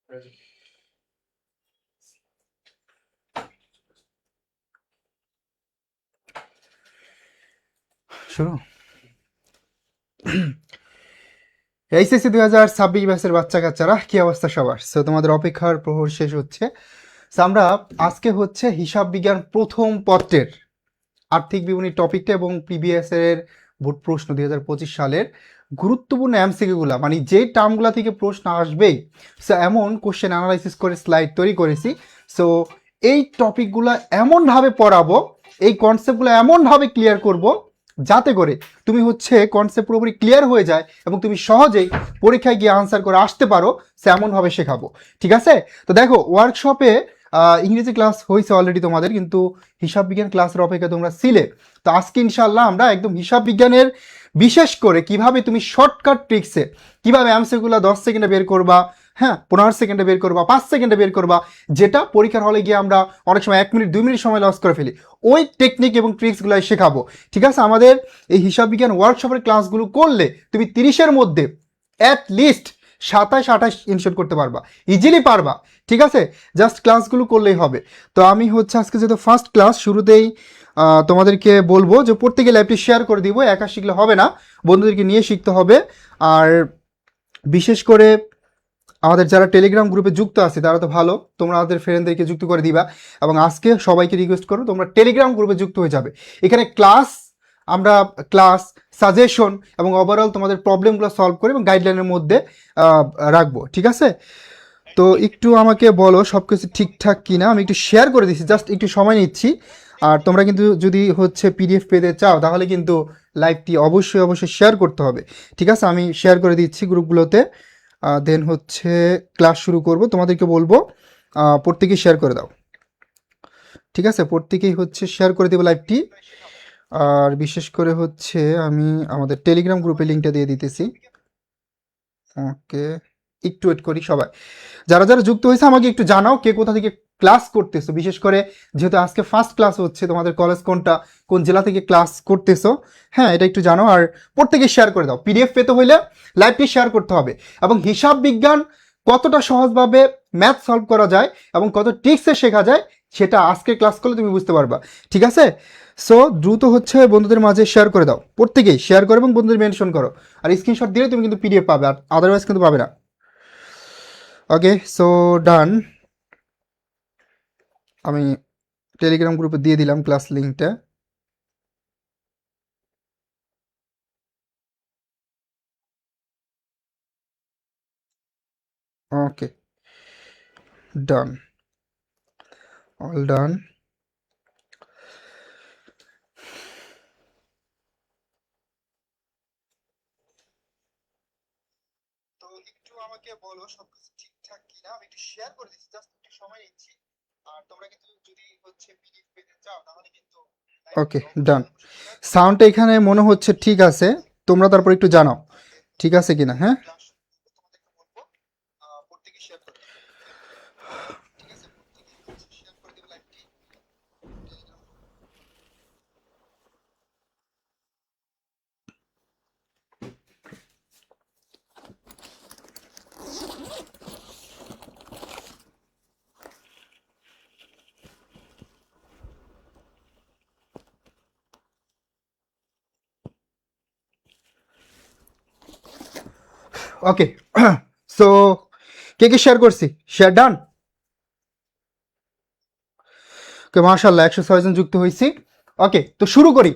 শুরু। এইচএসসি 2026 ব্যাচের বাচ্চা কাচ্চারা কি অবস্থা সবার? সো তোমাদের অপেক্ষার প্রহর শেষ হচ্ছে। সো আমরা আজকে হচ্ছে হিসাব বিজ্ঞান প্রথম পত্রের আর্থিক বিবরণী টপিকটা এবং প্রিভিয়াস এর বোর্ড প্রশ্ন 2025 সালের গুরুত্বপূর্ণ এমসিকিউগুলো, মানে যে টার্মগুলো থেকে প্রশ্ন আসবেই, সো এমন কোশ্চেন অ্যানালাইসিস করে স্লাইড তৈরি করেছি। সো এই টপিকগুলো এমনভাবে পড়াবো, এই কনসেপ্টগুলো এমনভাবে ক্লিয়ার করব যাতে করে তুমি হচ্ছে কনসেপ্ট পুরোপুরি ক্লিয়ার হয়ে যায় এবং তুমি সহজেই পরীক্ষায় গিয়ে আনসার করে আসতে পারো। সে এমনভাবে শেখাবো, ঠিক আছে? তো দেখো, ওয়ার্কশপে ইংরেজি ক্লাস হয়েছে অলরেডি তোমাদের, কিন্তু হিসাব বিজ্ঞান ক্লাসের অপেক্ষা তোমরা ছিলে। তো আজকে ইনশাল্লাহ আমরা একদম হিসাব বিজ্ঞানের বিশেষ করে কিভাবে তুমি শর্টকাট ট্রিক্সে কিভাবে অ্যান্সারগুলো 10 সেকেন্ডে বের করবা, হ্যাঁ 15 সেকেন্ডে বের করবা, 5 সেকেন্ডে বের করবা, যেটা পরীক্ষার হলে গিয়ে আমরা অনেক সময় 1 মিনিট 2 মিনিট সময় লস করে ফেলি, ওই টেকনিক এবং ট্রিক্সগুলোই শেখাবো, ঠিক আছে? আমাদের এই হিসাব বিজ্ঞান ওয়ার্কশপের ক্লাসগুলো করলে তুমি 30-এর মধ্যে অ্যাট লিস্ট 27-28 ইনশোর করতে পারবা, ইজিলি পারবা, ঠিক আছে? জাস্ট ক্লাসগুলো করলেই হবে। তো আমি হচ্ছে আজকে যেহেতু ফার্স্ট ক্লাস, শুরুতেই তোমাদেরকে বলবো যে প্রত্যেকে লাইভটি শেয়ার করে দিব, একা শিখলে হবে না, বন্ধুদেরকে নিয়ে শিখতে হবে। আর বিশেষ করে আমাদের যারা টেলিগ্রাম গ্রুপে যুক্ত আছে তারা তো ভালো, তোমরা আমাদের ফ্রেন্ডদেরকে যুক্ত করে দিবা এবং আজকে সবাইকে রিকোয়েস্ট করো তোমরা টেলিগ্রাম গ্রুপে যুক্ত হয়ে যাবে। এখানে আমরা ক্লাস সাজেশন এবং ওভারঅল তোমাদের প্রবলেমগুলো সলভ করে এবং গাইডলাইনের মধ্যে রাখবো, ঠিক আছে? তো একটু আমাকে বলো সব কিছু ঠিকঠাক কিনা। আমি একটু শেয়ার করে দিচ্ছি, জাস্ট একটু সময় নিচ্ছি। আর তোমরা কিন্তু যদি হচ্ছে পিডিএফ পেতে চাও তাহলে কিন্তু লাইভটি অবশ্যই শেয়ার করতে হবে, ঠিক আছে? আমি শেয়ার করে দিচ্ছি গ্রুপগুলোতে, দেন হচ্ছে ক্লাস শুরু করব। তোমাদেরকে বলবো প্রত্যেকেই শেয়ার করে দাও, ঠিক আছে? প্রত্যেকেই হচ্ছে শেয়ার করে দেবো লাইভটি। আর বিশেষ করে হচ্ছে আমি আমাদের টেলিগ্রাম গ্রুপে লিঙ্কটা দিয়ে দিতেছি। ওকে, একটু ওয়েট করি সবাই। যারা যারা যুক্ত হয়েছে আমাকে একটু জানাও কে কোথা থেকে ক্লাস করতেছো, বিশেষ করে যেহেতু আজকে ফার্স্ট ক্লাস হচ্ছে, তোমাদের কলেজ কোনটা, কোন জেলা থেকে ক্লাস করতেছো, হ্যাঁ এটা একটু জানাও। আর প্রত্যেকে শেয়ার করে দাও, পিডিএফ পেতে হইলে লাইভটি শেয়ার করতে হবে। এবং হিসাব বিজ্ঞান কতটা সহজভাবে ম্যাথ সলভ করা যায় এবং কত ট্রিক্সে শেখা যায় সেটা আজকে ক্লাস করলে তুমি বুঝতে পারবা, ঠিক আছে? সো দ্রুত হচ্ছে বন্ধুদের মাঝে শেয়ার করে দাও, প্রত্যেকেই শেয়ার করো এবং বন্ধুদের মেনশন করো। আর স্ক্রিনশট দিলে তুমি কিন্তু পিডিএফ পাবে, আর আদারওয়াইজ কিন্তু পাবে না। ওকে, সো ডান। আমি টেলিগ্রাম গ্রুপে দিয়ে দিলাম ক্লাস লিঙ্কটা। ওকে, ডান, অল ডান। তো একটু আমাকে বলো সবকিছু ঠিকঠাক কিনা। আমি একটু শেয়ার করে দিচ্ছি, জাস্ট একটু সময় নিচ্ছি। আর তোমরা কিন্তু যদি হচ্ছে পিডিএফ পেতে চাও তাহলে কিন্তু ওকে, ডান। সাউন্ডটা এখানে মনে হচ্ছে ঠিক আছে, তোমরা তারপর একটু জানাও ঠিক আছে কিনা। হ্যাঁ, প্রত্যেকে শেয়ার করে, ঠিক আছে? প্রত্যেকে শেয়ার করে দেবে লাইভটি। ওকে, সো কে কে শেয়ার করছি? Share done. ওকে, মাশাআল্লাহ 106 জন যুক্ত হয়েছি। ওকে, তো শুরু করি।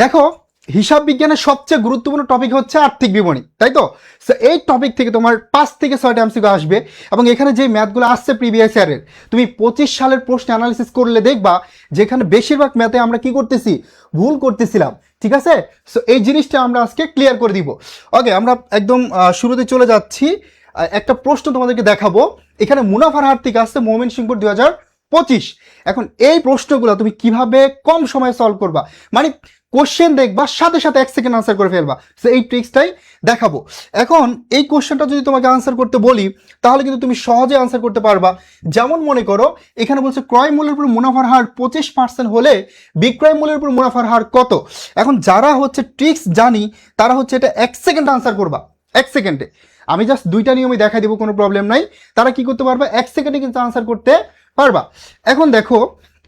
দেখো, হিসাব বিজ্ঞানের সবচেয়ে গুরুত্বপূর্ণ টপিক হচ্ছে আর্থিক বিবরণী, তাই তো? সো এই টপিক থেকে তোমার 5 থেকে 6টা এমসিকিউ আসবে এবং এখানে যে ম্যাথগুলো আসছে প্রিভিয়াস ইয়ারের, তুমি 25 সালের প্রশ্ন অ্যানালিসিস করলে দেখবা যেখানে বেশিরভাগ ম্যাথে আমরা কি করতেছি, ভুল করতেছিলাম, ঠিক আছে? সো এই জিনিসটা আমরা আজকে ক্লিয়ার করে দিব। ওকে, আমরা একদম শুরুতে চলে যাচ্ছি। একটা প্রশ্ন তোমাদেরকে দেখাবো। এখানে মুনাফার হার থেকে আসছে ময়মনসিংহ 2025। এখন এই প্রশ্নগুলো তুমি কিভাবে কম সময়ে সলভ করবা, মানে কোশ্চেন দেখবা সাথে সাথে 1 সেকেন্ড আনসার করে ফেলবা, সো এই ট্রিক্সটাই দেখাবো। এখন এই কোশ্চেনটা যদি তোমাকে আনসার করতে বলি তাহলে কিন্তু তুমি সহজে আনসার করতে পারবা। যেমন মনে করো এখানে বলছে ক্রয় মূল্যের উপর মুনাফার হার 25% হলে বিক্রয় মূল্যের উপর মুনাফার হার কত। এখন যারা হচ্ছে ট্রিক্স জানি তারা হচ্ছে এটা 1 সেকেন্ড আনসার করবা, 1 সেকেন্ডে। আমি জাস্ট দুইটা নিয়মই দেখাই দিব, কোনো প্রবলেম নাই। তারা কি করতে পারবে, 1 সেকেন্ডে কিন্তু আনসার করতে পারবা। এখন দেখো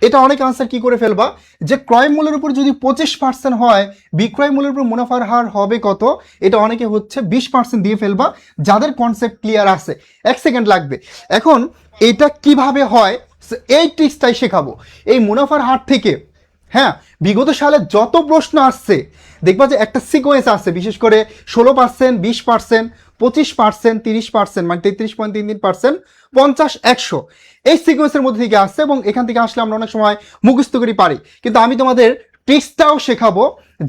এটা অনেক আনসার কি করে ফেলবা, যে ক্রয় মূল্যের উপর যদি 25% হয়, বিক্রয় মূল্যের উপর মুনাফার হার হবে কত, এটা অনেকে হচ্ছে 20% দিয়ে ফেলবা, যাদের কনসেপ্ট ক্লিয়ার আছে। 1 সেকেন্ড লাগবে। এখন এটা কিভাবে হয় এই ট্রিক্সটাই শেখাবো এই মুনাফার হার থেকে। হ্যাঁ, বিগত সালে যত প্রশ্ন আসছে দেখবা যে একটা সিকোয়েন্স আছে, বিশেষ করে 16%, 20%, 25%, 30%, মানে 33.33%, 50, 100, এই সিকোয়েন্সের মধ্যে থেকে আসছে, এবং এখান থেকে আসলে আমরা অনেক সময় মুখস্থ করি পারি। কিন্তু আমি তোমাদের ট্রিক্সটাও শেখাবো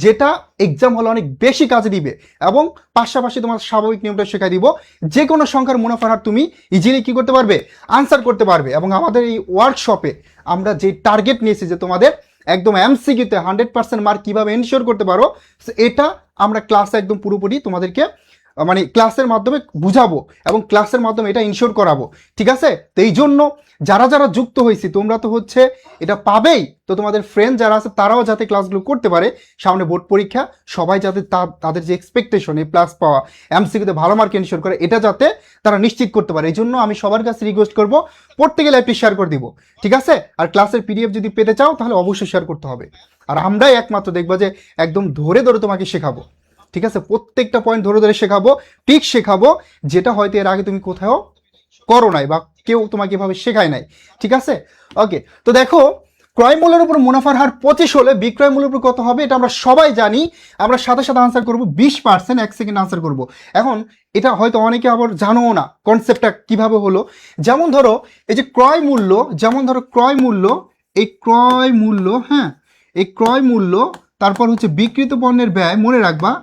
যেটা এক্সাম হলে অনেক বেশি কাজে দিবে, এবং পাশাপাশি তোমার স্বাভাবিক নিয়মটা শেখাই দিব। যে কোনো সংখ্যার মুনাফার হার তুমি ইজিলি কি করতে পারবে, আনসার করতে পারবে। এবং আমাদের এই ওয়ার্কশপে আমরা যে টার্গেট নিয়েছি যে তোমাদের একদম এমসিকিউতে 100% মার্ক কীভাবে এনশিওর করতে পারো, এটা আমরা ক্লাসে একদম পুরোপুরি তোমাদেরকে মানে ক্লাসের মাধ্যমে বুঝাবো, এবং ক্লাসের মাধ্যমে এটা ইনশিওর করাবো। ঠিক আছে? তো এই জন্য যারা যারা যুক্ত হয়েছি তোমরা তো হচ্ছে এটা পাবেই, তো তোমাদের ফ্রেন্ড যারা আছে তারাও যাতে ক্লাসগুলো করতে পারে, সামনে বোর্ড পরীক্ষা, সবাই যাতে তাদের যে এক্সপেকটেশন এই প্লাস পাওয়া, এমসিকিউতে ভালো মার্ক এনশিওর করে, এটা যাতে তারা নিশ্চিত করতে পারে। এই জন্য আমি সবার কাছে রিকোয়েস্ট করবো প্রত্যেকে লাইভটি শেয়ার করে দিব। ঠিক আছে? আর ক্লাসের পিডিএফ যদি পেতে চাও তাহলে অবশ্যই শেয়ার করতে হবে। আর আমরাই একমাত্র দেখবা যে একদম ধরে ধরে তোমাকে শেখাবো। ঠিক আছে? প্রত্যেকটা পয়েন্ট ধরে ধরে শেখাবো, ঠিক শেখাবো, যেটা হয়তো এর আগে তুমি কোথাও করো নাই বা কেউ তোমাকে এভাবে শেখায় নাই। ঠিক আছে? ওকে, তো দেখো ক্রয় মূল্যের উপর মুনাফার হার 25 হলে বিক্রয় মূল্যের উপর কত হবে, এটা আমরা সবাই জানি। আমরা সাথে সাথে আনসার করবো 20%, 1 সেকেন্ড আনসার করব। এখন এটা হয়তো অনেকে আবার জানো না কনসেপ্টটা কিভাবে হলো। যেমন ধরো এই যে ক্রয় মূল্য, যেমন ধরো ক্রয় মূল্য, এই ক্রয় মূল্য, হ্যাঁ, এই ক্রয় মূল্য, তারপর হচ্ছে বিক্রিত পণ্যের ব্যয়, মনে রাখবা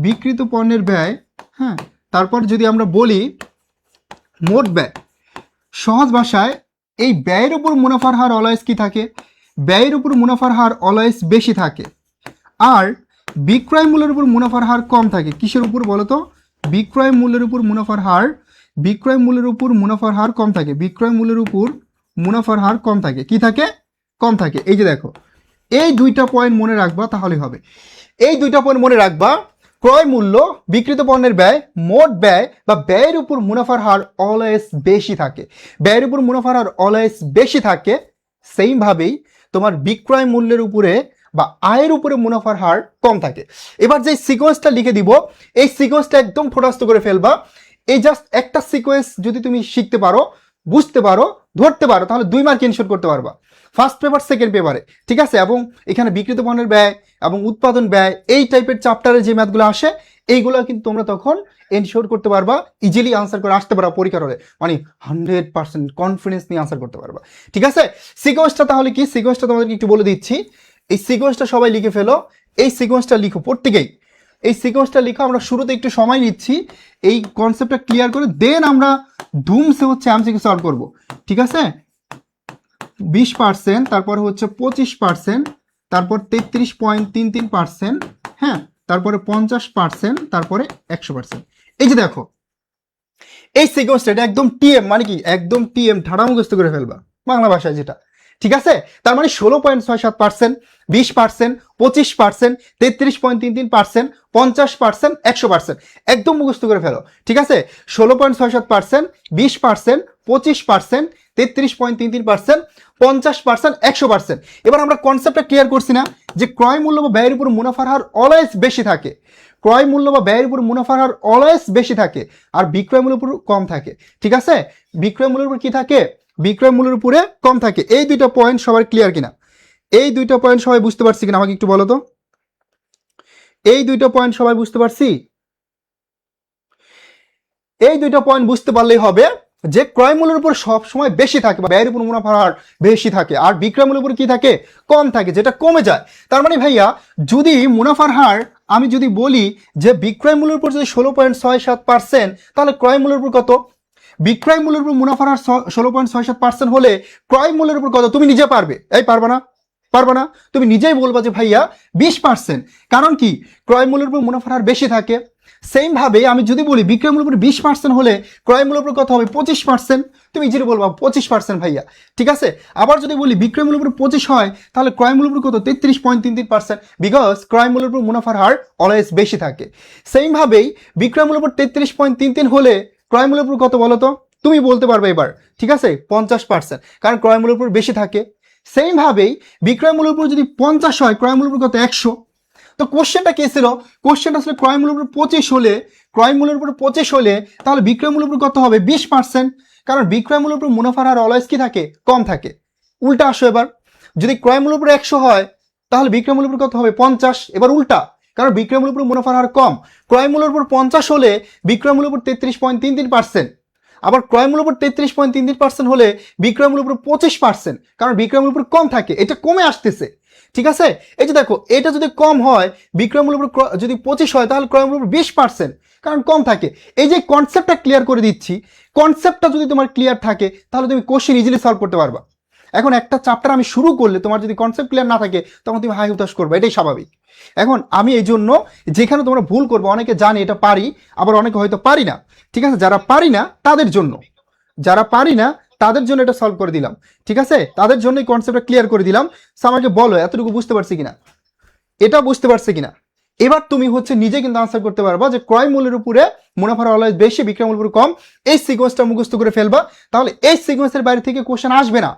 বিক্রিত পণ্যের ব্যয়, হ্যাঁ, তারপর যদি আমরা বলি মোট ব্যয়, সহজ ভাষায় এই ব্যয়ের উপর মুনাফার হার অলওয়েজ কি থাকে, ব্যয়ের উপর মুনাফার হার অলওয়েজ বেশি থাকে, আর বিক্রয় মূল্যের উপর মুনাফার হার কম থাকে। কিসের উপর বলো তো, বিক্রয় মূল্যের উপর মুনাফার হার, বিক্রয় মূল্যের উপর মুনাফার হার কম থাকে, বিক্রয় মূল্যের উপর মুনাফার হার কম থাকে, কি থাকে, কম থাকে। এই যে দেখো এই দুইটা পয়েন্ট মনে রাখবা তাহলে হবে। এই দুইটা পয়েন্ট মনে রাখবা, ক্রয় মূল্য, বিক্রিত পণ্যের ব্যয়, মোট ব্যয় বা ব্যয়ের উপর মুনাফার হার অলওয়েজ বেশি থাকে, ব্যয়ের উপর মুনাফার হার অলওয়েজ বেশি থাকে। সেইমভাবেই তোমার বিক্রয় মূল্যের উপরে বা আয়ের উপরে মুনাফার হার কম থাকে। এবার যে সিকোয়েন্সটা লিখে দিব, এই সিকোয়েন্সটা একদম ঠোঁটাস্থ করে ফেলবা। এই জাস্ট একটা সিকোয়েন্স যদি তুমি শিখতে পারো, বুঝতে পারো, ধরতে পারো, তাহলে 2 মার্ক এনশিওর করতে পারবা ফার্স্ট পেপার, সেকেন্ড পেপারে। ঠিক আছে? এবং এখানে বিক্রিত পণ্যের ব্যয় এবং উৎপাদন ব্যয়, এই টাইপের চ্যাপ্টারে যে ম্যাথগুলো আসে এইগুলো কিন্তু তোমরা তখন এনশিওর করতে পারবা, ইজিলি আনসার করে আসতে পারবা পরীক্ষার হলে, মানে 100% কনফিডেন্স নিয়ে আনসার করতে পারবা। ঠিক আছে? সিকোয়েন্সটা তাহলে কি, সিকোয়েন্সটা তোমাদেরকে একটু বলে দিচ্ছি। এই সিকোয়েন্সটা সবাই লিখে ফেলো, এই সিকোয়েন্সটা লিখো প্রত্যেকেই, এই সিকোয়েন্সটা লিখো। আমরা শুরুতে একটু সময় নিচ্ছি এই কনসেপ্টটা ক্লিয়ার করে, দেন আমরা ধুমসে হচ্ছে এমসিকিউ সলভ করব। ঠিক আছে? 20%, তারপরে হচ্ছে 25%, তারপর 33.33%, হ্যাঁ, তারপরে 50%, তারপরে 100%। এই যে দেখো এই সিকোয়েন্সটা, এটা একদম টিএম, মানে কি একদম টিএম, ঠাড়া মুখস্থ করে ফেলবা বাংলা ভাষায় যেটা। ঠিক আছে? তার মানে 16.67%, 20%, 25%, 33.33%, 50%, 100%, একদম মুখস্থ করে ফেলো। ঠিক আছে? 16.67%, 20%, 25%, 33.33%, 50%, 100%। এবার আমরা কনসেপ্টটা ক্লিয়ার করছি না, যে ক্রয় মূল্য বা ব্যয়ের উপর মুনাফার হার অলওয়েজ বেশি থাকে, ক্রয় মূল্য বা ব্যয়ের উপর মুনাফার হার অলওয়েজ বেশি থাকে, আর বিক্রয় মূল্যের উপর কম থাকে। ঠিক আছে? বিক্রয় মূল্যের উপর কি থাকে, বিক্রয় মূল্যের উপরে কম থাকে। এই দুইটা পয়েন্ট সবার ক্লিয়ার কিনা, এই দুইটা পয়েন্ট সবাই বুঝতে পারছি কিনা আমাকে একটু বলো তো, এই দুইটা পয়েন্ট সবাই বুঝতে পারছি? এই দুইটা পয়েন্ট বুঝতে পারলেই হবে যে ক্রয় মূল্যের উপর সব সময় বেশি থাকে বা ব্যয়ের উপর মুনাফার হার বেশি থাকে, আর বিক্রয় মূল্যের উপর কি থাকে, কম থাকে, যেটা কমে যায়। তার মানে ভাইয়া যদি মুনাফার হার আমি যদি বলি যে বিক্রয় মূল্যের উপর যদি 16.67%, তাহলে ক্রয় মূল্যের উপর কত, বিক্রয় মূল্যের উপর মুনাফার হার 16.67% হলে ক্রয় মূল্যের উপর কত, তুমি নিজে পারবে, এই পারবা না, পারবা না, তুমি নিজেই বলবা যে ভাইয়া 20%। কারণ কি, ক্রয় মূল্যের উপর মুনাফার হার বেশি থাকে, সেম ভাবে আমি যদি বলি বিক্রয় মূল্যের উপর 20% হলে ক্রয় মূল্যের উপর কত হবে 25%, তুমি ইজিলি বলবা 25% ভাইয়া, ঠিক আছে। আবার যদি বলি বিক্রয় মূল্যের উপর 25 হয় তাহলে ক্রয় মূল্যের উপর কত 33.33%, বিকজ ক্রয় মূল্যের উপর মুনাফার হার অলওয়েজ বেশি থাকে। সেম ভাবেই বিক্রয় মূল্যের উপর 33.33 হলে ক্রয় মূল্যের উপর কত বলো তো, তুমি বলতে পারবে এবার, ঠিক আছে 50%, কারণ ক্রয় মূল্যের উপর বেশি থাকে। সেম ভাবেই বিক্রয় মূল্যের উপর যদি 50 হয় ক্রয় মূল্যের উপর কত 100। তো কোশ্চেনটা কি ছিল, কোশ্চেনটা আসলে ক্রয় মূল্যের উপর 25 হলে, ক্রয় মূল্যের উপর 25 হলে তাহলে বিক্রয় মূল্যের উপর কত হবে 20%, কারণ বিক্রয় মূল্যের উপর মুনাফার হার অলওয়েজ কি থাকে কম থাকে। উল্টা আসো এবার, যদি ক্রয় মূল্যের উপর 100 হয় তাহলে বিক্রয় মূল্যের উপর কত হবে 50, এবার উল্টা, কারণ বিক্রয় মূল্যের উপর মুনাফার হার কম, ক্রয় মূল্যের উপর 50 হলে বিক্রয় মূল্যের উপর 33.33%, আবার ক্রয় মূল্যের উপর 33.33% হলে বিক্রয় মূল্যের উপর 25%, কারণ বিক্রয় মূল্যের উপর কম থাকে, এটা কমে আসতেছে, ঠিক আছে। এই যে দেখো এটা যদি কম হয় বিক্রয় মূল্যের উপর যদি 25 হয় তাহলে ক্রয় মূল্যের উপর 20%, কারণ কম থাকে। এই যে কনসেপ্টটা ক্লিয়ার করে দিচ্ছি, কনসেপ্টটা যদি তোমার ক্লিয়ার থাকে তাহলে তুমি কোশ্চেন ইজিলি সলভ করতে পারবা। এখন একটা চ্যাপ্টার আমি শুরু করলে তোমার যদি কনসেপ্ট ক্লিয়ার না থাকে তখন তুমি হাই হুতাশ করবে, এটাই স্বাভাবিক। এখন আমি এই জন্য যেখানে তোমরা ভুল করবে, অনেকে জানে এটা পারি, আবার অনেকে হয়তো পারি না, ঠিক আছে, যারা পারি না তাদের জন্য, যারা পারি না তাদের জন্য এটা সলভ করে দিলাম, ঠিক আছে, তাদের জন্যই কনসেপ্টটা ক্লিয়ার করে দিলাম। আমাকে বলো এতটুকু বুঝতে পারছি কিনা, এটা বুঝতে পারছে কিনা। এবার তুমি হচ্ছে নিজে কিন্তু আনসার করতে পারবা যে ক্রয় মূল্যের উপরে মুনাফার অলওয়েজ বেশি, বিক্রয় মূল্যের উপর কম, এই সিকোয়েন্সটা মুখস্থ করে ফেলবা, তাহলে এই সিকোয়েন্সের বাইরে থেকে কোশ্চেন আসবে না।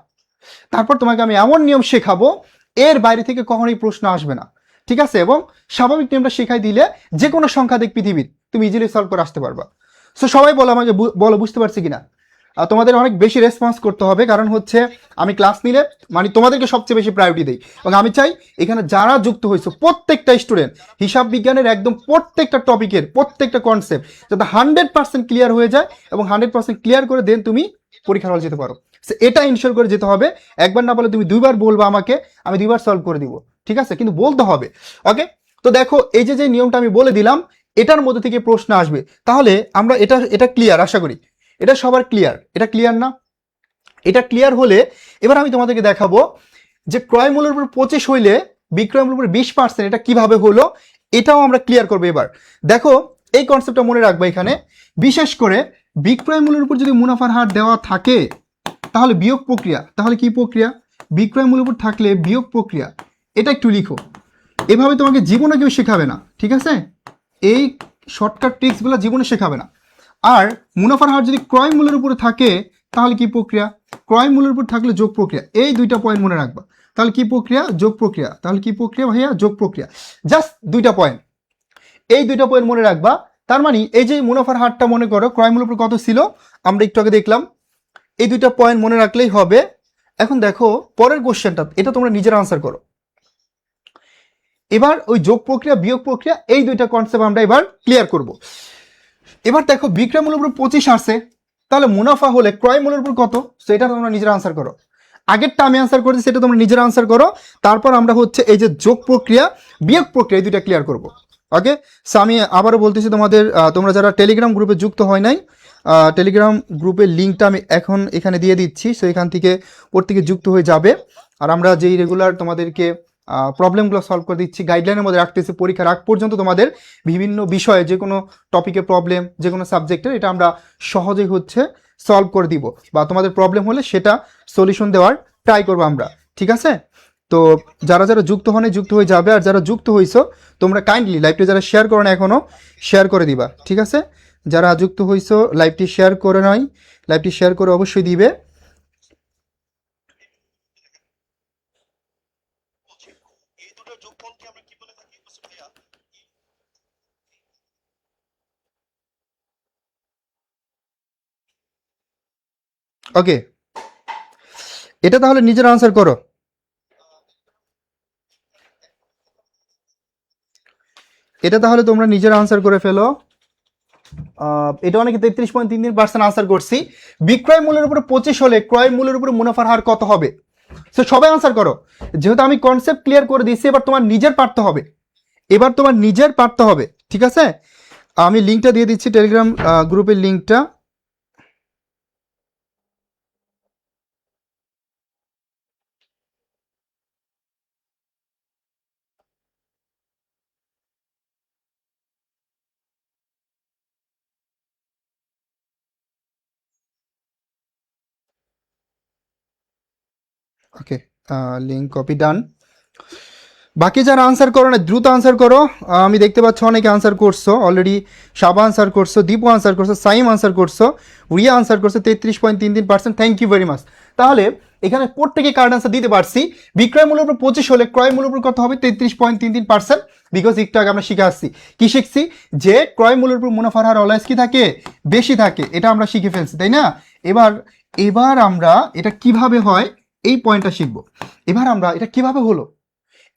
তারপর তোমাকে আমি এমন নিয়ম শেখাবো এর বাইরে থেকে কখনোই প্রশ্ন আসবে না, ঠিক আছে, এবং স্বাভাবিক নিয়মটা শেখাই দিলে যে কোনো সংখ্যা দেখ পৃথিবীর তুমি ইজিলি সলভ করে আসতে পারবা। সো সবাই বলো আমাকে, বলো বুঝতে পারছি কিনা। তোমাদের অনেক বেশি রেসপন্স করতে হবে, কারণ হচ্ছে আমি ক্লাস নিলে মানে তোমাদেরকে সবচেয়ে বেশি প্রায়োরিটি দিই, এবং আমি চাই এখানে যারা যুক্ত হয়েছে প্রত্যেকটা স্টুডেন্ট হিসাব বিজ্ঞানের একদম প্রত্যেকটা টপিকের প্রত্যেকটা কনসেপ্ট যাতে 100% ক্লিয়ার হয়ে যায়, এবং 100% ক্লিয়ার করে দেন তুমি পরীক্ষার হল যেতে পারো। এটা ইনশিওর করে যেতে হবে, একবার না বলে তুমি দুইবার বলবা আমাকে, আমি দুইবার সলভ করে দিব, ঠিক আছে, কিন্তু বলতে হবে। ওকে, তো দেখো এই যে নিয়মটা আমি বলে দিলাম এটার মধ্যে থেকে প্রশ্ন আসবে, তাহলে আমরা এটা এটা ক্লিয়ার, আশা করি এটা সবার ক্লিয়ার, এটা ক্লিয়ার না, এটা ক্লিয়ার হলে এবার আমি তোমাদেরকে দেখাবো যে ক্রয় মূল্যের উপর 25 হইলে বিক্রয় মূল্যের উপর 20%, এটা কিভাবে হলো এটাও আমরা ক্লিয়ার করবো। এবার দেখো এই কনসেপ্টটা মনে রাখবো, এখানে বিশেষ করে বিক্রয় মূল্যের উপর যদি মুনাফার হার দেওয়া থাকে তাহলে বিয়োগ প্রক্রিয়া, তাহলে কি প্রক্রিয়া, বিক্রয় মূল্যের উপর থাকলে বিয়োগ প্রক্রিয়া, এটা একটু লিখো। এভাবে তোমাকে জীবনে কেউ শেখাবে না, ঠিক আছে, এই শর্টকাট ট্রিক্সগুলো জীবনে শেখাবে না। আর মুনাফার হার যদি ক্রয় মূল্যের উপরে থাকে তাহলে কি প্রক্রিয়া, ক্রয় মূল্যের উপর থাকলে যোগ প্রক্রিয়া, এই দুইটা পয়েন্ট মনে রাখবা। তাহলে কি প্রক্রিয়া, যোগ প্রক্রিয়া, তাহলে কি প্রক্রিয়া ভাইয়া, যোগ প্রক্রিয়া, জাস্ট দুইটা পয়েন্ট, এই দুইটা পয়েন্ট মনে রাখবা। তার মানে এই যে মুনাফার হারটা মনে করো ক্রয় মূল্যের উপর কত ছিল আমরা একটু আগে দেখলাম, এই দুইটা পয়েন্ট মনে রাখলেই হবে। এখন দেখো পরের কোশ্চেনটা, এটা তোমরা নিজের আনসার করো। এবার ওই যোগ প্রক্রিয়া বিয়োগ প্রক্রিয়া এই দুইটা কনসেপ্ট আমরা এবার ক্লিয়ার করব। এবার দেখো বিক্রয় মূল্যের উপর 25 আসে, তাহলে মুনাফা হলে ক্রয় মূল্যের উপর কত, সেটা তোমরা নিজের আনসার করো। আগেরটা আমি আনসার করেছি, সেটা তোমরা নিজের আনসার করো। তারপর আমরা হচ্ছে এই যে যোগ প্রক্রিয়া বিয়োগ প্রক্রিয়া এই দুইটা ক্লিয়ার করব। ওকে, সো আমি আবারও বলতেছি তোমাদের, তোমরা যারা টেলিগ্রাম গ্রুপে যুক্ত হয় নাই, টেলিগ্রাম গ্রুপের লিঙ্কটা আমি এখন এখানে দিয়ে দিচ্ছি, সো এখান থেকে প্রত্যেকে যুক্ত হয়ে যাবে। আর আমরা যেই রেগুলার তোমাদেরকে প্রবলেমগুলো সলভ করে দিচ্ছি, গাইডলাইনের মধ্যে রাখতেছি, পরীক্ষার আগ পর্যন্ত তোমাদের বিভিন্ন বিষয়ে যে কোনো টপিকের প্রবলেম যে কোনো সাবজেক্টের এটা আমরা সহজেই হচ্ছে সলভ করে দিব, বা তোমাদের প্রবলেম হলে সেটা সলিউশন দেওয়ার ট্রাই করবো আমরা, ঠিক আছে। তো যারা যারা যুক্ত হনে যুক্ত হয়ে যাবে, আর যারা যুক্ত হইছো তোমরা কাইন্ডলি লাইভটি যারা শেয়ার করো না এখনও শেয়ার করে দিবা, ঠিক আছে। যারা যুক্ত হইছো লাইভটি শেয়ার করে নয়, লাইভটি শেয়ার করে অবশ্যই দিবে। ওকে, এটা তাহলে নিজের আনসার করো। এটা তাহলে তোমরা নিজের আনসার করে ফেলো। এটা অনেকে 33.33% আনসার করছি। বিক্রয় মূল্যের উপরে 25 হলে ক্রয় মূল্যের উপরে মুনাফার হার কত হবে, তো সবাই আনসার করো। যেহেতু আমি কনসেপ্ট ক্লিয়ার করে দিচ্ছি, এবার তোমার নিজের পারতে হবে, এবার তোমার নিজের পারতে হবে, ঠিক আছে। আমি লিঙ্কটা দিয়ে দিচ্ছি, টেলিগ্রাম গ্রুপের লিঙ্কটা। ওকে, লিঙ্ক কপি ডান। বাকি যারা আনসার করো না দ্রুত আনসার করো। আমি দেখতে পাচ্ছি অনেকে আনসার করছো অলরেডি। সাবা আনসার করছো, দীপু আনসার করছো, সাইম আনসার করছো, রিয়া আনসার করছো 33.33%। Thank you very much. তাহলে এখানে প্রত্যেকে কার্ড আনসার দিতে পারছি। বিক্রয় মূল্যের উপর 25 হলে ক্রয় মূল্যের উপর কত হবে? 33.33%। বিকজ একটু আগে আমরা শিখে আসছি, কি শিখছি? যে ক্রয় মূল্যের উপর মুনাফার হার অলওয়েজ কি থাকে? বেশি থাকে। এটা আমরা শিখে ফেলছি, তাই না? এবার এবার আমরা এটা কিভাবে হয় এই পয়েন্টটা শিখবো। এবার আমরা এটা কিভাবে হলো,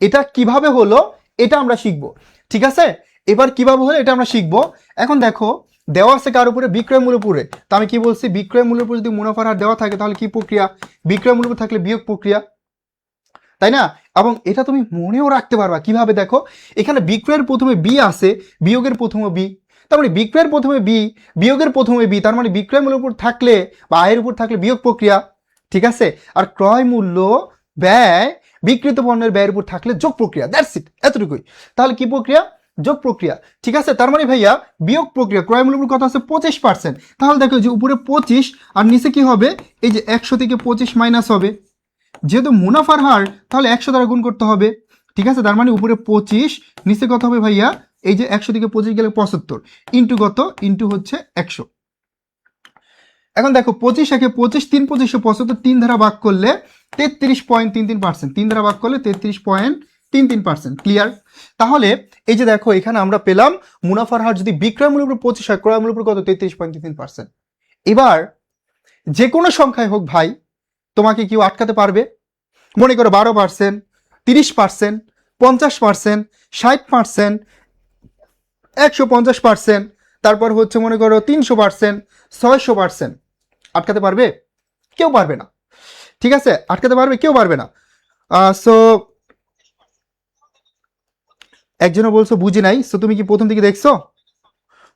এটা কিভাবে হলো এটা আমরা শিখবো। ঠিক আছে, এবার কিভাবে হলো এটা আমরা শিখবো। এখন দেখো দেওয়া আছে কার উপরে? বিক্রয় মূল্যের উপরে। তো আমি কি বলছি? বিক্রয় মূল্যের উপর যদি মুনাফার হার দেওয়া থাকে তাহলে কি প্রক্রিয়া? বিক্রয় মূল্যের উপর থাকলে বিয়োগ প্রক্রিয়া, তাই না? এবং এটা তুমি মনেও রাখতে পারবা কিভাবে, দেখো এখানে বিক্রয়ের প্রথমে বি আছে, বিয়োগের প্রথমে বি, তার মানে বিক্রয়ের প্রথমে বি, বিয়োগের প্রথমে বি, তার মানে বিক্রয় মূল্যের উপর থাকলে বা আয়ের উপর থাকলে বিয়োগ প্রক্রিয়া। ঠিক আছে, আর ক্রয় মূল্য ব্যয় বিক্রিত পণ্যের ব্যয়ের উপর থাকলে যোগ প্রক্রিয়া। দ্যাটস ইট, এতটুকুই। তাহলে কি প্রক্রিয়া? যোগ প্রক্রিয়া। ঠিক আছে, তার মানে ভাইয়া বিয়োগ প্রক্রিয়া। ক্রয় মূল্যের উপর কত আছে? 25%। তাহলে দেখো যে উপরে 25 আর নিচে কি হবে? এই যে 100 থেকে 25 মাইনাস হবে, যেহেতু মুনাফার হার তাহলে 100 দ্বারা গুণ করতে হবে। ঠিক আছে, তার মানে উপরে 25, নিচে কত হবে ভাইয়া? এই যে 100 থেকে 25 গেলে 75, ইন্টু কত? ইন্টু হচ্ছে 100। এখন দেখো 25 একে 25, 3 25 75, 3 ধারা ভাগ করলে 33.33%, 3 ধারা ভাগ করলে 33.33%। ক্লিয়ার? তাহলে এই যে দেখো এখানে আমরা পেলাম মুনাফার হার যদি বিক্রয় মূল্যের উপর 25 হয়, ক্রয় মূল্যের উপর কত? 33.33%। এবার যে কোনো সংখ্যায় হোক ভাই, তোমাকে কেউ আটকাতে পারবে? মনে করো 12%, 30%, 50%, 60%, 150%, তারপর হচ্ছে মনে করো 300%, 600%। আটকাতে পারবে? কেউ পারবে না। ঠিক আছে, আটকাতে পারবে? কেউ পারবে না। সো একজনও বলছো বুঝি নাই। সো তুমি কি প্রথম থেকে দেখছো?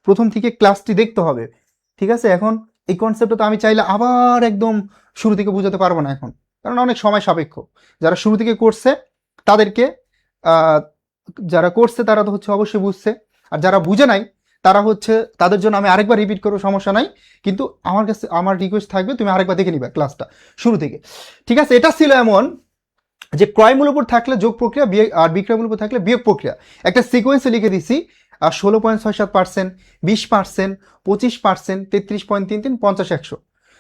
প্রথম থেকে ক্লাসটি দেখতে হবে। ঠিক আছে, এখন এই কনসেপ্টটা তো আমি চাইলে আবার একদম শুরু থেকে বোঝাতে পারবো না এখন, কারণ অনেক সময় সাপেক্ষ। যারা শুরু থেকে করছে তাদেরকে, যারা করছে তারা তো হচ্ছে অবশ্যই বুঝছে, আর যারা বুঝে নাই তারা হচ্ছে তাদের জন্য আমি আরেকবার রিপিট করবো, সমস্যা নাই। কিন্তু আমার কাছে আমার রিকোয়েস্ট থাকবে তুমি আরেকবার দেখে নিবা ক্লাসটা শুরু থেকে। ঠিক আছে, এটা ছিল এমন যে ক্রয় মূল্যের উপর থাকলে যোগ প্রক্রিয়া, আর বিক্রয় মূল্যের উপর থাকলে বিয়োগ প্রক্রিয়া। একটা সিকোয়েন্সে লিখে দিছি, 16.67%, 20%, 25%, 33.33, 50, 100।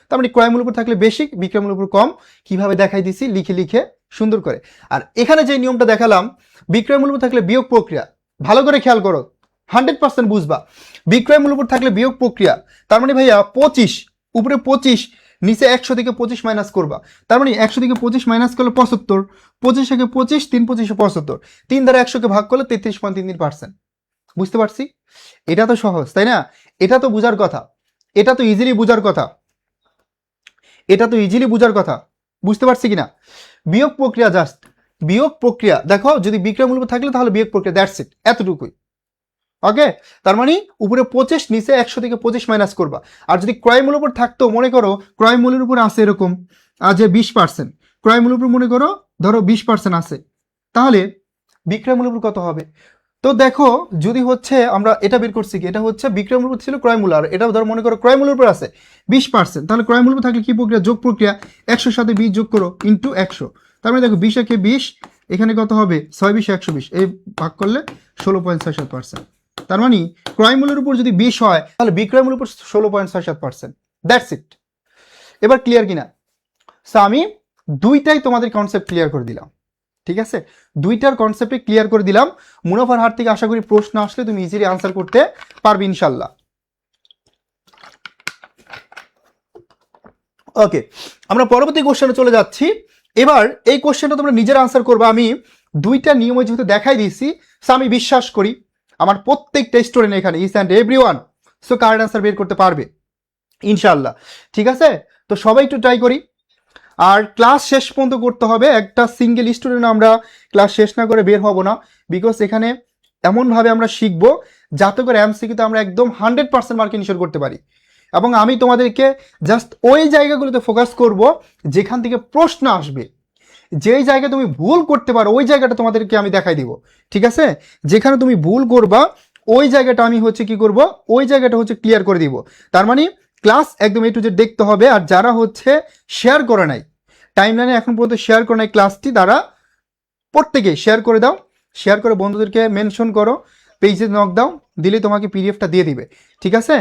তার মানে ক্রয় মূল্যের উপর থাকলে বেশি, বিক্রয় মূল্যের উপর কম। কিভাবে দেখাই দিছি লিখে লিখে সুন্দর করে। আর এখানে যে নিয়মটা দেখালাম, বিক্রয় মূল্যের উপর থাকলে বিয়োগ প্রক্রিয়া, ভালো করে খেয়াল করো, 100% বুঝবা। বিক্রয় মূল্যের উপর থাকলে বিয়োগ প্রক্রিয়া, তার মানে ভাইয়া 25, উপরে 25, নিচে 100 থেকে 25 মাইনাস করবা। তার মানে 100 থেকে 25 মাইনাস করলে 75, 25 থেকে 25, 3 25 75, 3 দ্বারা 100কে ভাগ করলে 33.33%। বুঝতে পারছি? এটা তো সহজ, তাই না? এটা তো বুঝার কথা, এটা তো ইজিলি বুঝার কথা, এটা তো ইজিলি বুঝার কথা। বুঝতে পারছি কিনা? বিয়োগ প্রক্রিয়া, জাস্ট বিয়োগ প্রক্রিয়া। দেখো যদি বিক্রয় মূল্য থাকলে তাহলে বিয়োগ প্রক্রিয়া, দ্যাটস ইট, এতটুকুই। ওকে, তার মানে উপরে 25, নিচে 100 থেকে 25 মাইনাস করবা। আর যদি ক্রয় মূল্যের উপর থাকতো, মনে করো ক্রয় মূল্যের উপর আছে এরকম যে 20%, ক্রয় মূল্যের উপর মনে করো ধরো 20% আছে, তাহলে বিক্রয় মূল্যের উপর কত হবে? তো দেখো যদি হচ্ছে আমরা এটা বের করছি কি, এটা হচ্ছে বিক্রয় মূল্য ছিল ক্রয় মূল্য, আর এটা ধরো মনে করো ক্রয় মূল্যের উপর আছে 20%, তাহলে ক্রয় মূল্য থাকলে কি প্রক্রিয়া? যোগ প্রক্রিয়া। 100 সাথে 20 যোগ করো, ইন্টু 100। তার মানে দেখো 20 একে 20, এখানে কত হবে? 6 20 120, এই ভাগ করলে 16.67%। তার মানে ক্রয় মূল্যের উপর যদি 20 হয় তাহলে বিক্রয় মূল্যের উপর 16.67%। That's it. এবার ক্লিয়ার কিনা? সো আমি দুইটাই তোমাদের কনসেপ্ট ক্লিয়ার করে দিলাম। ঠিক আছে, দুইটার কনসেপ্টে ক্লিয়ার করে দিলাম। মুনাফার হার থেকে আশা করি প্রশ্ন আসলে তুমি ইজিলি আনসার করতে পারবে ইনশাল্লাহ। ওকে, আমরা পরবর্তী কোশ্চেনে চলে যাচ্ছি। এবার এই কোশ্চেনটা তোমরা নিজের আনসার করবে। আমি দুইটা নিয়ম যেহেতু দেখাই দিয়েছি, সো আমি বিশ্বাস করি আমার প্রত্যেকটা স্টুডেন্ট এখানে each and everyone so correct answer বের করতে পারবে ইনশাল্লাহ। ঠিক আছে, তো সবাই একটু ট্রাই করি। আর ক্লাস শেষ পর্যন্ত করতে হবে, একটা সিঙ্গেল স্টুডেন্ট আমরা ক্লাস শেষ না করে বের হব না। বিকজ এখানে এমনভাবে আমরা শিখবো যাতে করে এমসিকিউতে আমরা একদম 100% মার্ক ইনশিওর করতে পারি। এবং আমি তোমাদেরকে জাস্ট ওই জায়গাগুলোতে ফোকাস করব যেখান থেকে প্রশ্ন আসবে। যেই জায়গায় তুমি ভুল করতে পারো ওই জায়গাটা তোমাদেরকে আমি দেখাই দিব। ঠিক আছে, যেখানে তুমি ভুল করবা ওই জায়গাটা আমি হচ্ছে কি করব, ওই জায়গাটা হচ্ছে ক্লিয়ার করে দিব। তার মানে ক্লাস একদম A to Z দেখতে হবে। আর যারা হচ্ছে শেয়ার করে নাই টাইমলাইনে এখন পর্যন্ত শেয়ার করো না এই ক্লাসটি, দ্বারা প্রত্যেকে শেয়ার করে দাও, শেয়ার করে বন্ধুদেরকে মেনশন করো, পেজে নক দাও, দিলে তোমাকে পিডিএফটা দিয়ে দিবে, ঠিক আছে?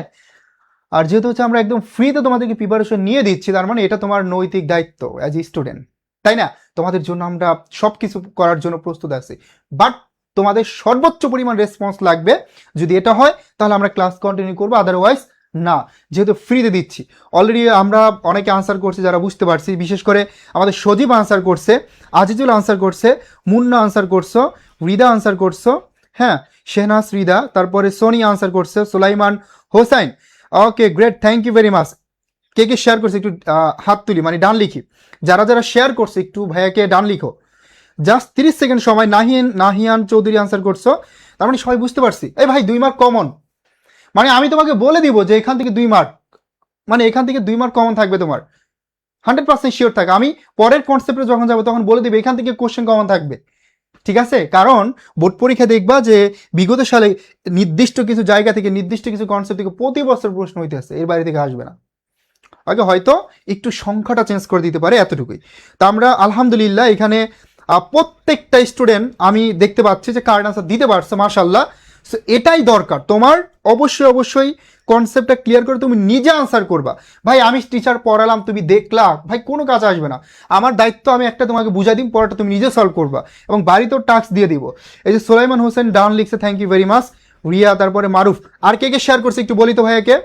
আর যেহেতু হচ্ছে আমরা একদম ফ্রিতে তোমাদেরকে প্রিপারেশন নিয়ে দিচ্ছি, তার মানে এটা তোমার নৈতিক দায়িত্ব অ্যাজ এ স্টুডেন্ট, তাই না? তোমাদের জন্য আমরা সব কিছু করার জন্য প্রস্তুত আছি, বাট তোমাদের সর্বোচ্চ পরিমাণ রেসপন্স লাগবে। যদি এটা হয় তাহলে আমরা ক্লাস কন্টিনিউ করবো, আদারওয়াইজ না, যেহেতু ফ্রিতে দিচ্ছি। অলরেডি আমরা অনেকে আনসার করছি, যারা বুঝতে পারছি, বিশেষ করে আমাদের সজীব আনসার করছে, আজিজুল আনসার করছে, মুন্না আনসার করছো, রিদা আনসার করছো, হ্যাঁ শেহনাজ রিদা, তারপরে সোনি আনসার করছে, Sulaiman Hossain, okay great, thank you very much. কে কে শেয়ার করছে একটু হাত তুলি, মানে ডান লিখি, যারা যারা শেয়ার করছে একটু ভাইয়াকে ডান লিখো, জাস্ট 30 সেকেন্ড সময়। নাহিয়ান চৌধুরী আনসার করছো, তার মানে সবাই বুঝতে পারছি। এই ভাই 2 মার্ক কমন, মানে আমি তোমাকে বলে দিব যে এখান থেকে 2 মার্ক, মানে এখান থেকে 2 মার্ক কমন থাকবে তোমার, 100% শিওর থাকে। আমি পরের কনসেপ্টে যখন যাবো তখন বলে দিবে এখান থেকে কোশ্চেন কমন থাকবে, ঠিক আছে? কারণ বোর্ড পরীক্ষা দেখবা যে বিগত সালে নির্দিষ্ট কিছু জায়গা থেকে, নির্দিষ্ট কিছু কনসেপ্ট থেকে প্রতি বছর প্রশ্ন হইতে আসছে, এর বাইরে থেকে আসবে না। আগে হয়তো একটু সংখ্যাটা চেঞ্জ করে দিতে পারে, এতটুকুই। তা আমরা আলহামদুলিল্লাহ এখানে প্রত্যেকটা স্টুডেন্ট আমি দেখতে পাচ্ছি যে কারেন্ট আনসার দিতে পারছে, মাশাল্লাহ। সো এটাই দরকার তোমার, অবশ্যই অবশ্যই কনসেপ্টটা ক্লিয়ার করে তুমি নিজে আনসার করবা। ভাই আমি টিচার পড়ালাম, তুমি দেখলা, ভাই কোনো কাজ আসবে না। আমার দায়িত্ব আমি একটা তোমাকে বুঝাই দিই, পড়াটা তুমি নিজে সলভ করবা এবং বাড়িতেও টাস্ক দিয়ে দিব। এই যে সুলাইমান হোসেন ডাউন লিখছে, thank you very much. Riya, তারপরে মারুফ, আর কে কে শেয়ার করছে একটু বলি তো ভাইয়াকে,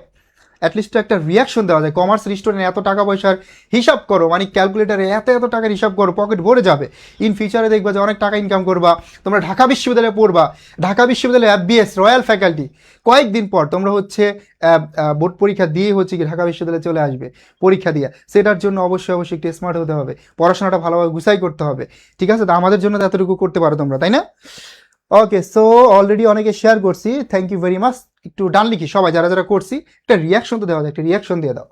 অ্যাটলিস্ট একটা রিয়াকশন দেওয়া যায়। কমার্স স্টুডেন্ট এত টাকা পয়সার হিসাব করো, মানে ক্যালকুলেটারে এত এত টাকার হিসাব করো, পকেট ভরে যাবে। ইন ফিউচারে দেখবা যে অনেক টাকা ইনকাম করবা। তোমরা ঢাকা বিশ্ববিদ্যালয়ে পড়বা, ঢাকা বিশ্ববিদ্যালয়ে FBS রয়্যাল ফ্যাকাল্টি, কয়েকদিন পর তোমরা হচ্ছে বোর্ড পরীক্ষা দিয়ে হচ্ছে কি ঢাকা বিশ্ববিদ্যালয়ে চলে আসবে পরীক্ষা দিয়ে। সেটার জন্য অবশ্যই অবশ্যই একটু স্মার্ট হতে হবে, পড়াশোনাটা ভালোভাবে গুছাই করতে হবে, ঠিক আছে? তো আমাদের জন্য তো এতটুকু করতে পারো তোমরা, তাই না? ওকে, সো অলরেডি অনেকে শেয়ার করছি, থ্যাংক ইউ ভেরি মাচ। একটু ডান লিখি সবাই, যারা যারা করছি, একটা রিয়াকশন তো দেওয়া যায়, একটা রিয়াকশন দিয়ে দাও।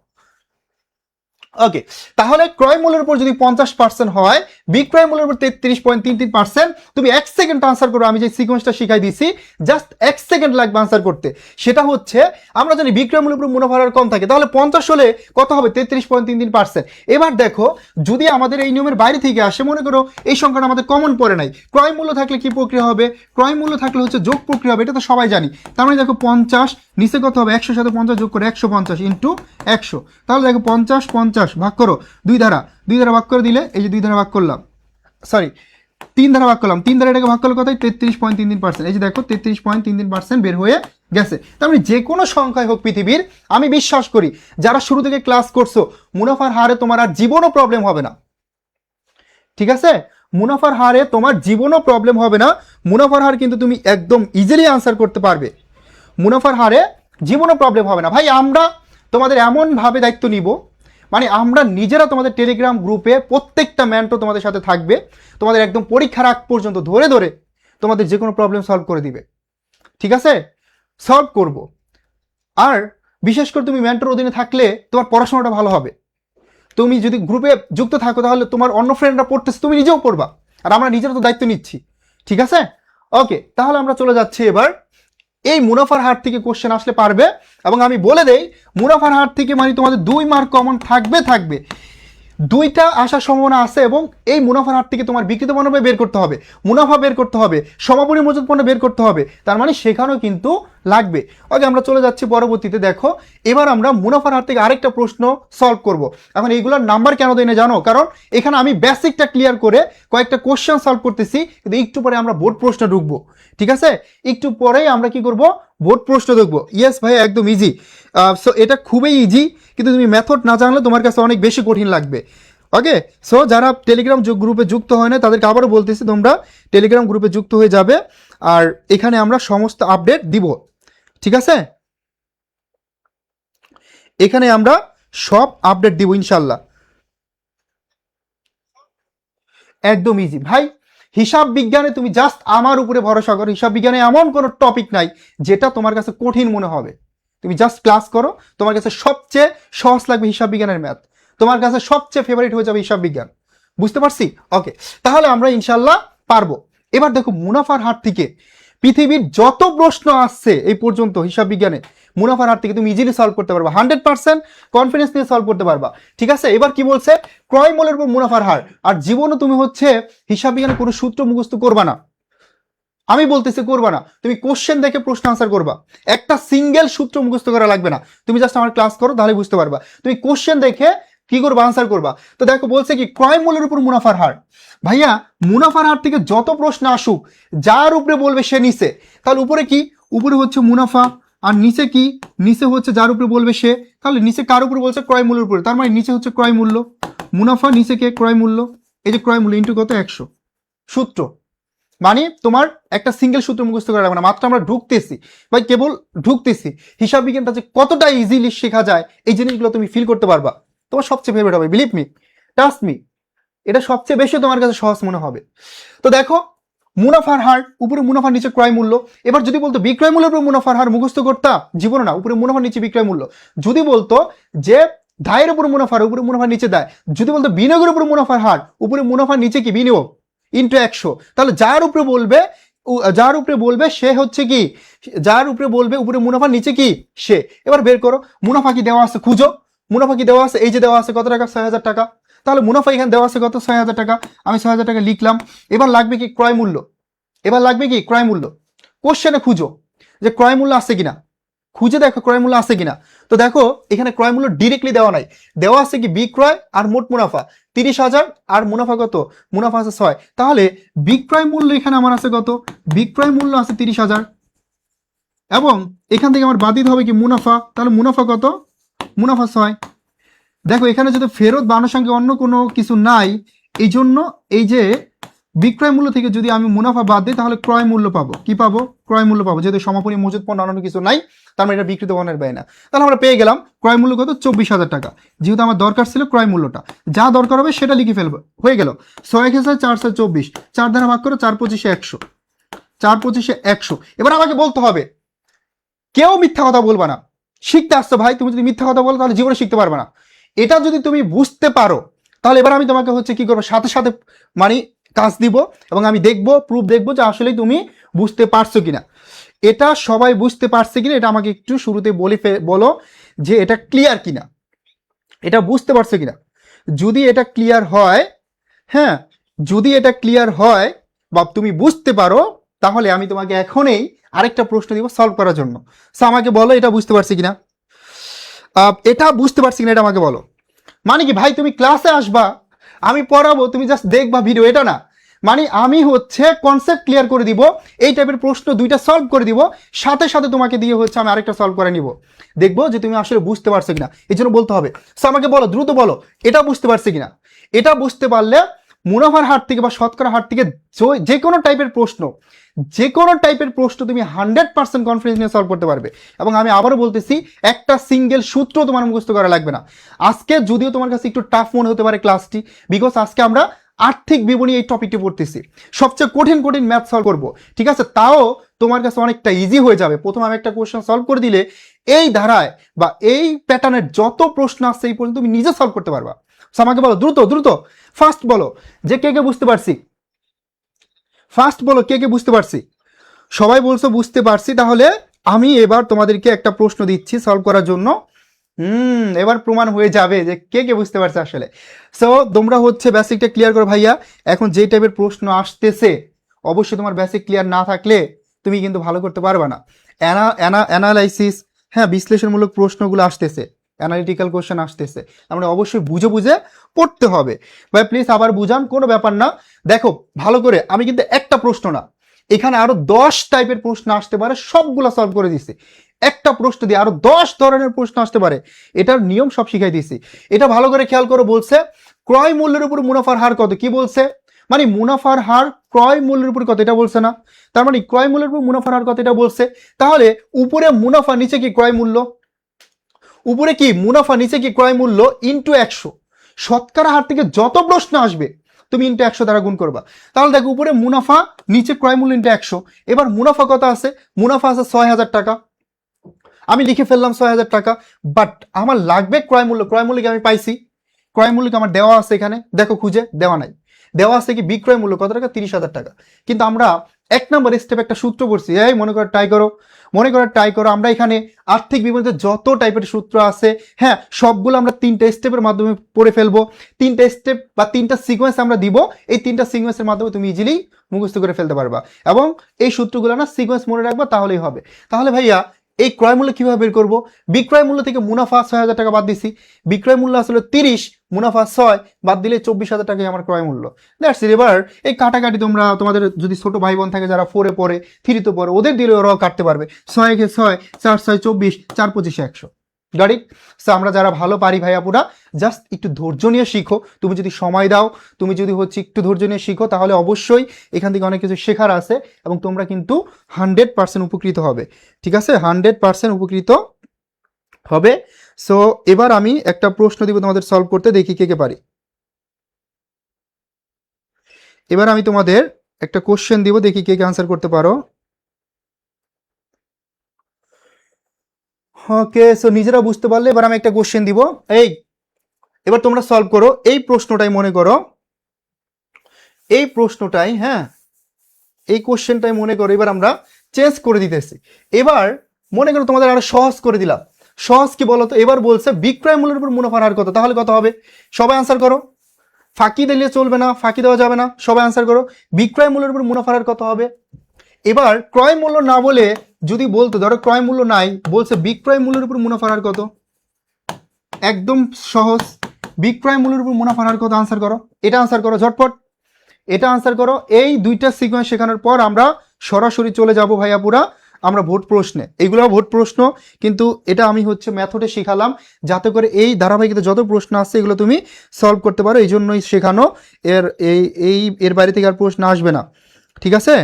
ওকে, তাহলে ক্রয় মূল্যের উপর যদি 50% হয়, বিক্রয় মূল্যের উপর 33.33%, তুমি 1 সেকেন্ড আনসার করো। আমি যে সিকোয়েন্সটা শিখাই দিছি, জাস্ট 1 সেকেন্ড লাগবে আনসার করতে। সেটা হচ্ছে, আমরা জানি বিক্রয় মূল্যের উপর মুনাফা হার কম থাকে, তাহলে 50 হলে কত হবে? 33.33%। এবার দেখো, যদি আমাদের এই নিয়মের বাইরে থেকে আসে, মনে করো এই সংখ্যাটা আমাদের কমন পড়ে নাই, ক্রয় মূল্য থাকলে কি প্রক্রিয়া হবে? ক্রয় মূল্য থাকলে হচ্ছে যোগ প্রক্রিয়া হবে, এটা তো সবাই জানি। তার মানে দেখো 50 নিচে কত হবে? 100 সাথে 50 যোগ করে 150 ইন্টু 100, তাহলে দেখো 50 50 ভাগ করো, দুই ধারা ভাগ করে দিলে, এই যে 2 ধারা ভাগ করলাম, সরি 3 ধারা ভাগ করলাম, 3 ধারা এটাকে ভাগ করলে কত? 33.33%। এই যে দেখো 33.33% বের হয়ে গেছে। তার মানে যে কোনো সংখ্যায় হোক পৃথিবীর, আমি বিশ্বাস করি যারা শুরু থেকে ক্লাস করছো, মুনাফার হারে তোমার আর জীবনও প্রবলেম হবে না, ঠিক আছে? মুনাফার হারে তোমার জীবনও প্রবলেম হবে না। মুনাফার হার কিন্তু তুমি একদম ইজিলি আনসার করতে পারবে, মুনাফার হারে জীবনও প্রবলেম হবে না। ভাই আমরা তোমাদের এমনভাবে দায়িত্ব নিব, মানে আমরা নিজেরা তোমাদের টেলিগ্রাম গ্রুপে প্রত্যেকটা ম্যান্টো তোমাদের সাথে থাকবে, তোমাদের একদম পরীক্ষার আগ পর্যন্ত ধরে ধরে তোমাদের যে কোনো প্রবলেম সলভ করে দিবে, ঠিক আছে? সলভ করব। আর বিশেষ করে তুমি ম্যান্টোর অধীনে থাকলে তোমার পড়াশোনাটা ভালো হবে। তুমি যদি গ্রুপে যুক্ত থাকো, তাহলে তোমার অন্য ফ্রেন্ডরা পড়তেছে, তুমি নিজেও পড়বা, আর আমরা নিজেরা তো দায়িত্ব নিচ্ছি, ঠিক আছে? ওকে, তাহলে আমরা চলে যাচ্ছি এবার এই মুনাফার হার থেকে কোশ্চেন আসলে পারবে। এবং আমি বলে দেই, মুনাফার হার থেকে মানে তোমাদের 2 মার্ক কমন থাকবে, 2টা আসার সম্ভাবনা আছে। এবং এই মুনাফার হার থেকে তোমার বিক্রিত পণ্য বের করতে হবে, মুনাফা বের করতে হবে, সমাপনী মজুত পণ্য বের করতে হবে, তার মানে সেখানেও কিন্তু লাগবে। ওকে, আমরা চলে যাচ্ছি পরবর্তীতে। দেখো এবার আমরা মুনাফার হার থেকে আরেকটা প্রশ্ন সলভ করব। এখন এইগুলোর নাম্বার কেন দেয় না জানো? কারণ এখানে আমি বেসিকটা ক্লিয়ার করে কয়েকটা কোশ্চেন সলভ করতেছি, কিন্তু একটু পরে আমরা বোর্ড প্রশ্ন ঢুকবো, ঠিক আছে? একটু পরেই আমরা কি করব? বোর্ড প্রশ্ন দেখবো। ইয়েস ভাই, একদম ইজি। সো এটা খুবই ইজি, কিন্তু তুমি মেথড না জানলে তোমার কাছে অনেক বেশি কঠিন লাগবে। ওকে, সো যারা টেলিগ্রাম গ্রুপে যুক্ত হয় না, তাদেরকে আবারও বলতেছি, তোমরা টেলিগ্রাম গ্রুপে যুক্ত হয়ে যাবে, আর এখানে আমরা সমস্ত আপডেট দিব, ঠিক আছে? এখানে আমরা সব আপডেট দিব ইনশাল্লাহ, একদম ইজি ভাই। হিসাব বিজ্ঞানে তুমি জাস্ট আমার উপরে ভরসা করো। হিসাব বিজ্ঞানে এমন কোনো টপিক নাই যেটা তোমার কাছে কঠিন মনে হবে। তুমি জাস্ট ক্লাস করো, তোমার কাছে সবচেয়ে সহজ লাগবে হিসাব বিজ্ঞানের ম্যাথ, তোমার কাছে সবচেয়ে ফেভারিট হয়ে যাবে হিসাব বিজ্ঞান। বুঝতে পারছি? ওকে, তাহলে আমরা ইনশাল্লাহ পারবো। এবার দেখো মুনাফার হার থেকে পৃথিবীর যত প্রশ্ন আসছে এই পর্যন্ত হিসাব বিজ্ঞানে মুনাফার হার থেকে তুমি ইজিলি সলভ করতে পারবা, 100% কনফিডেন্স নিয়ে সলভ করতে পারবা। ঠিক আছে, এবার কি বলছে, ক্রয় মূল্যের উপর মুনাফার হার। আর জীবনে তুমি হচ্ছে হিসাব বিজ্ঞানে কোনো সূত্র মুখস্থ করবা না, আমি বলতেছি করবা না, তুমি কোশ্চেন দেখে প্রশ্ন আনসার করবা। একটা সিঙ্গেল সূত্র মুখস্থ করা লাগবে না, তুমি জাস্ট আমার ক্লাস করো তাহলে বুঝতে পারবা। তুমি কোশ্চেন দেখে কি করবা, আনসার করবা। তো দেখো বলছে কি ক্রয় মূল্যের উপর মুনাফার হার। ভাইয়া মুনাফার হার থেকে যত প্রশ্ন আসুক, যার উপরে বলবে সে নিচে, তাহলে উপরে কি, উপরে হচ্ছে মুনাফা, আর নিচে কি, নিচে হচ্ছে যার উপরে বলবে সে। তাহলে নিচে কার উপরে বলছে, ক্রয় মূল্যের উপরে, তার মানে নিচে হচ্ছে ক্রয় মূল্য, মুনাফা নিচে কে, ক্রয় মূল্য। এই যে ক্রয় মূল্য ইন্টু কত, 100 সূত্র। মানে তোমার একটা সিঙ্গেল সূত্র মুখস্থ করা লাগবে না, মাত্র আমরা ঢুকতেছি ভাই, কেবল ঢুকতেছি। হিসাব বিজ্ঞানটা যে কতটা ইজিলি শেখা যায় এই জিনিসগুলো তুমি ফিল করতে পারবা, তোমার সবচেয়ে ফেভারিট হবে, বিলিভ মি, ট্রাস্ট মি, এটা সবচেয়ে বেশি তোমার কাছে সহজ মনে হবে। তো দেখো মুনাফার হার, উপরে মুনাফার নিচে ক্রয় মূল্য। এবার যদি বলতো বিক্রয় মূল্যের উপর মুনাফার হার, মুখস্থ করতা জীবনে না, উপরে মুনাফার নিচে বিক্রয় মূল্য। যদি বলতো যে দায়ের উপর মুনাফার, উপরে মুনাফার নিচে দায়। যদি বলতো বিনিয়োগের উপর মুনাফার হার, উপরে মুনাফার নিচে কি বিনিয়োগ ইন্টু 100, তাহলে যার উপরে বলবে, যার উপরে বলবে সে হচ্ছে কি, যার উপরে বলবে উপরে মুনাফার নিচে কি সে। এবার বের করো মুনাফা কি দেওয়া আছে, খুঁজো মুনাফা কি দেওয়া আছে, এই যে দেওয়া আছে কত টাকা, 6000 টাকা। তাহলে মুনাফা এখানে দেওয়া আছে কত, 6000 টাকা, আমি 6000 টাকা লিখলাম। এবার লাগবে কি ক্রয় মূল্য, এবার লাগবে কি ক্রয় মূল্য। কোশ্চেনে খুঁজো যে ক্রয় মূল্য আছে কিনা, খুঁজে দেখো ক্রয় মূল্য আছে কিনা। তো দেখো এখানে ক্রয় মূল্য ডিরেক্টলি দেওয়া নাই, দেওয়া আছে কি বিক্রয় আর মোট মুনাফা 30,000, আর মুনাফা কত, মুনাফা আছে 6। তাহলে বিক্রয় মূল্য এখানে আমার আছে কত, বিক্রয় মূল্য আছে 30,000, এবং এখান থেকে আমার বাদ দিতে হবে কি মুনাফা, তাহলে মুনাফা কত, মুনাফা 6। দেখো এখানে যদি ফেরত বা আনুষঙ্গিক অন্য কোনো কিছু নাই, এই জন্য এই যে বিক্রয় মূল্য থেকে যদি আমি মুনাফা বাদ দিই তাহলে ক্রয় মূল্য পাবো, কি পাবো, ক্রয় মূল্য পাবো। যেহেতু সমাপনী মজুদ পণ্য অন্য কিছু নাই, তার মানে এটা বিক্রিত পণ্যের ব্যয় না। তাহলে আমরা পেয়ে গেলাম ক্রয় মূল্য কত, 24,000 টাকা। যেহেতু আমার দরকার ছিল ক্রয় মূল্যটা, যা দরকার হবে সেটা লিখে ফেলবো, হয়ে গেল 6,424, 4 দ্বারা ভাগ করো, 4 25 100, 4 25 100। এবার আমাকে বলতে হবে, কেউ মিথ্যা কথা বলবা না, শিখতে আসছো ভাই, তুমি যদি মিথ্যা কথা বলো তাহলে জীবনে শিখতে পারবে না। এটা যদি তুমি বুঝতে পারো তাহলে এবার আমি তোমাকে হচ্ছে কি করবো, সাথে সাথে মানে কাজ দিব, এবং আমি দেখবো, প্রুফ দেখবো যে আসলে তুমি বুঝতে পারছো কিনা। এটা সবাই বুঝতে পারছে কিনা এটা আমাকে একটু শুরুতে বলো যে এটা ক্লিয়ার কিনা, এটা বুঝতে পারছো কিনা। যদি এটা ক্লিয়ার হয়, হ্যাঁ যদি এটা ক্লিয়ার হয় বা তুমি বুঝতে পারো, তাহলে আমি তোমাকে এখনই আরেকটা প্রশ্ন দিব সলভ করার জন্য। সো আমাকে বলো এটা বুঝতে পারছি কিনা, এটা বুঝতে পারছি কিনা, এটা আমাকে বলো। মানে কি ভাই তুমি ক্লাসে আসবা, আমি পড়াবো, তুমি জাস্ট দেখবা ভিডিও, এটা না। মানে আমি হচ্ছে কনসেপ্ট ক্লিয়ার করে দিব, এই টাইপের প্রশ্ন দুইটা সলভ করে দিব, সাথে সাথে তোমাকে দিয়ে হচ্ছে আমি আরেকটা সলভ করে নিব, দেখবো যে তুমি আসলে বুঝতে পারছো কিনা। এই জন্য বলতে হবে। সো আমাকে বলো, দ্রুত বলো এটা বুঝতে পারছি কিনা। এটা বুঝতে পারলে মুনাফার হার থেকে বা শতকরা হার থেকে যে কোনো টাইপের প্রশ্ন, যে কোনো টাইপের প্রশ্ন তুমি 100% কনফিডেন্স নিয়ে সলভ করতে পারবে। এবং আমি আবারও বলতেছি, একটা সিঙ্গেল সূত্র তোমার মুখস্থ করা লাগবে না। আজকে যদিও তোমার কাছে একটু টাফ মনে হতে পারে ক্লাসটি, বিকজ আজকে আমরা আর্থিক বিবরণী এই টপিকটি পড়তেছি, সবচেয়ে কঠিন কঠিন ম্যাথ সলভ করবো। ঠিক আছে, তাও তোমার কাছে অনেকটা ইজি হয়ে যাবে। প্রথমে আমি একটা কোশ্চেন সলভ করে দিলে এই ধারায় বা এই প্যাটার্নের যত প্রশ্ন আসছে এই পর্যন্ত তুমি নিজে সলভ করতে পারবা। আমাকে বলো দ্রুত দ্রুত, ফার্স্ট বলো যে কে কে বুঝতে পারছি, ফার্স্ট বলো কে কে বুঝতে পারছি। সবাই বলছো বুঝতে পারছি, তাহলে আমি এবার তোমাদেরকে একটা প্রশ্ন দিচ্ছি সলভ করার জন্য। এবার প্রমাণ হয়ে যাবে যে কে কে বুঝতে পারছে আসলে। সো তোমরা হচ্ছে বেসিকটা ক্লিয়ার করো ভাইয়া। এখন যে টাইপের প্রশ্ন আসতেছে, অবশ্যই তোমার বেসিক ক্লিয়ার না থাকলে তুমি কিন্তু ভালো করতে পারবে না। অ্যানালাইসিস, হ্যাঁ বিশ্লেষণমূলক প্রশ্নগুলো আসতেছে, অ্যানালিটিক্যাল কোশ্চেন আসতেছে, আমরা অবশ্যই বুঝে বুঝে পড়তে হবে। ভাই প্লিজ আবার বুঝান, কোনো ব্যাপার না। দেখো ভালো করে, আমি কিন্তু একটা প্রশ্ন না, এখানে আরো 10 টাইপের প্রশ্ন আসতে পারে, সবগুলো সলভ করে দিছি। একটা প্রশ্ন দিয়ে আরো 10 ধরনের প্রশ্ন আসতে পারে, এটার নিয়ম সব শিখাই দিছি। এটা ভালো করে খেয়াল করো, বলছে ক্রয় মূল্যের উপর মুনাফার হার কত, কি বলছে, মানে মুনাফার হার ক্রয় মূল্যের উপর কত, এটা বলছে না। তার মানে ক্রয় মূল্যের উপর মুনাফার হার কত, এটা বলছে। তাহলে উপরে মুনাফা নিচে কি ক্রয় মূল্য, উপরে কি মুনাফা নিচে কি ক্রয় মূল্য ইন্টু 100। শতকরা হার থেকে যত প্রশ্ন আসবে তুমি ইন্টু 100 দ্বারা গুণ করবা। তাহলে দেখো উপরে মুনাফা নিচে ক্রয় মূল্য ইন্টু 100। এবার মুনাফা কত আছে, মুনাফা আছে 6,000 টাকা, আমি লিখে ফেললাম 6,000 টাকা। বাট আমার লাগবে ক্রয় মূল্য, ক্রয় মূল্যকে আমি পাইছি, ক্রয় মূল্যকে আমার দেওয়া আছে এখানে, দেখো খুঁজে দেওয়া নাই, দেওয়া আছে কি বিক্রয় মূল্য কত টাকা, 30,000 টাকা। কিন্তু আমরা এক নম্বর স্টেপ একটা সূত্র পড়ছি, এই মনে করার ট্রাই করো, মনে করার ট্রাই করো। আমরা এখানে আর্থিক বিবরণীতে যত টাইপের সূত্র আছে, হ্যাঁ, সবগুলো আমরা 3টা স্টেপের মাধ্যমে পড়ে ফেলবো। 3টা স্টেপ বা 3টা সিকোয়েন্স আমরা দিব, এই 3টা সিকোয়েন্সের মাধ্যমে তুমি ইজিলি মুখস্থ করে ফেলতে পারবা। এবং এই সূত্রগুলো না সিকোয়েন্স মনে রাখবা, তাহলেই হবে। তাহলে ভাইয়া এই ক্রয় মূল্য কিভাবে বের করবো? বিক্রয় মূল্য থেকে মুনাফা 6,000 টাকা বাদ দিছি, বিক্রয় মূল্য আসলে 30, মুনাফা 6, বাদ দিলে 24,000 টাকাই আমার ক্রয় মূল্য। That's it. এবার এই কাটাকাটি তোমরা তোমাদের যদি ছোট ভাই বোন থাকে যারা 4-এ পড়ে, 3-তে পড়ে, ওদের দিলে ওরাও কাটতে পারবে। 6 × 6, 4 × 6 24, 4 × 25 100। গাড়ি। সো আমরা যারা ভালো পারি ভাইয়াপুরা, জাস্ট একটু ধৈর্য নিয়ে শিখো। তুমি যদি সময় দাও, তুমি যদি হচ্ছে একটু ধৈর্য নিয়ে শিখো, তাহলে অবশ্যই এখান থেকে অনেক কিছু শেখার আছে এবং তোমরা কিন্তু 100% উপকৃত হবে। ঠিক আছে, 100% উপকৃত হবে। সো এবার আমি একটা প্রশ্ন দিব তোমাদের সলভ করতে, দেখি কে কে পারি। এবার আমি তোমাদের একটা কোশ্চেন দিব, দেখি কে কে আনসার করতে পারো। ওকে, সো নিজেরা বুঝতে পারলে এবার আমি একটা কোশ্চেন দিব। এবার তোমরা সলভ করো এই প্রশ্নটাই, মনে করো এই প্রশ্নটাই, হ্যাঁ, এই কোশ্চেনটাই মনে করো এবার আমরা চেঞ্জ করে দিতেছি। এবার মনে করো তোমাদের আরো সহজ করে দিলাম। সহজ কি বলো তো? এবার বলছে বিক্রয় মূল্যের উপর মুনাফার হার কত, তাহলে কত হবে? সবাই আনসার করো, ফাঁকি দিলে চলবে না, ফাঁকি দেওয়া যাবে না, সবাই আনসার করো। বিক্রয় মূল্যের উপর মুনাফার হার কত হবে? এবার ক্রয় মূল্য না বলে যদি বলতো, ধরো ক্রয় মূল্য নাই, বলছে বিক্রয় মূল্যের উপর মুনাফার হার কত, একদম সহজ। বিক্রয় মূল্যের উপর মুনাফার হার কত, আনসার করো, এটা আনসার করো ঝটপট, এটা আনসার করো। এই দুইটা সিকোয়েন্স শেখানোর পর আমরা সরাসরি চলে যাব ভাইয়াপুরা আমরা ভোট প্রশ্নে। এইগুলো ভোট প্রশ্ন, কিন্তু এটা আমি হচ্ছে মেথডে শিখালাম যাতে করে এই ধারাবাহিকতা যত প্রশ্ন আসছে এগুলো তুমি সলভ করতে পারো, এই জন্যই শেখানো। এর বাইরে থেকে আর প্রশ্ন আসবে না, ঠিক আছে?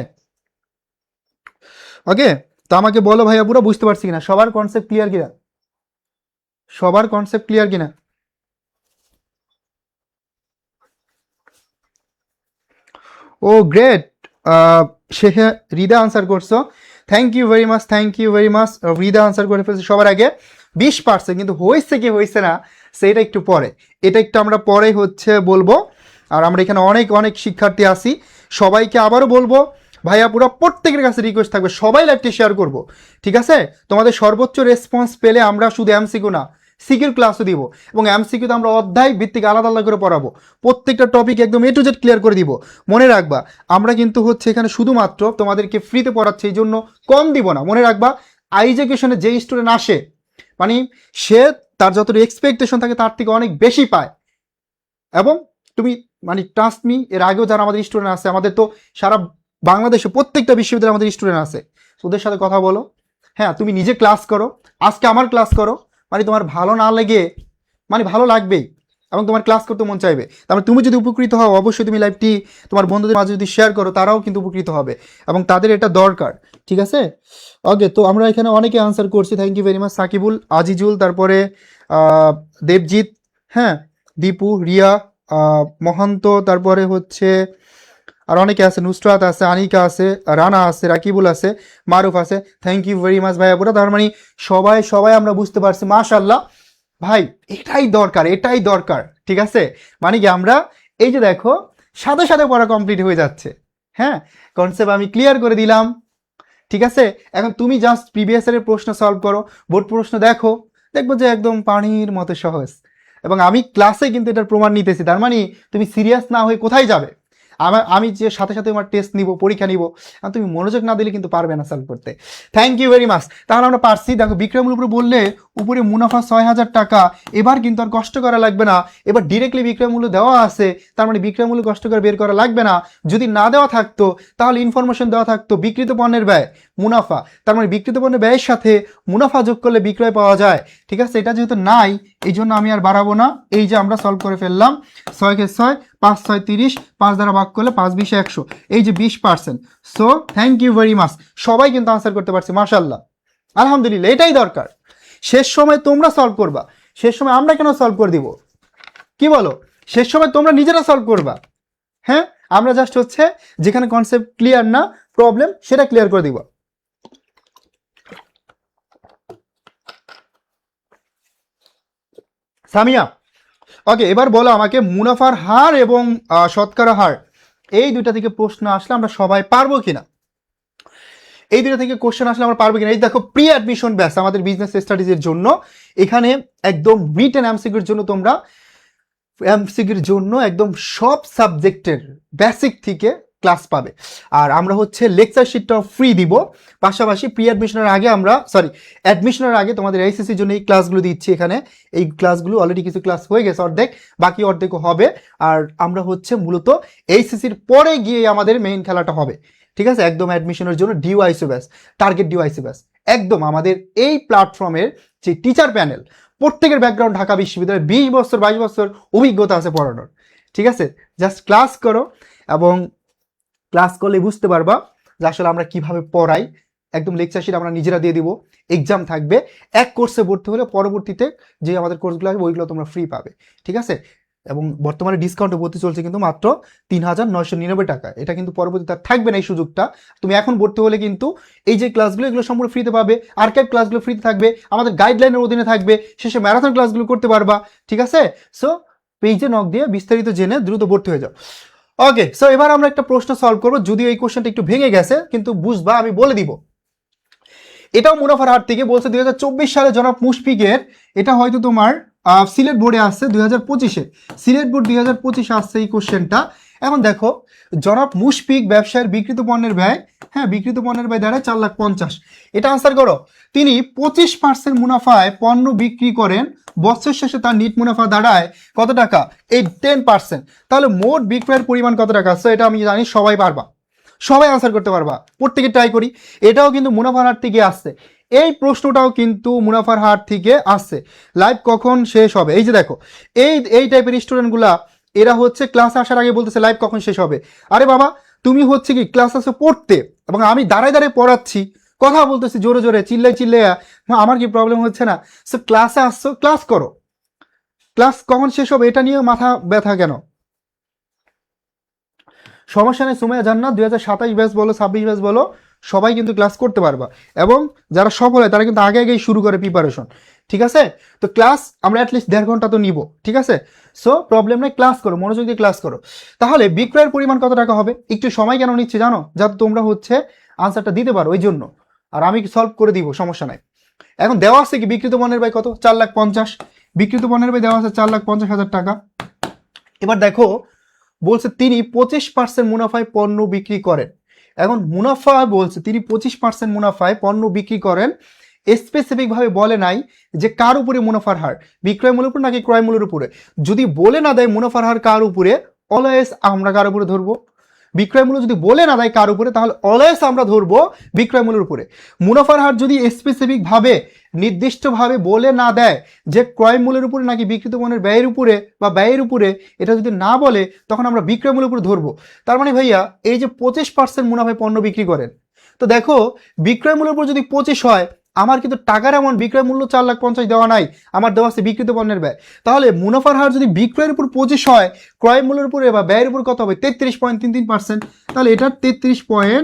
ওকে, তো আমাকে বলো ভাইয়াপুরা বুঝতে পারছি কিনা, সবার কনসেপ্ট ক্লিয়ার কিনা, সবার কনসেপ্ট ক্লিয়ার কিনা? ও গ্রেট, সে হৃদা আনসার করছো, thank you very much, thank you very much. Hrida answer করে ফেলছে সবার আগে 20%, কিন্তু হয়েছে কি হয়েছে না সেটা একটু পরে, এটা একটু আমরা পরে হচ্ছে বলবো। আর আমরা এখানে অনেক অনেক শিক্ষার্থী আছি, সবাইকে আবারও বলবো ভাইয়া পুরো প্রত্যেকের কাছে রিকোয়েস্ট থাকবে, সবাই লাইভটি শেয়ার করবো, ঠিক আছে? তোমাদের সর্বোচ্চ রেসপন্স পেলে আমরা শুধু এমসিকিউ না, সিকিউর ক্লাসও দিব, এবং এমসিকিউতে আমরা অধ্যায় ভিত্তিক আলাদা আলাদা করে পড়াবো, প্রত্যেকটা টপিক একদম A to Z ক্লিয়ার করে দিব। মনে রাখবা আমরা কিন্তু হচ্ছে এখানে শুধুমাত্র তোমাদেরকে ফ্রিতে পড়াচ্ছি, এই জন্য কম দিব না। মনে রাখবা আইজেকেশনে যে স্টুডেন্ট আসে, মানে সে তার যতটা এক্সপেকটেশন থাকে তার থেকে অনেক বেশি পায়। এবং তুমি মানে ট্রাস্ট মি, এর আগেও যারা আমাদের স্টুডেন্ট আছে, আমাদের তো সারা বাংলাদেশে প্রত্যেকটা বিশ্ববিদ্যালয়ে আমাদের স্টুডেন্ট আছে, ওদের সাথে কথা বলো। হ্যাঁ, তুমি নিজে ক্লাস করো, আজকে আমার ক্লাস করো, মানে তোমার ভালো না লেগে, মানে ভালো লাগবেই এবং তোমার ক্লাস করতে মন চাইবে। তারপরে তুমি যদি উপকৃত হও, অবশ্যই তুমি লাইভটি তোমার বন্ধুদের মাঝে যদি শেয়ার করো, তারাও কিন্তু উপকৃত হবে এবং তাদের এটা দরকার, ঠিক আছে? ওকে, তো আমরা এখানে অনেকে আনসার করছি, thank you very much. Sakibul, Azizul, তারপরে দেবজিৎ, হ্যাঁ, দীপু, রিয়া, মহান্ত, তারপরে হচ্ছে আর অনেকে আছে, নুসরাত আছে, আনিকা আছে, রানা আছে, রাকিবুল আছে, মারুফ আছে। থ্যাংক ইউ ভেরি মাচ ভাইয়া পুরা। তার মানে সবাই সবাই আমরা বুঝতে পারছি, মাশাআল্লাহ ভাই, এটাই দরকার, এটাই দরকার, ঠিক আছে? মানে কি আমরা এই যে দেখো সাথে সাথে পড়া কমপ্লিট হয়ে যাচ্ছে, হ্যাঁ, কনসেপ্ট আমি ক্লিয়ার করে দিলাম, ঠিক আছে? এখন তুমি জাস্ট প্রিভিয়াস এর প্রশ্ন সলভ করো, বোর্ড প্রশ্ন দেখো, দেখবো যে একদম পানির মতো সহজ, এবং আমি ক্লাসে কিন্তু এটার প্রমাণ নিতেছি। তার মানে তুমি সিরিয়াস না হয়ে কোথায় যাবে? আমি যে সাথে সাথে আমার টেস্ট নিব, পরীক্ষা নিব, আর তুমি মনোযোগ না দিলে কিন্তু পারবে না সলভ করতে। Thank you very much. তাহলে আমরা পারছি, দেখো বিক্রয়মূল্য উপরে বললে উপরে মুনাফা 6,000 টাকা, এবার কিন্তু আর কষ্ট করা লাগবে না, এবার ডিরেক্টলি বিক্রয়মূল্য দেওয়া আছে, তার মানে বিক্রয়মূল্য কষ্ট করে বের করা লাগবে না। যদি না দেওয়া থাকতো তাহলে ইনফরমেশন দেওয়া থাকতো বিক্রিত পণ্যের ব্যয় মুনাফা, তার মানে বিক্রিত পণ্যের ব্যয়ের সাথে মুনাফা যোগ করলে বিক্রয় পাওয়া যায়, ঠিক আছে? এটা যেহেতু নাই, এই জন্য আমি আর বাড়াবো না, এই যে আমরা সলভ করে ফেললাম। 6 × 6, 5 × 6 30, 5 দ্বারা ভাগ করলে 5 × 20 100, এই যে 20%। So thank you very much, সবাই কিন্তু আনসার করতে পারছে, মাশাআল্লাহ, আলহামদুলিল্লাহ, এটাই দরকার। শেষ সময় তোমরা সলভ করবা, শেষ সময় আমরা কেন সলভ করে দিব? কি বলো? শেষ সময় তোমরা নিজেরা সলভ করবা, হ্যাঁ, আমরা জাস্ট হচ্ছে যেখানে কনসেপ্ট ক্লিয়ার না, প্রবলেম, সেটা ক্লিয়ার করে দিব। সামিয়া, ওকে, এবার বলো আমাকে মুনাফার হার এবং শতকরা হার, এই দুইটা থেকে প্রশ্ন আসলে আমরা সবাই পারবো কিনা? এই দুটো থেকে কোশ্চেন আসলে আমরা পারবো কিনা। এই দেখো প্রি অ্যাডমিশন ব্যাচ আমাদের বিজনেস স্টাডিজের জন্য, এখানে একদম রিটেন এমসিকিউর জন্য তোমরা এমসিকিউর জন্য একদম সব সাবজেক্টের বেসিক থেকে ক্লাস পাবে। আর আমরা হচ্ছে লেকচার শিটটাও ফ্রি দিব, পাশাপাশি প্রি অ্যাডমিশনের আগে অ্যাডমিশনের আগে তোমাদের এইচএসসির জন্য এই ক্লাসগুলো দিচ্ছি। এখানে এই ক্লাসগুলো অলরেডি কিছু ক্লাস হয়ে গেছে অর্ধেক, বাকি অর্ধেকও হবে। আর আমরা হচ্ছে মূলত এইচএসসির পরে গিয়ে আমাদের মেইন খেলাটা হবে, ঠিক আছে। একদম অ্যাডমিশনের জন্য ডিওয়াইসি ব্যাচ, টার্গেট ডিওয়াইসি ব্যাচ, একদম আমাদের এই প্ল্যাটফর্মের যে টিচার প্যানেল প্রত্যেকের ব্যাকগ্রাউন্ড ঢাকা বিশ্ববিদ্যালয়ের 20 বছর 22 বছর অভিজ্ঞতা আছে পড়ানোর, ঠিক আছে। জাস্ট ক্লাস করো, এবং ক্লাস করলে বুঝতে পারবা যে আসলে আমরা কিভাবে পড়াই। একদম লেকচার শিট আমরা নিজেরা দিয়ে দিব, এক্সাম থাকবে। এক কোর্সে ভর্তি হলে পরবর্তীতে যে আমাদের কোর্সগুলো আসবে ওইগুলো তোমরা ফ্রি পাবে, ঠিক আছে। এবং বর্তমানে ডিসকাউন্টে ভর্তি চলছে কিন্তু মাত্র 3,999 টাকা। এটা কিন্তু পরবর্তীতে আর থাকবে না এই সুযোগটা। তুমি এখন ভর্তি হলে কিন্তু এই যে ক্লাসগুলো এগুলো সম্পূর্ণ ফ্রিতে পাবে, আর্কাইভ ক্লাসগুলো ফ্রিতে থাকবে, আমাদের গাইডলাইনের অধীনে থাকবে, শেষে ম্যারাথন ক্লাসগুলো করতে পারবা, ঠিক আছে। সো পেজে নক দিয়ে বিস্তারিত জেনে দ্রুত ভর্তি হয়ে যাও। ওকে, সো এবার আমরা একটা প্রশ্ন সলভ করবো, যদিও এই কোশ্চেনটা একটু ভেঙে গেছে কিন্তু বুঝবা, আমি বলে দিব। এটাও মুনাফার হাট থেকে বলছে 2024 সালে জনাব মুশফিকের, এটা হয়তো তোমার সিলেট বোর্ডে আসছে 2025-এ, সিলেট বোর্ড 2025-এ আসছে এই কোশ্চেনটা। এখন দেখো জনাব মুশফিক ব্যবসায়ের বিক্রিত পণ্যের ব্যয়, হ্যাঁ বিক্রিত পণ্যের ব্যয় দাঁড়ায় 4,50,000। এটা আনসার করো। তিনি 25% মুনাফায় পণ্য বিক্রি করেন, বছর শেষে তার নিট মুনাফা দাঁড়ায় কত টাকা? এই 10%। তাহলে মোট বিক্রয়ের পরিমাণ কত টাকা? সো এটা আমি জানি সবাই পারবা, সবাই আনসার করতে পারবা, প্রত্যেকে ট্রাই করি। এটাও কিন্তু মুনাফার হাট থেকে আসছে, এই প্রশ্নটাও কিন্তু মুনাফার হাট থেকে আসছে। লাইভ কখন শেষ হবে? এই যে দেখো এই টাইপের স্টুডেন্টগুলা এরা হচ্ছে ক্লাস আসার আগে বলতেছে লাইভ কখন শেষ হবে। আরে বাবা তুমি হচ্ছে কি ক্লাস আসে পড়তে, এবং আমি দাঁড়ায় দাঁড়ায় পড়াচ্ছি, কথা বলতেছি জোরে জোরে, চিল্লাই আমার কি প্রবলেম হচ্ছে না? সো ক্লাসে আসছো, ক্লাস করো। ক্লাস কখন শেষ হবে এটা নিয়ে মাথা ব্যথা কেন? সমস্যা নেই সুমাইয়া জান্নাত, 2027 ব্যাচ বলো 26 ব্যাচ বলো, সবাই কিন্তু ক্লাস করতে পারবা। এবং যারা সফল হয় তারা কিন্তু আগে আগেই শুরু করে প্রিপারেশন, ঠিক আছে। তো ক্লাস আমরা অ্যাটলিস্ট 1.5 ঘন্টা তো নিব, ঠিক আছে। সো প্রবলেম নেই, ক্লাস করো, মনোযোগ দিয়ে ক্লাস করো। তাহলে বিক্রয়ের পরিমাণ কত টাকা হবে? একটু সময় কেন নিচ্ছে জানো? যাতে তোমরা হচ্ছে আনসারটা দিতে পারো ওই জন্য, আর আমি সলভ করে দিব, সমস্যা নাই। এখন দেওয়া আছে কি বিক্রিত পণ্যের ব্যয় কত? 4,50,000। বিক্রিত পণ্যের ব্যয় দেওয়া আছে 4,50,000 টাকা। এবার দেখো বলছে তিনি 25% মুনাফায় পণ্য বিক্রি করেন। এখন মুনাফা বলছে তিনি 25% মুনাফায় পণ্য বিক্রি করেন, স্পেসিফিক ভাবে বলে নাই যে কার উপরে মুনাফার হার, বিক্রয় মূল্যের উপর নাকি ক্রয় মূল্যের উপরে। যদি বলে না দেয় মুনাফার হার কার উপরে, অলওয়েজ আমরা কার উপরে ধরবো? বিক্রয় মূল্য যদি বলে না দেয় কার উপরে, তাহলে অলওয়েজ আমরা ধরবো বিক্রয় মূল্যের উপরে। মুনাফার হার যদি স্পেসিফিক ভাবে নির্দিষ্টভাবে বলে না দেয় যে ক্রয় মূল্যের উপরে নাকি বিক্রিত পণ্যের ব্যয়ের উপরে বা ব্যয়ের উপরে, এটা যদি না বলে তখন আমরা বিক্রয় মূল্যের উপরে ধরবো। তার মানে ভাইয়া এই যে 25% মুনাফায় পণ্য বিক্রি করেন, তো দেখো বিক্রয় মূল্যের উপর যদি 25 হয়, আমার কিন্তু টাকার এমন বিক্রয় মূল্য 4,50,000 দেওয়া নাই, আমার দেওয়া আছে বিক্রিত পণ্যের ব্যয়। তাহলে মুনাফার হার যদি বিক্রয়ের উপর 25 হয়, ক্রয় মূল্যের উপরে বা ব্যয়ের উপর কত হবে? 33.33%। তাহলে এটা 33.33%,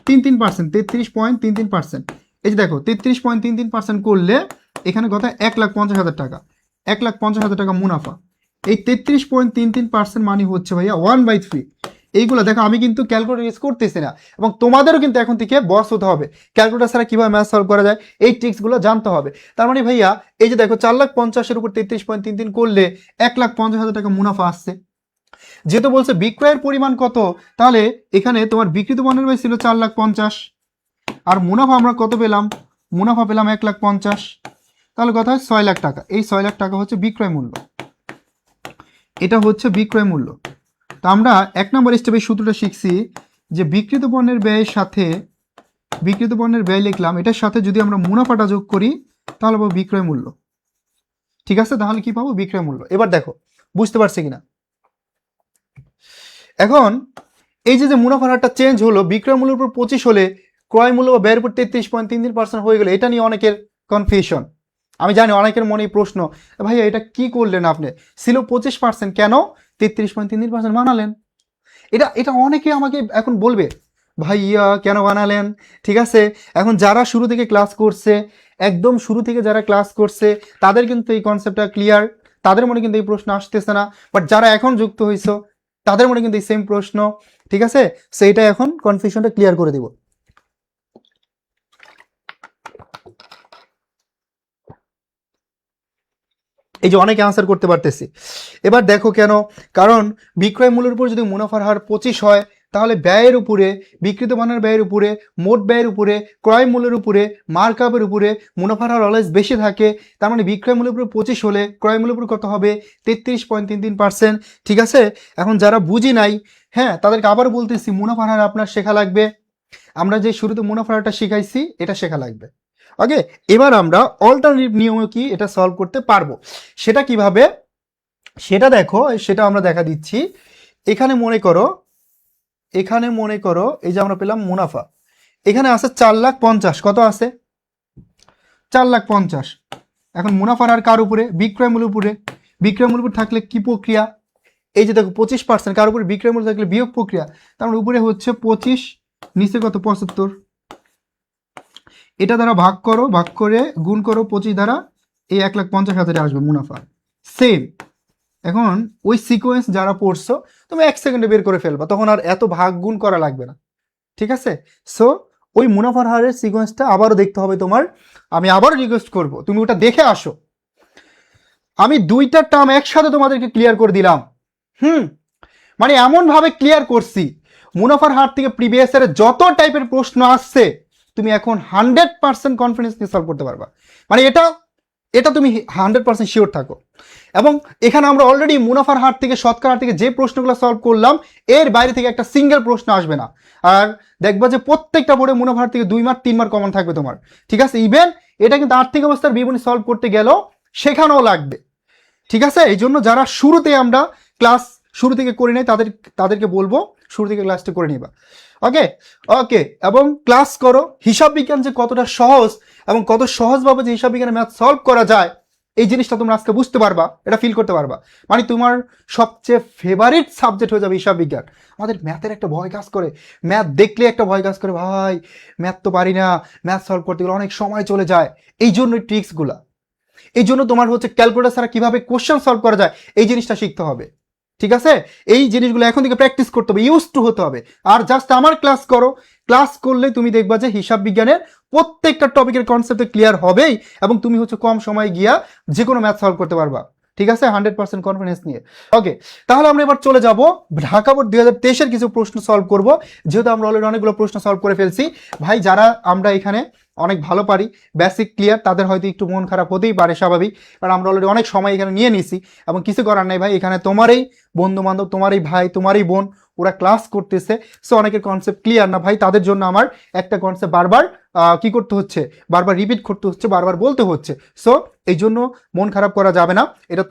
33.33%। এই যে দেখো 33.33% করলে এখানে কথা 1,50,000 টাকা, 1,50,000 টাকা মুনাফা। এই 33.33% মানে হচ্ছে ভাইয়া 1/3। এইগুলো দেখো আমি কিন্তু ক্যালকুলেটর ইউজ করতেছি না, এবং তোমাদেরও কিন্তু এখন থেকে বস হতে হবে, ক্যালকুলেটর ছাড়া কিভাবে ম্যাথ সলভ করা যায় এই ট্রিক্সগুলো জানতে হবে। তার মানে ভাইয়া এই যে দেখো 4,50,000 উপর 33.33 করলে 1,50,000 টাকা মুনাফা আসছে। যেহেতু বলছে বিক্রয়ের পরিমাণ কত, তাহলে এখানে তোমার বিক্রিত পণ্যের ব্যয় ছিল 4,50,000, আর মুনাফা আমরা কত পেলাম? মুনাফা পেলাম 1,50,000। তাহলে কথা হয় 6 লাখ টাকা। এই 6 লাখ টাকা হচ্ছে বিক্রয় মূল্য, এটা হচ্ছে বিক্রয় মূল্য। তো আমরা 1 নম্বর স্টেপে সূত্রটা শিখছি যে বিক্রিত পণ্যের ব্যয়ের সাথে বিক্রিত পণ্যের ব্যয় লিখলাম, এটার সাথে যদি আমরা মুনাফাটা যোগ করি তাহলে পাবো বিক্রয় মূল্য, ঠিক আছে। তাহলে কি পাবো? বিক্রয় মূল্য। এবার দেখো বুঝতে পারছি কিনা। এখন এই যে মুনাফার হারটা চেঞ্জ হলো, বিক্রয় মূল্যের উপর 25 হলে ক্রয় মূল্য বা ব্যয়ের উপর 33.33% হয়ে গেলে, এটা নিয়ে অনেকের কনফিউশন। আমি জানি অনেকের মনে প্রশ্ন, ভাইয়া এটা কি করলেন আপনি? ছিল 25%, কেন 33.33% বানালেন? এটা অনেকে আমাকে এখন বলবে ভাইয়া কেন বানালেন, ঠিক আছে। এখন যারা শুরু থেকে ক্লাস করছে, একদম শুরু থেকে যারা ক্লাস করছে তাদের কিন্তু এই কনসেপ্টটা ক্লিয়ার, তাদের মনে কিন্তু এই প্রশ্ন আসতেছে না। বাট যারা এখন যুক্ত হয়েছে তাদের মনে কিন্তু এই সেম প্রশ্ন, ঠিক আছে। সেইটা এখন কনফিউশনটা ক্লিয়ার করে দিব। এই যে অনেকে আনসার করতে পারতেছি। এবার দেখো কেন, কারণ বিক্রয় মূল্যের উপর যদি মুনাফার হার 25 হয়, তাহলে ব্যয়ের উপরে, বিক্রিত মানের ব্যয়ের উপরে, মোট ব্যয়ের উপরে, ক্রয় মূল্যের উপরে, মার্কআপের উপরে মুনাফার হার অলওয়েজ বেশি থাকে। তার মানে বিক্রয় মূল্যের উপরে 25 হলে ক্রয় মূল্যের উপর কত হবে? 33.33%। ঠিক আছে, এখন যারা বুঝি নাই, হ্যাঁ, তাদেরকে আবার বলতেছি, মুনাফার হার আপনার শেখা লাগবে। আমরা যে শুরুতে মুনাফার হারটা শিখাইছি এটা শেখা লাগবে। ওকে, এবার আমরা অল্টারনেটিভ নিয়মে কি এটা সলভ করতে পারবো, সেটা কিভাবে সেটা দেখো, সেটা আমরা দেখা দিচ্ছি। এখানে মনে করো এই যে আমরা পেলাম মুনাফা, এখানে আছে 4,50,000। কত আছে? 4,50,000। এখন মুনাফার আর কার উপরে? বিক্রয় মূল্যের উপরে। বিক্রয় মূল্যের উপর থাকলে কি প্রক্রিয়া? এই যে দেখো 25%, কার উপরে? বিক্রয় মূল্য থাকলে বিয়োগ প্রক্রিয়া। তার মানে উপরে হচ্ছে 25, নিচে কত? 75। এটা দ্বারা ভাগ করো, ভাগ করে গুণ করো 25 দ্বারা, এই 1,50,000 আসবে মুনাফা। সেম, এখন ওই সিকোয়েন্স যারা পড়ছো তুমি 1 সেকেন্ডে বের করে ফেলবা, তখন আর এত ভাগ গুণ করা লাগবে না। ঠিক আছে, সো ওই মুনাফার হারের সিকোয়েন্সটা আবারও দেখতে হবে তোমার। আমি আবারও রিকোয়েস্ট করব তুমি ওটা দেখে আসো। আমি দুইটা টার্ম একসাথে তোমাদেরকে ক্লিয়ার করে দিলাম। মানে এমনভাবে ক্লিয়ার করছি, মুনাফার হার থেকে প্রিভিয়াস ইয়ারে যত টাইপের প্রশ্ন আসছে তুমি এখন 100% কনফিডেন্স নিয়ে সলভ করতে পারবা। মানে এটা তুমি 100% শিওর থাকো। এবং এখানে আমরা অলরেডি মুনাফার হার থেকে, শতকরা হার থেকে যে প্রশ্নগুলো সলভ করলাম, এর বাইরে থেকে একটা সিঙ্গেল প্রশ্ন আসবে না। আর দেখবা যে প্রত্যেকটা বোর্ডে মুনাফার হার থেকে 2 মার্ক 3 মার্ক কমন থাকবে তোমার। ঠিক আছে, ইভেন এটা কিন্তু আর্থিক অবস্থার বিবরণী সলভ করতে গেলেও সেখানেও লাগবে। ঠিক আছে, এই জন্য যারা শুরুতে আমরা ক্লাস শুরু থেকে করে নেই তাদেরকে বলবো শুরু থেকে ক্লাসটা করে নিবা। ওকে, এবং ক্লাস করো। হিসাব বিজ্ঞান যে কতটা সহজ এবং কত সহজভাবে যে হিসাব বিজ্ঞানের ম্যাথ সলভ করা যায়, এই জিনিসটা তোমরা আজকে বুঝতে পারবা, এটা ফিল করতে পারবা। মানে তোমার সবচেয়ে ফেভারিট সাবজেক্ট হয়ে যাবে হিসাব বিজ্ঞান। আমাদের ম্যাথের একটা ভয় কাজ করে, ম্যাথ দেখলে একটা ভয় কাজ করে, ভাই ম্যাথ তো পারি না, ম্যাথ সলভ করতে গেলে অনেক সময় চলে যায়। এই জন্য ট্রিক্সগুলা, এই জন্য তোমার হচ্ছে ক্যালকুলেটর ছাড়া কিভাবে কোশ্চেন সলভ করা যায় এই জিনিসটা শিখতে হবে। ঠিক আছে, এই জিনিসগুলো এখন থেকে প্র্যাকটিস করতে হবে, ইউজ টু হতে হবে। আর জাস্ট আমার ক্লাস করো, ক্লাস করলে তুমি দেখবা যে হিসাব বিজ্ঞানের প্রত্যেকটা টপিকের কনসেপ্ট ক্লিয়ার হবেই, এবং তুমি হচ্ছে কম সময় গিয়া যে কোনো ম্যাথ সলভ করতে পারবা। ঠিক আছে, 100% কনফিডেন্স নিয়ে। ওকে, তাহলে আমরা এবার চলে যাব ঢাকা বোর্ড 2023-এর কিছু প্রশ্ন সলভ করব, যেহেতু আমরা অলরেডি অনেকগুলো প্রশ্ন সলভ করে ফেলছি। ভাই যারা আমরা এখানে অনেক ভালো পারি, বেসিক ক্লিয়ার, তাদের হয়তো একটু মন খারাপ হতেই পারে, স্বাভাবিক, কারণ আমরা অলরেডি অনেক সময় এখানে নিয়ে নিছি এবং কিছু করার নাই ভাই। এখানে তোমারই বন্ধু বান্ধব, তোমারই ভাই, তোমারই বোন, ওরা ক্লাস করতেছে। সো অনেকের কনসেপ্ট ক্লিয়ার না ভাই, তাদের জন্য আমার একটা কনসেপ্ট বারবার কি করতে হচ্ছে, বারবার রিপিট করতে হচ্ছে, বারবার বলতে হচ্ছে। সো এই জন্য মন খারাপ করা যাবে না, এটা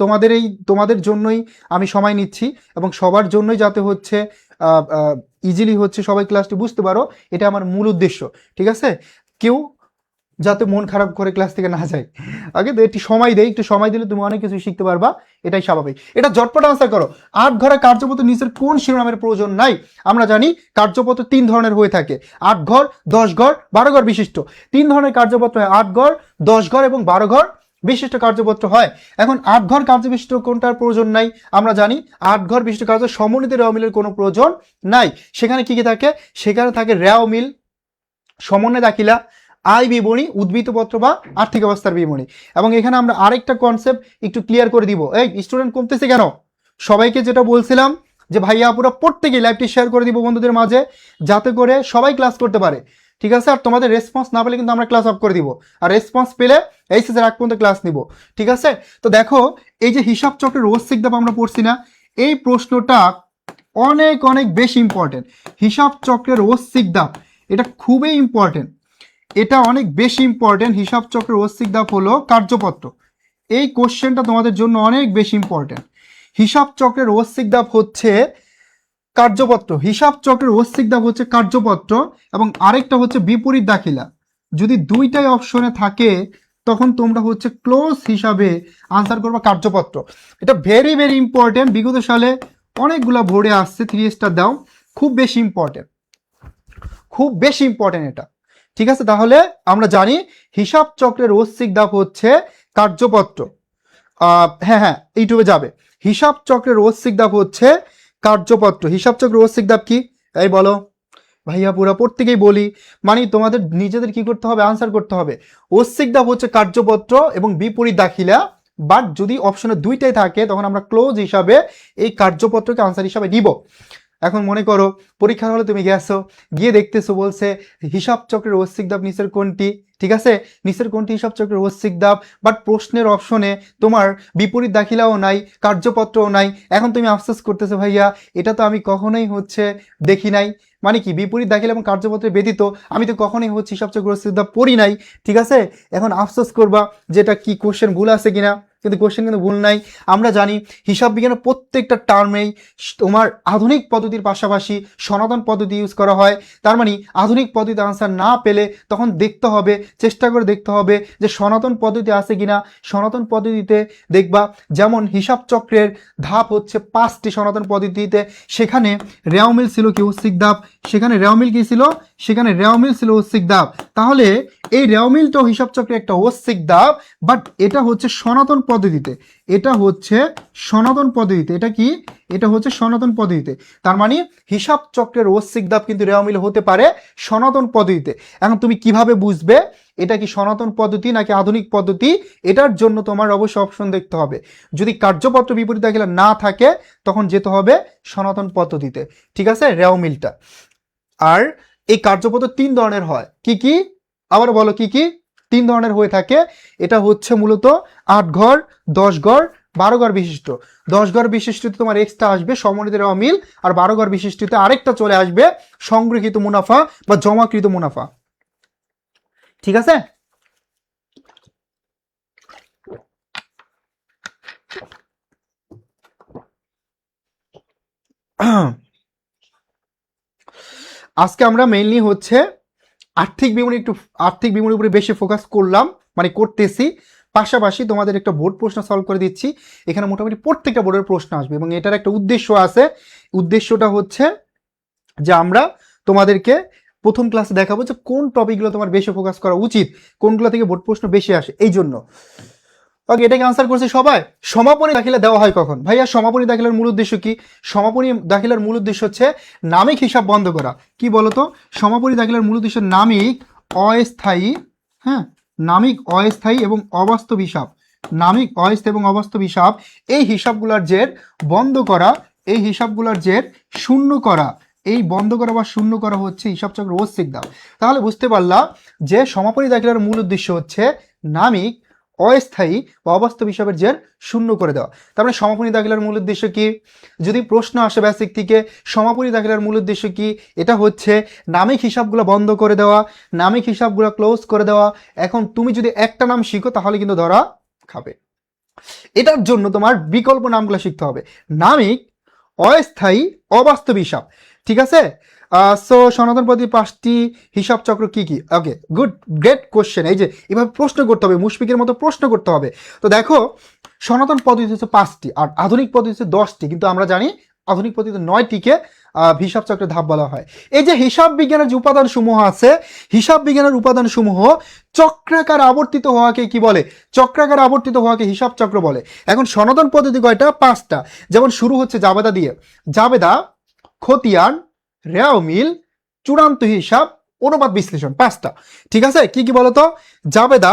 তোমাদের জন্যই আমি সময় নিচ্ছি, এবং সবার জন্যই যাতে হচ্ছে ইজিলি হচ্ছে সবাই ক্লাসটি বুঝতে পারো, এটা আমার মূল উদ্দেশ্য। ঠিক আছে, কেউ যাতে মন খারাপ করে ক্লাস থেকে না যায়। আগে একটু সময় দেয়, একটু সময় দিলে তুমি অনেক কিছু শিখতে পারবা, এটাই স্বাভাবিক। এটা ঝটপট আনসার করো। 8 ঘরে কার্যপত্র নিচের কোন শিরোনামের প্রয়োজন নাই? আমরা জানি কার্যপত্র 3 ধরনের হয়ে থাকে, 8 ঘর, 10 ঘর, 12 ঘর বিশিষ্ট। 3 ধরনের কার্যপত্র হয়, 8 ঘর, 10 ঘর এবং 12 ঘর বিশিষ্ট কার্যপত্র হয়। এখন 8 ঘর কার্য বিশিষ্ট কোনটার প্রয়োজন নাই? আমরা জানি 8 ঘর বিশিষ্ট কার্য সমন্বিত রেওয়া মিলের কোনো প্রয়োজন নাই। সেখানে কি কি থাকে? সেখানে থাকে রেওয়া মিল, সমন্বয় দাখিলা, আয় বিবরণী, উদ্বৃত্তপত্র বা আর্থিক অবস্থার বিবরণী। এবং এখানে আমরা আরেকটা কনসেপ্ট একটু ক্লিয়ার করে দিব। এই স্টুডেন্ট কমতেছে কেন? সবাইকে যেটা বলছিলাম যে ভাইয়া পুরো প্রত্যেকেই লাইভটি শেয়ার করে দিব বন্ধুদের মাঝে, যাতে করে সবাই ক্লাস করতে পারে। ঠিক আছে, আর তোমাদের রেসপন্স না পেলে কিন্তু আমরা ক্লাস অফ করে দিব, আর রেসপন্স পেলে এইচএস এর আগ পর্যন্ত ক্লাস নিব। ঠিক আছে, তো দেখো এই যে হিসাব চক্রের রসিক দাব আমরা পড়ছি না, এই প্রশ্নটা অনেক অনেক বেশি ইম্পর্টেন্ট। হিসাব চক্রের রসিক দাব এটা খুবই ইম্পর্টেন্ট, এটা অনেক বেশি ইম্পর্টেন্ট। হিসাব চক্রের ঐচ্ছিক ধাপ হলো কার্যপত্র। এই কোশ্চেনটা তোমাদের জন্য অনেক বেশি ইম্পর্টেন্ট। হিসাব চক্রের ঐচ্ছিক ধাপ হচ্ছে কার্যপত্র, হিসাব চক্রের ঐচ্ছিক ধাপ হচ্ছে কার্যপত্র, এবং আরেকটা হচ্ছে বিপরীত দাখিলা। যদি দুইটাই অপশনে থাকে তখন তোমরা হচ্ছে ক্লোজ হিসাবে আনসার করবে কার্যপত্র। এটা ভেরি ভেরি ইম্পর্টেন্ট, বিগত সালে অনেকগুলা বোর্ডে আসছে, 3 স্টার দাও, খুব বেশি ইম্পর্টেন্ট, খুব বেশি ইম্পর্টেন্ট এটা। ঠিক আছে, তাহলে আমরা জানি হিসাব চক্রের ঐচ্ছিক ধাপ হচ্ছে কার্যপত্র। হ্যাঁ, ইউটিউবে যাবে, হিসাব চক্রের ঐচ্ছিক ধাপ হচ্ছে কার্যপত্র। হিসাব চক্রের ঐচ্ছিক ধাপ কি? এই বলো ভাইয়া, পুরো প্রত্যেকেই বলি, মানে তোমাদের নিজেদের কি করতে হবে? আনসার করতে হবে। ঐচ্ছিক ধাপ হচ্ছে কার্যপত্র এবং বিপরীত দাখিলা বাট যদি অপশনে দুইটাই থাকে তখন আমরা ক্লোজ হিসাবে এই কার্যপত্রকে আনসার হিসাবে নিব। এখন মনে করো পরীক্ষার হলে তুমি গেছো, গিয়ে দেখতেছো বলছে হিসাব চক্রের ঐচ্ছিক দাব নিচের কোনটি, ঠিক আছে, নিচের কোনটি হিসাব চক্রের ঐচ্ছিক দাব, বাট প্রশ্নের অপশনে তোমার বিপরীত দাখিলাও নাই, কার্যপত্রও নাই। এখন তুমি আফসোস করতেছো ভাইয়া এটা তো আমি কখনোই দেখি নাই, মানে কি বিপরীত দাখিলা এবং কার্যপত্রে ব্যতীত আমি তো কখনোই হিসাব চক্র ঐচ্ছিক দাব পড়ি নাই, ঠিক আছে। এখন আফসোস করবা যে এটা কি কোশ্চেন ভুল আছে কিনা, কিন্তু কোশ্চেন কিন্তু ভুল নাই। আমরা জানি হিসাব বিজ্ঞানের প্রত্যেকটা টার্মেই তোমার আধুনিক পদ্ধতির পাশাপাশি সনাতন পদ্ধতি ইউজ করা হয়। তার মানে আধুনিক পদ্ধতিতে আনসার না পেলে তখন দেখতে হবে, চেষ্টা করে দেখতে হবে যে সনাতন পদ্ধতি আছে কিনা। সনাতন পদ্ধতিতে দেখবা যেমন হিসাব চক্রের ধাপ হচ্ছে 5টি সনাতন পদ্ধতিতে, সেখানে রেওমিল ছিল কি ঐচ্ছিক দাব, সেখানে রেওমিল কি ছিল, সেখানে রেওমিল ছিল ঐচ্ছিক দাব। তাহলে এই রেওমিলটাও হিসাব চক্রের একটা ঐচ্ছিক দাব, বাট এটা হচ্ছে সনাতন পদ্ধতিতে, এটা হচ্ছে সনাতন পদ্ধতিতে, এটা কি, এটা হচ্ছে সনাতন পদ্ধতিতে। তার মানে হিসাব চক্রের ঐচ্ছিক দাব কিন্তু রেওমিল হতে পারে সনাতন পদ্ধতিতে। এখন তুমি কিভাবে বুঝবে এটা কি সনাতন পদ্ধতি নাকি আধুনিক পদ্ধতি, এটার জন্য তোমার অবশ্যই অপশন দেখতে হবে। যদি কার্যপত্র বিপরীত দাখিলা না থাকে তখন যেতে হবে সনাতন পদ্ধতিতে, ঠিক আছে, রেওমিলটা। আর এই কার্যপত্র 3 ধরনের হয়, কি কি আবার বলো, কি কি 3 ধরনের হয়ে থাকে। এটা হচ্ছে মূলত 8 ঘর, 10 ঘর, 12 ঘর বিশিষ্ট। 10 ঘর বিশিষ্টতে তোমার এক্সট্রা আসবে সমন্বিত রেওমিল, আর 12 ঘর বিশিষ্টতে আরেকটা চলে আসবে সংগৃহীত মুনাফা বা জমাকৃত মুনাফা, ঠিক আছে। আজকে আমরা মেইনলি আর্থিক বিবরণীর উপরে বেশি ফোকাস করলাম, মানে করতেছি। পাশাপাশি তোমাদের একটা বোর্ড প্রশ্ন সলভ করে দিচ্ছি। এখানে মোটামুটি প্রত্যেকটা বোর্ডের প্রশ্ন আসবে এবং এটার একটা উদ্দেশ্য আছে। উদ্দেশ্যটা হচ্ছে যে আমরা তোমাদেরকে প্রথম ক্লাসে দেখাবো যে কোন টপিকগুলো তোমার বেশি ফোকাস করা উচিত, কোনগুলো থেকে বোর্ড প্রশ্ন বেশি আসে, এই জন্য। ওকে, এটাকে আনসার করছে সবাই। সমাপনী দাখিলা দেওয়া হয় কখন ভাইয়া? সমাপনী দাখিলার মূল উদ্দেশ্য কি? সমাপনী দাখিলার মূল উদ্দেশ্য হচ্ছে নামিক হিসাব বন্ধ করা। কি বলতো? সমাপনী দাখিলার মূল উদ্দেশ্য নামিক অস্থায়ী, হ্যাঁ, নামিক অস্থায়ী এবং অবাস্তব হিসাব, নামিক অস্থায়ী এবং অবাস্তব হিসাব, এই হিসাবগুলোর জের বন্ধ করা, এই হিসাবগুলোর জের শূন্য করা, এই বন্ধ করা বা শূন্য করা হচ্ছে হিসাব চক্র ঐচ্ছিক দাব। তাহলে বুঝতে পারলাম যে সমাপনী দাখিলার মূল উদ্দেশ্য হচ্ছে নামিক অস্থায়ী বা অবাস্তব হিসাবের জের শূন্য করে দেওয়া। তার মানে সমাপনী দাখিলার মূল উদ্দেশ্য কি? যদি প্রশ্ন আসে বেসিক থেকে সমাপনী দাখিলার মূল উদ্দেশ্য কি, এটা হচ্ছে নামিক হিসাবগুলো বন্ধ করে দেওয়া, নামিক হিসাবগুলো ক্লোজ করে দেওয়া। এখন তুমি যদি একটা নাম শিখো তাহলে কিন্তু ধরা খাবে। এটার জন্য তোমার বিকল্প নামগুলো শিখতে হবে, নামিক অস্থায়ী অবাস্তব হিসাব, ঠিক আছে। সো সনাতন পদ্ধতির 5টি হিসাব চক্র কি কি? ওকে, গুড, গ্রেট কোশ্চেন। এই যে এভাবে প্রশ্ন করতে হবে, মুশফিকের মতো প্রশ্ন করতে হবে। তো দেখো সনাতন পদ্ধতি হচ্ছে 5টি আর আধুনিক পদ্ধতি হচ্ছে 10টি, কিন্তু আমরা জানি আধুনিক পদ্ধতিতে 9টিকে হিসাব চক্রের ধাপ বলা হয়। এই যে হিসাব বিজ্ঞানের যে উপাদান সমূহ আছে, হিসাব বিজ্ঞানের উপাদান সমূহ চক্রাকার আবর্তিত হওয়াকে কি বলে? চক্রাকার আবর্তিত হওয়াকে হিসাব চক্র বলে। এখন সনাতন পদ্ধতি কয়টা? 5টা। যেমন শুরু হচ্ছে জাবেদা দিয়ে, জাবেদা, খতিয়ান, রেওমিল, চূড়ান্ত হিসাব, অনুপাত বিশ্লেষণ, 5টা, ঠিক আছে। কি কি বলতো? জাবেদা,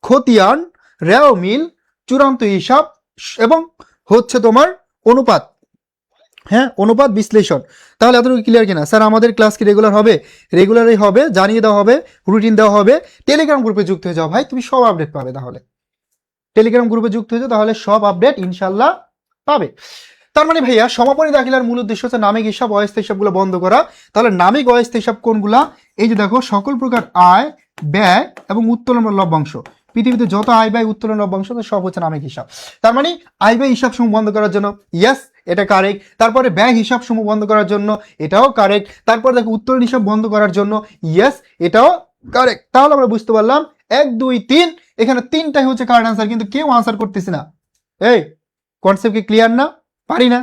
খতিয়ান, রেওমিল, চূড়ান্ত হিসাব এবং হচ্ছে তোমার অনুপাত, হ্যাঁ, অনুপাত বিশ্লেষণ। তাহলে এতটুকু ক্লিয়ার কিনা? স্যার আমাদের ক্লাস কি রেগুলার হবে? রেগুলারই হবে, জানিয়ে দেওয়া হবে, রুটিন দেওয়া হবে। টেলিগ্রাম গ্রুপে যুক্ত হয়ে যাও ভাই, তুমি সব আপডেট পাবে। তাহলে টেলিগ্রাম গ্রুপে যুক্ত হয়ে যাও, তাহলে সব আপডেট ইনশাল্লাহ পাবে। তার মানে ভাইয়া সমাপনী দাখিলার মূল উদ্দেশ্য হচ্ছে নামিক হিসাব অস্থায়ী হিসাবগুলো বন্ধ করা। তাহলে নামিক অস্থায়ী হিসাব কোনগুলা? এই যে দেখো, সকল প্রকার আয়, ব্যয় এবং উত্তোলন বা লভ্যাংশ, পৃথিবীতে যত আয় ব্যয় উত্তোলন লভ্যাংশ সব হচ্ছে নামিক হিসাব। তার মানে আয় ব্যয় হিসাব সমূহ বন্ধ করার জন্য, ইয়েস এটা কারেক্ট। তারপরে ব্যয় হিসাব সমূহ বন্ধ করার জন্য, এটাও কারেক্ট। তারপরে দেখো উত্তোলন হিসাব বন্ধ করার জন্য, ইয়েস এটাও কারেক্ট। তাহলে আমরা বুঝতে পারলাম 1 2 3, এখানে 3টাই হচ্ছে কারেক্ট আনসার, কিন্তু কেউ আনসার করতেছি না। এই কনসেপ্ট কি ক্লিয়ার না? পারি না।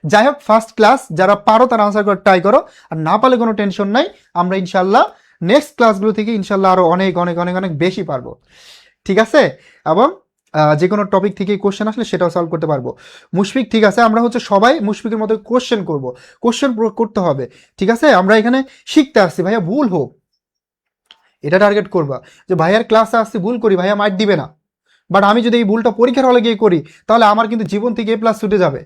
যাই হোক, ফার্স্ট ক্লাস, যারা পারো তারা আনসার করে ট্রাই করো, আর না পারলে কোনো টেনশন নাই। আমরা ইনশাল্লাহ নেক্সট ক্লাসগুলো থেকে ইনশাল্লাহ আরো অনেক অনেক অনেক অনেক বেশি পারবো, ঠিক আছে। এবং যে কোনো টপিক থেকে কোশ্চেন আসলে সেটাও সলভ করতে পারবো। মুশফিক, ঠিক আছে, আমরা হচ্ছে সবাই মুশফিকের মতো কোশ্চেন করব, কোশ্চেন করতে হবে, ঠিক আছে। আমরা এখানে শিখতে আসছি ভাইয়া, ভুল হোক এটা টার্গেট করবা, যে ভাইয়ার ক্লাসে আসছি ভুল করি, ভাইয়া মাইট দিবে না, বাট আমি যদি এই ভুলটা পরীক্ষার হলে গিয়ে করি তাহলে আমার কিন্তু জীবন থেকে A+ ছুটে যাবে।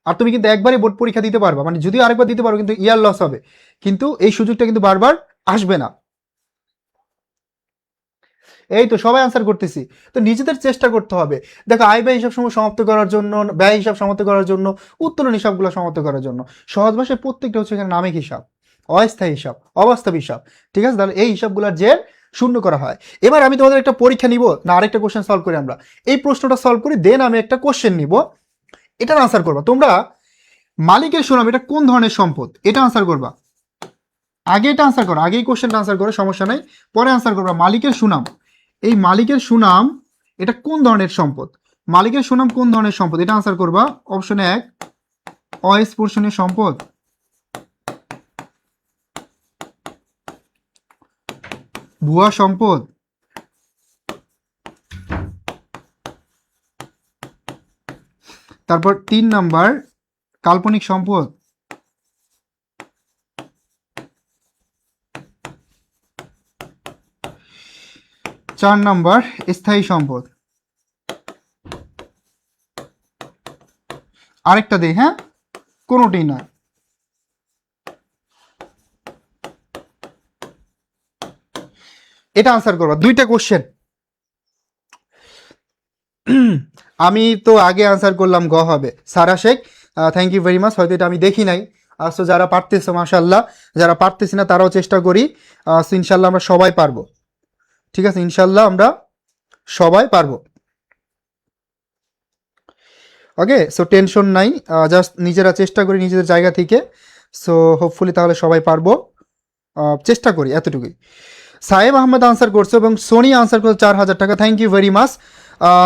আর তুমি কিন্তু একবারই বোর্ড পরীক্ষা দিতে পারবা, মানে যদিও আরেকবার দিতে পারো কিন্তু ইয়ার লস হবে, কিন্তু এই সুযোগটা কিন্তু বারবার আসবে না। এই তো সবাই আনসার করতেছি। তো নিজেদের চেষ্টা করতে হবে। দেখো আয় ব্যয় হিসাব সমূহ সমাপ্ত করার জন্য, ব্যয় হিসাব সমাপ্ত করার জন্য, উত্তোলন হিসাবগুলো সমাপ্ত করার জন্য সহজ ভাষায় প্রত্যেকটা হচ্ছে এখানে নামিক হিসাব, অস্থায়ী হিসাব, অবাস্তব হিসাব। ঠিক আছে, তাহলে এই হিসাবগুলোর যে শূন্য করা হয়। এবার আমি তোমাদের একটা পরীক্ষা নিব না, আরেকটা কোশ্চেন সলভ করি আমরা। এই প্রশ্নটা সলভ করি, দেন আমি একটা কোশ্চেন নিব, এটার আনসার করবা তোমরা। মালিকের সুনাম এটা কোন ধরনের সম্পদ, এটা আনসার করবা। আগে এটা আনসার করো, আগেই কোশ্চেনটা আনসার করো, সমস্যা নাই, পরে আনসার করবা। মালিকের সুনাম, এই মালিকের সুনাম এটা কোন ধরনের সম্পদ, মালিকের সুনাম কোন ধরনের সম্পদ, এটা আনসার করবা। অপশন 1 অস্পর্শনীয় সম্পদ, ভুয়া সম্পদ, তারপর 3 নাম্বার কাল্পনিক সম্পদ, 4 নাম্বার স্থায়ী সম্পদ। আরেকটা দেই, হ্যাঁ, কোনোটাই না। এটা আনসার করবা, দুইটা কোশ্চেন। আমি তো আগে আনসার করলাম গ হবে। Sara Sheikh, thank you very much. হয়তো এটা আমি দেখি নাই। সো যারা পারতেছে মাশাল্লাহ, যারা পারতেছি না তারাও চেষ্টা করি। সো ইনশাল্লাহ আমরা সবাই পারবো। ঠিক আছে, ইনশাল্লাহ আমরা সবাই পারবো। ওকে, সো টেনশন নাই, জাস্ট নিজেরা চেষ্টা করি নিজেদের জায়গা থেকে। সো হোপফুলি তাহলে সবাই পারবো, চেষ্টা করি এতটুকুই। সায়েম আহমেদ আনসার করছে এবং সোনি আনসার করছে 4000 টাকা, থ্যাংক ইউ ভেরি মাচ।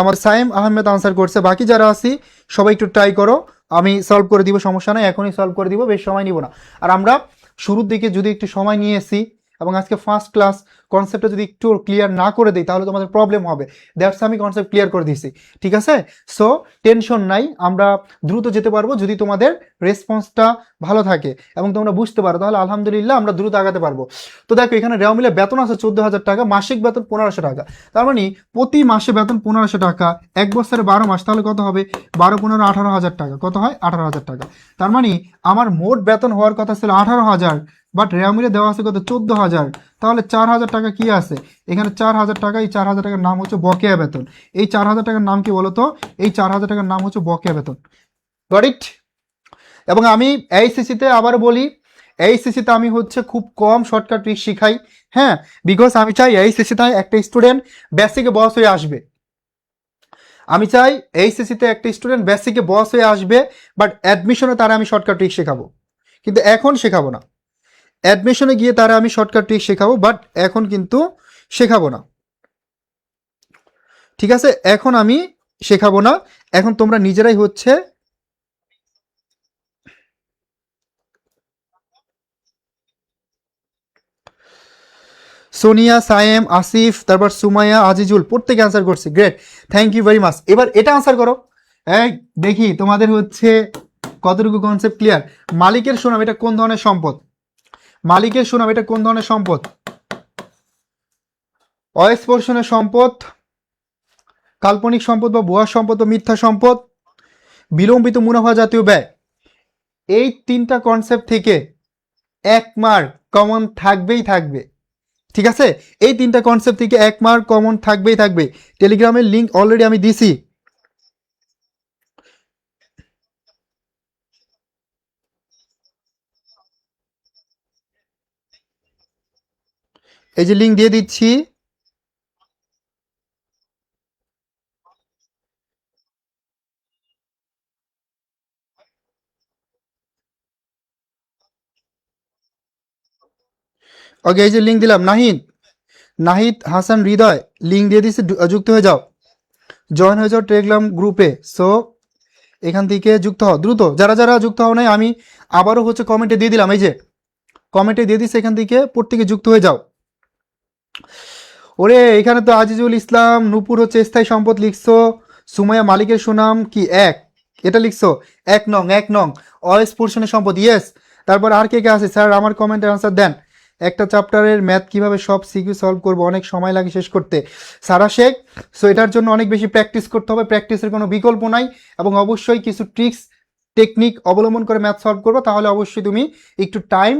আমার সায়েম আহমেদ আনসার করছে, বাকি যারা আছি সবাই একটু ট্রাই করো, আমি সলভ করে দিব, সমস্যা নাই, এখনই সলভ করে দিব, বেশ সময় নিব না। আর আমরা শুরুর দিকে যদি একটু সময় নিয়ে এসি এবং আজকে ফার্স্ট ক্লাস কনসেপ্টটা যদি একটু ক্লিয়ার না করে দিই তাহলে তোমাদের প্রবলেম হবে। দ্যাটস আমি কনসেপ্ট ক্লিয়ার করে দিয়েছি, ঠিক আছে। সো টেনশন নাই, আমরা দ্রুত যেতে পারবো যদি তোমাদের রেসপন্সটা ভালো থাকে এবং তোমরা বুঝতে পারো, তাহলে আলহামদুলিল্লাহ আমরা দ্রুত আগাতে পারবো। তো দেখো এখানে রেওয়া মিলে বেতন আছে 14,000 টাকা, মাসিক বেতন 1500 টাকা, তার মানে প্রতি মাসে বেতন 1500 টাকা, এক বছরে 12 মাস, তাহলে কত হবে? 12 15 18,000 টাকা, কত হয়? 18,000 টাকা। তার মানে আমার মোট বেতন হওয়ার কথা ছিল 18,000, বাট রেওয়া মিলে দেওয়া আছে কত? 14,000। তাহলে 4,000 টাকা কি আছে এখানে? 4,000 টাকা, এই 4,000 টাকার নাম হচ্ছে বকেয়া বেতন। এই 4,000 টাকার নাম কি বলতো? এই 4,000 টাকার নাম হচ্ছে বকেয়া বেতন। Got it? এবং আমি এইচএসসিতে আবার বলি, এইচএসসিতে আমি হচ্ছে খুব কম শর্টকাট ট্রিক শিখাই, হ্যাঁ, বিকজ আমি চাই এইচএসসিতে একটা স্টুডেন্ট বেসিকে বস হয়ে আসবে। আমি চাই এইচএসসিতে একটা স্টুডেন্ট বেসিকে বস হয়ে আসবে, বাট অ্যাডমিশনে তারা আমি শর্টকাট ট্রিক শেখাবো, কিন্তু এখন শেখাবো না। অ্যাডমিশনে গিয়ে তারা আমি শর্টকাট ট্রিক শেখাবো, বাট এখন কিন্তু শেখাবো না, ঠিক আছে? এখন আমি শেখাবো না, এখন তোমরা নিজেরাই হচ্ছে সোনিয়া, সায়েম, আসিফ, তারপর সুমাইয়া, আজিজুল প্রত্যেকে আনসার করছে, great, thank you very much. এবার এটা আনসার করো, এই দেখি তোমাদের হচ্ছে কতটুকু কনসেপ্ট ক্লিয়ার। মালিকের সুনাম এটা কোন ধরনের সম্পদ? মালিকের সুনাম এটা কোন ধরনের সম্পদ? অস্পর্শনীয় সম্পদ, কাল্পনিক সম্পদ বা ভুয়া সম্পদ বা মিথ্যা সম্পদ, বিলম্বিত মুনাফা জাতীয় ব্যয়। এই তিনটা কনসেপ্ট থেকে এক মার্ক কমন থাকবেই থাকবে, ঠিক আছে? এই তিনটা কনসেপ্ট থেকে এক মার্ক কমন থাকবেই থাকবে। টেলিগ্রামের লিঙ্ক অলরেডি আমি দিছি, এই যে লিঙ্ক দিয়ে দিচ্ছি। ওকে, এই যে লিঙ্ক দিলাম, নাহিদ, নাহিদ হাসান হৃদয়, লিঙ্ক দিয়ে দিচ্ছি, যুক্ত হয়ে যাও, জয়েন হয়ে যাও টেলিগ্রাম গ্রুপে। সো এখান থেকে যুক্ত হও দ্রুত, যারা যারা যুক্ত হও নাই আমি আবারও হচ্ছে কমেন্টে দিয়ে দিলাম, এই যে কমেন্টে দিয়ে দিচ্ছি, এখান থেকে প্রত্যেকে যুক্ত হয়ে যাও। ওরে এখানে তো আজিজুল ইসলাম, নূপুর হচ্ছে স্থায়ী সম্পদ লিখছো, সুমাইয়া মালিকের সুনাম কি এক, এটা লিখছো, 1 নং, 1 নং অস্পর্শনীয় সম্পদ, ইয়েস। তারপর আর কে কে আছে স্যার আমার কমেন্টের আনসার দেন, একটা চ্যাপ্টারের ম্যাথ কিভাবে সব সিকিউ সলভ করবো, অনেক সময় লাগে শেষ করতে। সারা শেখ, সো এটার জন্য অনেক বেশি প্র্যাকটিস করতে হবে, প্র্যাকটিসের কোনো বিকল্প নাই, এবং অবশ্যই কিছু ট্রিক্স টেকনিক অবলম্বন করে ম্যাথ সলভ করবো, তাহলে অবশ্যই তুমি একটু টাইম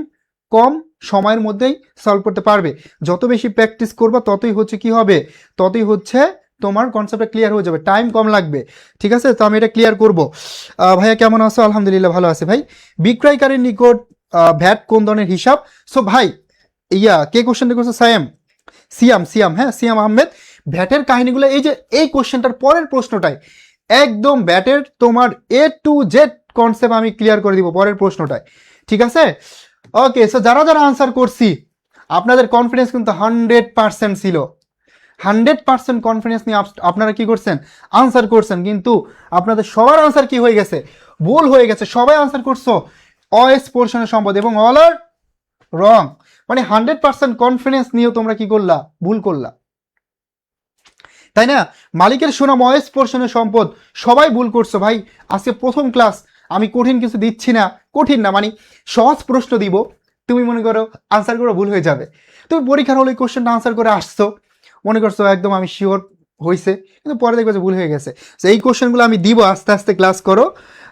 কম সময়ের মধ্যেই সলভ করতে পারবে। যত বেশি প্র্যাকটিস করবা ততই হচ্ছে কি হবে, ততই হচ্ছে তোমার কনসেপ্টটা ক্লিয়ার হয়ে যাবে, টাইম কম লাগবে। ঠিক আছে, তো আমি এটা ক্লিয়ার করবো। ভাইয়া কেমন আছো? আলহামদুলিল্লাহ ভালো আছে ভাই। বিক্রয়কারীর নিকট ভ্যাট কোন ধরনের হিসাব? সো ভাই কে কোশ্চেনটা করছে? সিয়াম, হ্যাঁ সিয়াম আহমেদ। ভ্যাটের কাহিনীগুলো এই যে এই কোশ্চেনটার পরের প্রশ্নটাই একদম ভ্যাটের তোমার A to Z কনসেপ্ট আমি ক্লিয়ার করে দিব পরের প্রশ্নটায়। ঠিক আছে, ওকে। সো যারা যারা আনসার করছি আপনাদের কনফিডেন্স কিন্তু 100% ছিল, 100% কনফিডেন্স নিয়ে আপনারা কি করছেন? আনসার করছেন, কিন্তু আপনাদের সবার আনসার কি হয়ে গেছে? ভুল হয়ে গেছে। সবাই আনসার করছো অএস পোর্শনের সম্পদ, এবং অল আর রং। মানে 100% কনফিডেন্স নিয়েও তোমরা কি করলা? ভুল করলা, তাই না? মালিকের সুনাম অএস পোর্শনের সম্পদ, সবাই ভুল করছো ভাই। আজকে প্রথম ক্লাস, আমি কঠিন কিছু দিচ্ছি না, কঠিন না মানে সহজ প্রশ্ন দিব, তুমি মনে করো আনসার করে ভুল হয়ে যাবে। তুমি পরীক্ষার হলে কোশ্চেনটা আনসার করে আসছো, মনে করছো একদম আমি শিওর হয়েছে, কিন্তু পরে দেখবো যে ভুল হয়ে গেছে। তো এই কোশ্চেনগুলো আমি দিব, আস্তে আস্তে ক্লাস করো,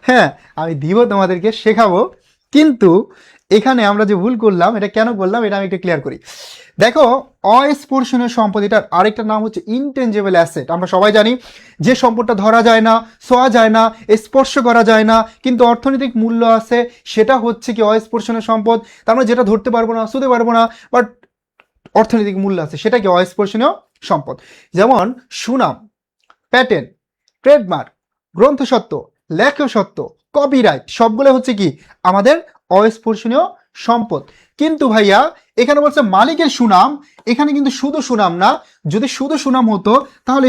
হ্যাঁ আমি দিব, তোমাদেরকে শেখাবো। কিন্তু এখানে আমরা যে ভুল করলাম, এটা কেন করলাম এটা আমি একটু ক্লিয়ার করি। দেখো, অস্পর্শনীয় সম্পদ, এটার আরেকটা নাম হচ্ছে ইনটেনজিবল অ্যাসেট। আমরা সবাই জানি যে সম্পদটা ধরা যায় না, ছোঁয়া যায় না, স্পর্শ করা যায় না, কিন্তু অর্থনৈতিক মূল্য আছে, সেটা হচ্ছে কি অস্পর্শনীয় সম্পদ। তার মানে যেটা ধরতে পারবো না, ছুঁতে পারবো না, বাট অর্থনৈতিক মূল্য আছে, সেটা কি অস্পর্শনীয় সম্পদ। যেমন সুনাম, প্যাটেন্ট, ট্রেডমার্ক, গ্রন্থসত্ত্ব, লেখসত্ত্ব, কপিরাইট, সবগুলো হচ্ছে কি আমাদের অস্পর্শনীয় সম্পদ। কিন্তু ভাইয়া এখানে বলছে মালিকের সুনাম, এখানে কিন্তু শুধু সুনাম না, যদি শুধু সুনাম হতো তাহলে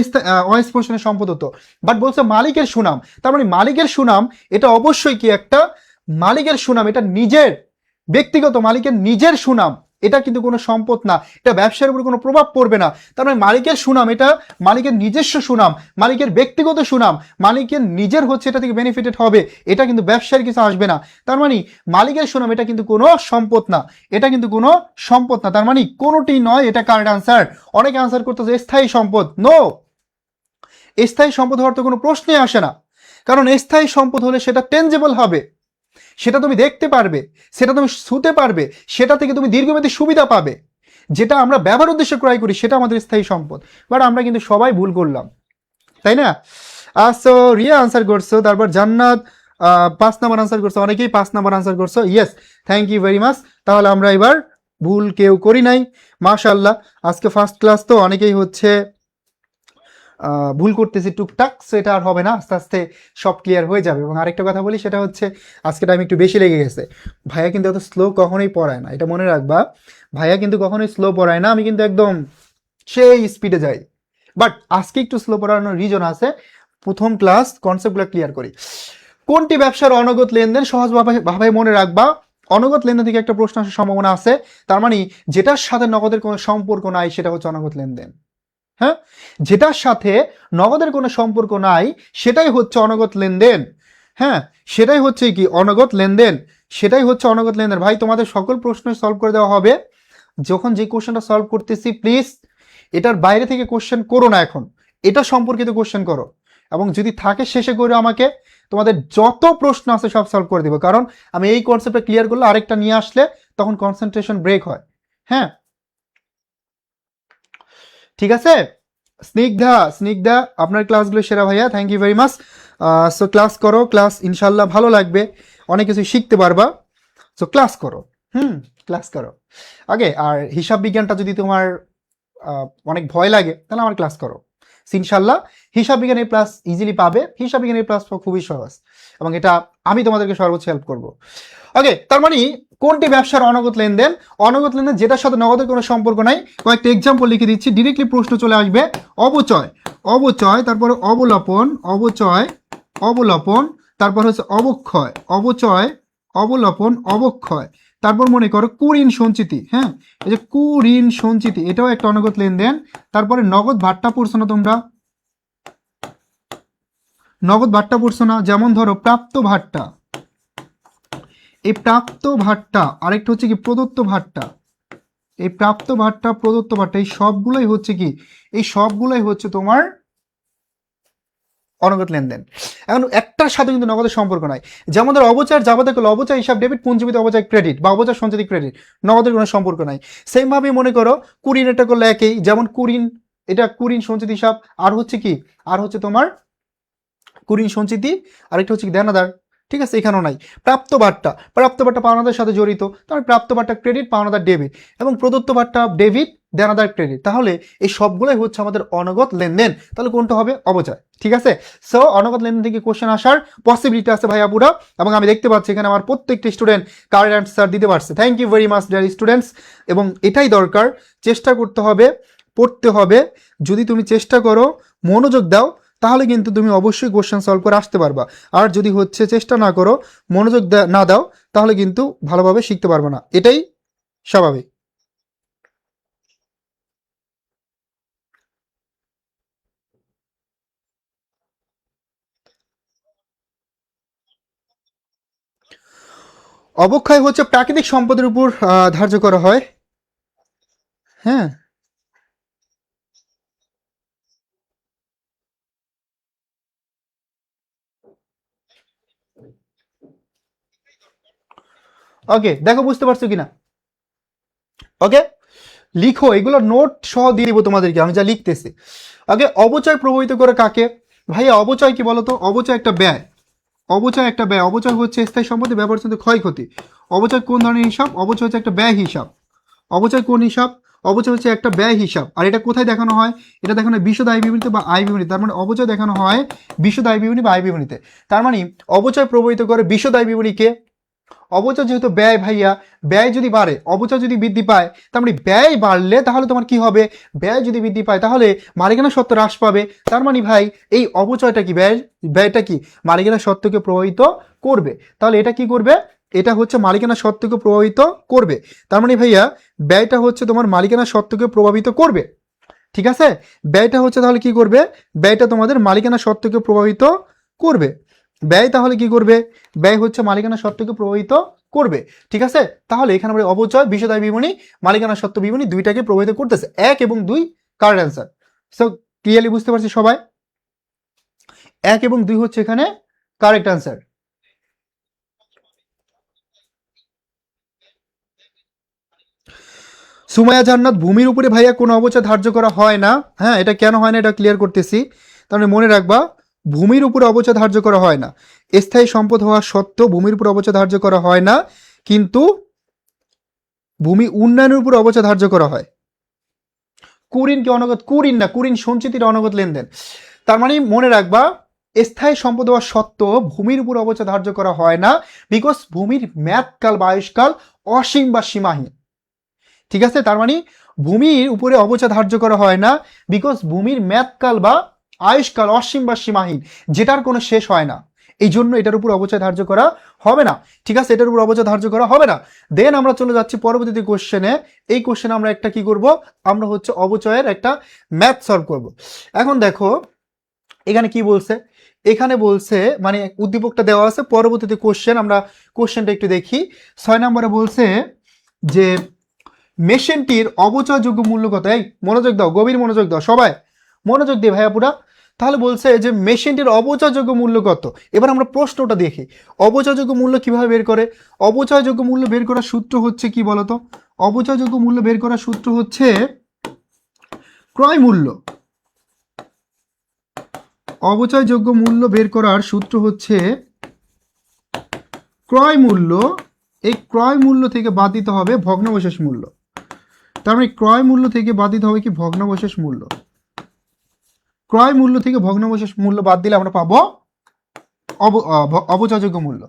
অস্পর্শনীয় সম্পদ হতো, বাট বলছে মালিকের সুনাম, তার মানে মালিকের সুনাম এটা অবশ্যই কি একটা মালিকের সুনাম, এটা নিজের ব্যক্তিগত মালিকের নিজের সুনাম, এটা কিন্তু কোনো সম্পদ না, এটা ব্যবসার উপর কোনো প্রভাব পড়বে না। তার মানে মালিকের সুনাম এটা মালিকের নিজস্ব সুনাম, মালিকের ব্যক্তিগত সুনাম, মালিকের নিজের হচ্ছে এটা থেকে বেনিফিটেড হবে, এটা কিন্তু ব্যবসার কিছু আসবে না। তার মানে মালিকের সুনাম এটা কিন্তু কোনো সম্পদ না, এটা কিন্তু কোনো সম্পদ না, তার মানে কোনোটি নয়, এটা কারেক্ট আনসার। অনেকে আনসার করতেছে স্থায়ী সম্পদ, নো, স্থায়ী সম্পদ হওয়ার তো কোনো প্রশ্নই আসে না, কারণ স্থায়ী সম্পদ হলে সেটা টেনজেবল হবে, সেটা তুমি দেখতে পারবে, সেটা তুমি ছুঁতে পারবে, সেটা থেকে তুমি দীর্ঘমেয়াদী সুবিধা পাবে, যেটা আমরা ব্যবহার উদ্দেশ্যে ক্রয় করি সেটা আমাদের স্থায়ী সম্পদ। বাট আমরা কিন্তু সবাই ভুল করলাম, তাই না? সো রিয়া আনসার করছো, তারপর জান্নাত 5 নাম্বার আনসার করছো, অনেকেই 5 নাম্বার আনসার করছো, yes thank you very much. তাহলে আমরা এবার ভুল কেউ করি নাই, মাশাআল্লাহ। আজকে ফার্স্ট ক্লাস তো অনেকেই হচ্ছে ভুল করতেছি টুকটাক, সেটা আর হবে না, আস্তে আস্তে সব ক্লিয়ার হয়ে যাবে। এবং আরেকটা কথা বলি, সেটা হচ্ছে আজকে টাইম একটু বেশি লেগে গেছে। ভাইয়া কিন্তু এত স্লো কখনোই পড়ায় না, এটা মনে রাখবা, ভাইয়া কিন্তু কখনোই স্লো পড়ায় না, আমি কিন্তু একদম সেই স্পিডে যাই। বাট আজকে একটু স্লো পড়ানোর রিজন আছে, প্রথম ক্লাস কনসেপ্টগুলো ক্লিয়ার করি। কোনটি ব্যবসার অনগত লেনদেন? সহজভাবে মনে রাখবা, অনগত লেনদেন থেকে একটা প্রশ্ন আসার সম্ভাবনা আছে, তার মানে যেটার সাথে নগদের কোনো সম্পর্ক নাই সেটা হচ্ছে অনগত লেনদেন। হ্যাঁ, যেটার সাথে নগদের কোনো সম্পর্ক নাই সেটাই হচ্ছে অনগত লেনদেন। হ্যাঁ, সেটাই হচ্ছে কি অনগত লেনদেন, সেটাই হচ্ছে অনগত লেনদেন। ভাই তোমাদের সকল প্রশ্ন সলভ করে দেওয়া হবে। যখন যে কোশ্চেনটা সলভ করতেছি প্লিজ এটার বাইরে থেকে কোশ্চেন করো না, এখন এটা সম্পর্কিত কোশ্চেন করো, এবং যদি থাকে শেষে করে আমাকে তোমাদের যত প্রশ্ন আছে সব সলভ করে দেবো, কারণ আমি এই কনসেপ্টটা ক্লিয়ার করলে আরেকটা নিয়ে আসলে তখন কনসেন্ট্রেশন ব্রেক হয়। হ্যাঁ, ঠিক আছে। স্নিগ্ধা আপনার ক্লাসগুলো সেরা ভাইয়া, thank you very much. So class করো, ক্লাস ইনশাল্লাহ ভালো লাগবে, অনেক কিছু শিখতে পারবা। সো ক্লাস করো, ক্লাস করো আগে। আর হিসাব বিজ্ঞানটা যদি তোমার অনেক ভয় লাগে তাহলে আমার ক্লাস করো, ইনশাল্লাহ হিসাব বিজ্ঞান A+ ইজিলি পাবে। হিসাব বিজ্ঞান A+ খুবই সহজ, এবং এটা আমি তোমাদেরকে সর্বোচ্চ হেল্প করবো। ওকে, তার মানে কোনটি ব্যবসার অনগত লেনদেন? অনগত লেনদেন যেটার সাথে নগদের কোনো সম্পর্ক নাই। কয়েকটা এক্সাম্পল লিখে দিচ্ছি, ডিরেক্টলি প্রশ্ন চলে আসবে। অবচয়, তারপরে অবলপন, তারপর হচ্ছে অবক্ষয়, তারপর মনে করো কুঋণ সঞ্চিতি। হ্যাঁ, এই যে কুঋণ সঞ্চিতি এটাও একটা অনগত লেনদেন। তারপরে নগদ ভাট্টা পড়ছো না তোমরা? নগদ ভাট্টা পড়ছো না? যেমন ধরো প্রাপ্ত ভাট্টা, এই প্রাপ্ত ভাট্টা, আরেকটা হচ্ছে কি প্রদত্ত ভাট্টা, এই প্রাপ্ত ভারটা প্রদত্ত ভারটা এই সবগুলোই হচ্ছে কি, এই সবগুলোই হচ্ছে তোমার অনগদ লেনদেন। এখন একটার সাথে কিন্তু নগদের সম্পর্ক নাই। যেমন ধর অবচয় যাবতীয় করলে অবচয় হিসাব ডেবিট, পুঞ্জীবিত অবচয় ক্রেডিট বা অবচয় সঞ্চিত ক্রেডিট, নগদের কোনো সম্পর্ক নাই। সেমভাবে মনে করো কুরিন এটা করলে একই, যেমন কুরিন এটা কুরিন সঞ্চিত হিসাব, আর হচ্ছে কি, আর হচ্ছে তোমার কুরিন সঞ্চিতি, আরেকটা হচ্ছে কি দেনাদার। ঠিক আছে, এখানেও নাই। প্রাপ্ত ভারটা পাওনাদার সাথে জড়িত, তাহলে প্রাপ্ত ভারটা ক্রেডিট, পাওনাদার ডেবিট, এবং প্রদত্ত ভারটা ডেবিট, দেনাদার ক্রেডিট। তাহলে এই সবগুলোই হচ্ছে আমাদের অনগদ লেনদেন। তাহলে কোনটা হবে? অবচয়। ঠিক আছে, সো অনগদ লেনদেন থেকে কোশ্চেন আসার পসিবিলিটি আছে ভাইয়া পুরা, এবং আমি দেখতে পাচ্ছি এখানে আমার প্রত্যেকটি স্টুডেন্ট কারেক্ট অ্যান্সার দিতে পারছে। Thank you very much dear students. এবং এটাই দরকার, চেষ্টা করতে হবে, পড়তে হবে। যদি তুমি চেষ্টা করো, মনোযোগ দাও, তাহলে কিন্তু তুমি অবশ্যই কোশ্চেন সলভ করে আসতে পারবা। আর যদি হচ্ছে চেষ্টা না করো, মনোযোগ না দাও, তাহলে কিন্তু ভালোভাবে শিখতে পারবে না, এটাই স্বাভাবিক। অবক্ষয় হচ্ছে প্রাকৃতিক সম্পদের উপর ধার্য করা হয়। হ্যাঁ, ওকে, দেখো বুঝতে পারছো কিনা। ওকে, লিখো, এগুলো নোট সহ দিয়ে দিব তোমাদেরকে, আমি যা লিখতেছি। ওকে, অবচয় প্রভাবিত করে কাকে? ভাইয়া অবচয় কি বলতো? অবচয় একটা ব্যয়, অবচয় হচ্ছে স্থায়ী সম্পত্তি ব্যবহৃত ক্ষয়ক্ষতি। অবচয় কোন ধরনের হিসাব? অবচয় হচ্ছে একটা ব্যয় হিসাব। অবচয় কোন হিসাব? অবচয় হচ্ছে একটা ব্যয় হিসাব। আর এটা কোথায় দেখানো হয়? এটা দেখানো হয় বিশদ আয় বিবরণীতে বা আয় বিবরণীতে। তার মানে অবচয় দেখানো হয় বিশদ আয় বিবরণী বা আয় বিবরণীতে। তার মানে অবচয় প্রভাবিত করে বিশদ আয় বিবরণীকে। অবচয় যেহেতু ব্যয় ভাইয়া, ব্যয় যদি বাড়ে, অবচয় যদি বৃদ্ধি পায়, তার মানে ব্যয় বাড়লে তাহলে তোমার কি হবে? ব্যয় যদি বৃদ্ধি পায় তাহলে মালিকানা সত্ত্ব হ্রাস পাবে। তার মানে ভাই এই অবচয়টা কি, ব্যয়টা কি মালিকানা সত্ত্বকে প্রভাবিত করবে। তাহলে এটা কি করবে? এটা হচ্ছে মালিকানা সত্ত্বকে প্রভাবিত করবে। তার মানে ভাইয়া ব্যয়টা হচ্ছে তোমার মালিকানা সত্ত্বকে প্রভাবিত করবে। ঠিক আছে, ব্যয়টা হচ্ছে তাহলে কি করবে? ব্যয়টা তোমাদের মালিকানা সত্ত্বকে প্রভাবিত করবে। ব্যয় তাহলে কি করবে? ব্যয় হচ্ছে মালিকানা সত্ত্বকে প্রভাবিত করবে। ঠিক আছে, তাহলে এখানে আমরা অবচয়, বিশদায় বিবরণী, মালিকানা সত্ত্ব বিবরণী দুইটাকে প্রভাবিত করতেছে। 1 এবং 2 কারেক্ট অ্যান্সার। সো ক্লিয়ারলি বুঝতে পারছি সবাই? 1 এবং 2 হচ্ছে এখানে কারেক্ট অ্যান্সার। সুমাইয়া জান্নাত, ভূমির উপরে ভাইয়া কোনো অবচয় ধার্য করা হয় না। হ্যাঁ, এটা কেন হয় না এটা ক্লিয়ার করতেছি। তাহলে মনে রাখবা, ভূমির উপরে অবচয় ধার্য করা হয় না। স্থায়ী সম্পদ হওয়া সত্ত্বেও ভূমির উপর অবচয় ধার্য করা হয় না, কিন্তু ভূমি উন্নয়নের উপর অবচয় ধার্য করা হয়। কুরিন কি অনগত? কুরিন না, কুরিন সঞ্চিতির অনগত লেনদেন। তার মানে মনে রাখবা, স্থায়ী সম্পদ হওয়া সত্ত্বেও ভূমির উপর অবচয় ধার্য করা হয় না, বিকজ ভূমির মেয়াদকাল বা আয়ুষ্কাল অসীম বা সীমাহীন। ঠিক আছে, তার মানে ভূমির উপরে অবচয় ধার্য করা হয় না, বিকজ ভূমির মেয়াদকাল বা আয়ুষ্কাল অসীম বা সীমাহীন, যেটার কোনো শেষ হয় না। এই জন্য এটার উপর অবচয় ধার্য করা হবে না। ঠিক আছে, এটার উপর অবচয় ধার্য করা হবে না। দেন আমরা চলে যাচ্ছি পরবর্তী কোশ্চেনে। এই কোশ্চেনে আমরা একটা কি করব? আমরা হচ্ছে অবচয়ের একটা ম্যাথ সলভ করব। এখন দেখো এখানে কি বলছে। এখানে বলছে মানে উদ্দীপকটা দেওয়া আছে, পরবর্তীতে কোশ্চেন, আমরা কোশ্চেনটা একটু দেখি। 6 নম্বরে বলছে যে মেশিনটির অবচয়যোগ্য মূল্য কত? এই মনোযোগ দাও, গভীর মনোযোগ দাও সবাই, মনোযোগ দিয়ে ভাইয়া পুরা। তাহলে বলছে যে মেশিনটির অবচয়যোগ্য মূল্য কত। এবার আমরা প্রশ্নটা দেখি, অবচয়যোগ্য মূল্য কিভাবে বের করে? অবচয়যোগ্য মূল্য বের করার সূত্র হচ্ছে কি বলতো? অবচয়যোগ্য মূল্য বের করার সূত্র হচ্ছে ক্রয় মূল্য। অবচয়যোগ্য মূল্য বের করার সূত্র হচ্ছে ক্রয় মূল্য। এই ক্রয় মূল্য থেকে বাদ দিতে হবে ভগ্নাবশেষ মূল্য। তার মানে ক্রয় মূল্য থেকে বাদ দিতে হবে কি? ভগ্নাবশেষ মূল্য। ক্রয় মূল্য থেকে ভগ্নাবশেষ মূল্য বাদ দিলে আমরা পাবো অবচয়যোগ্য মূল্য।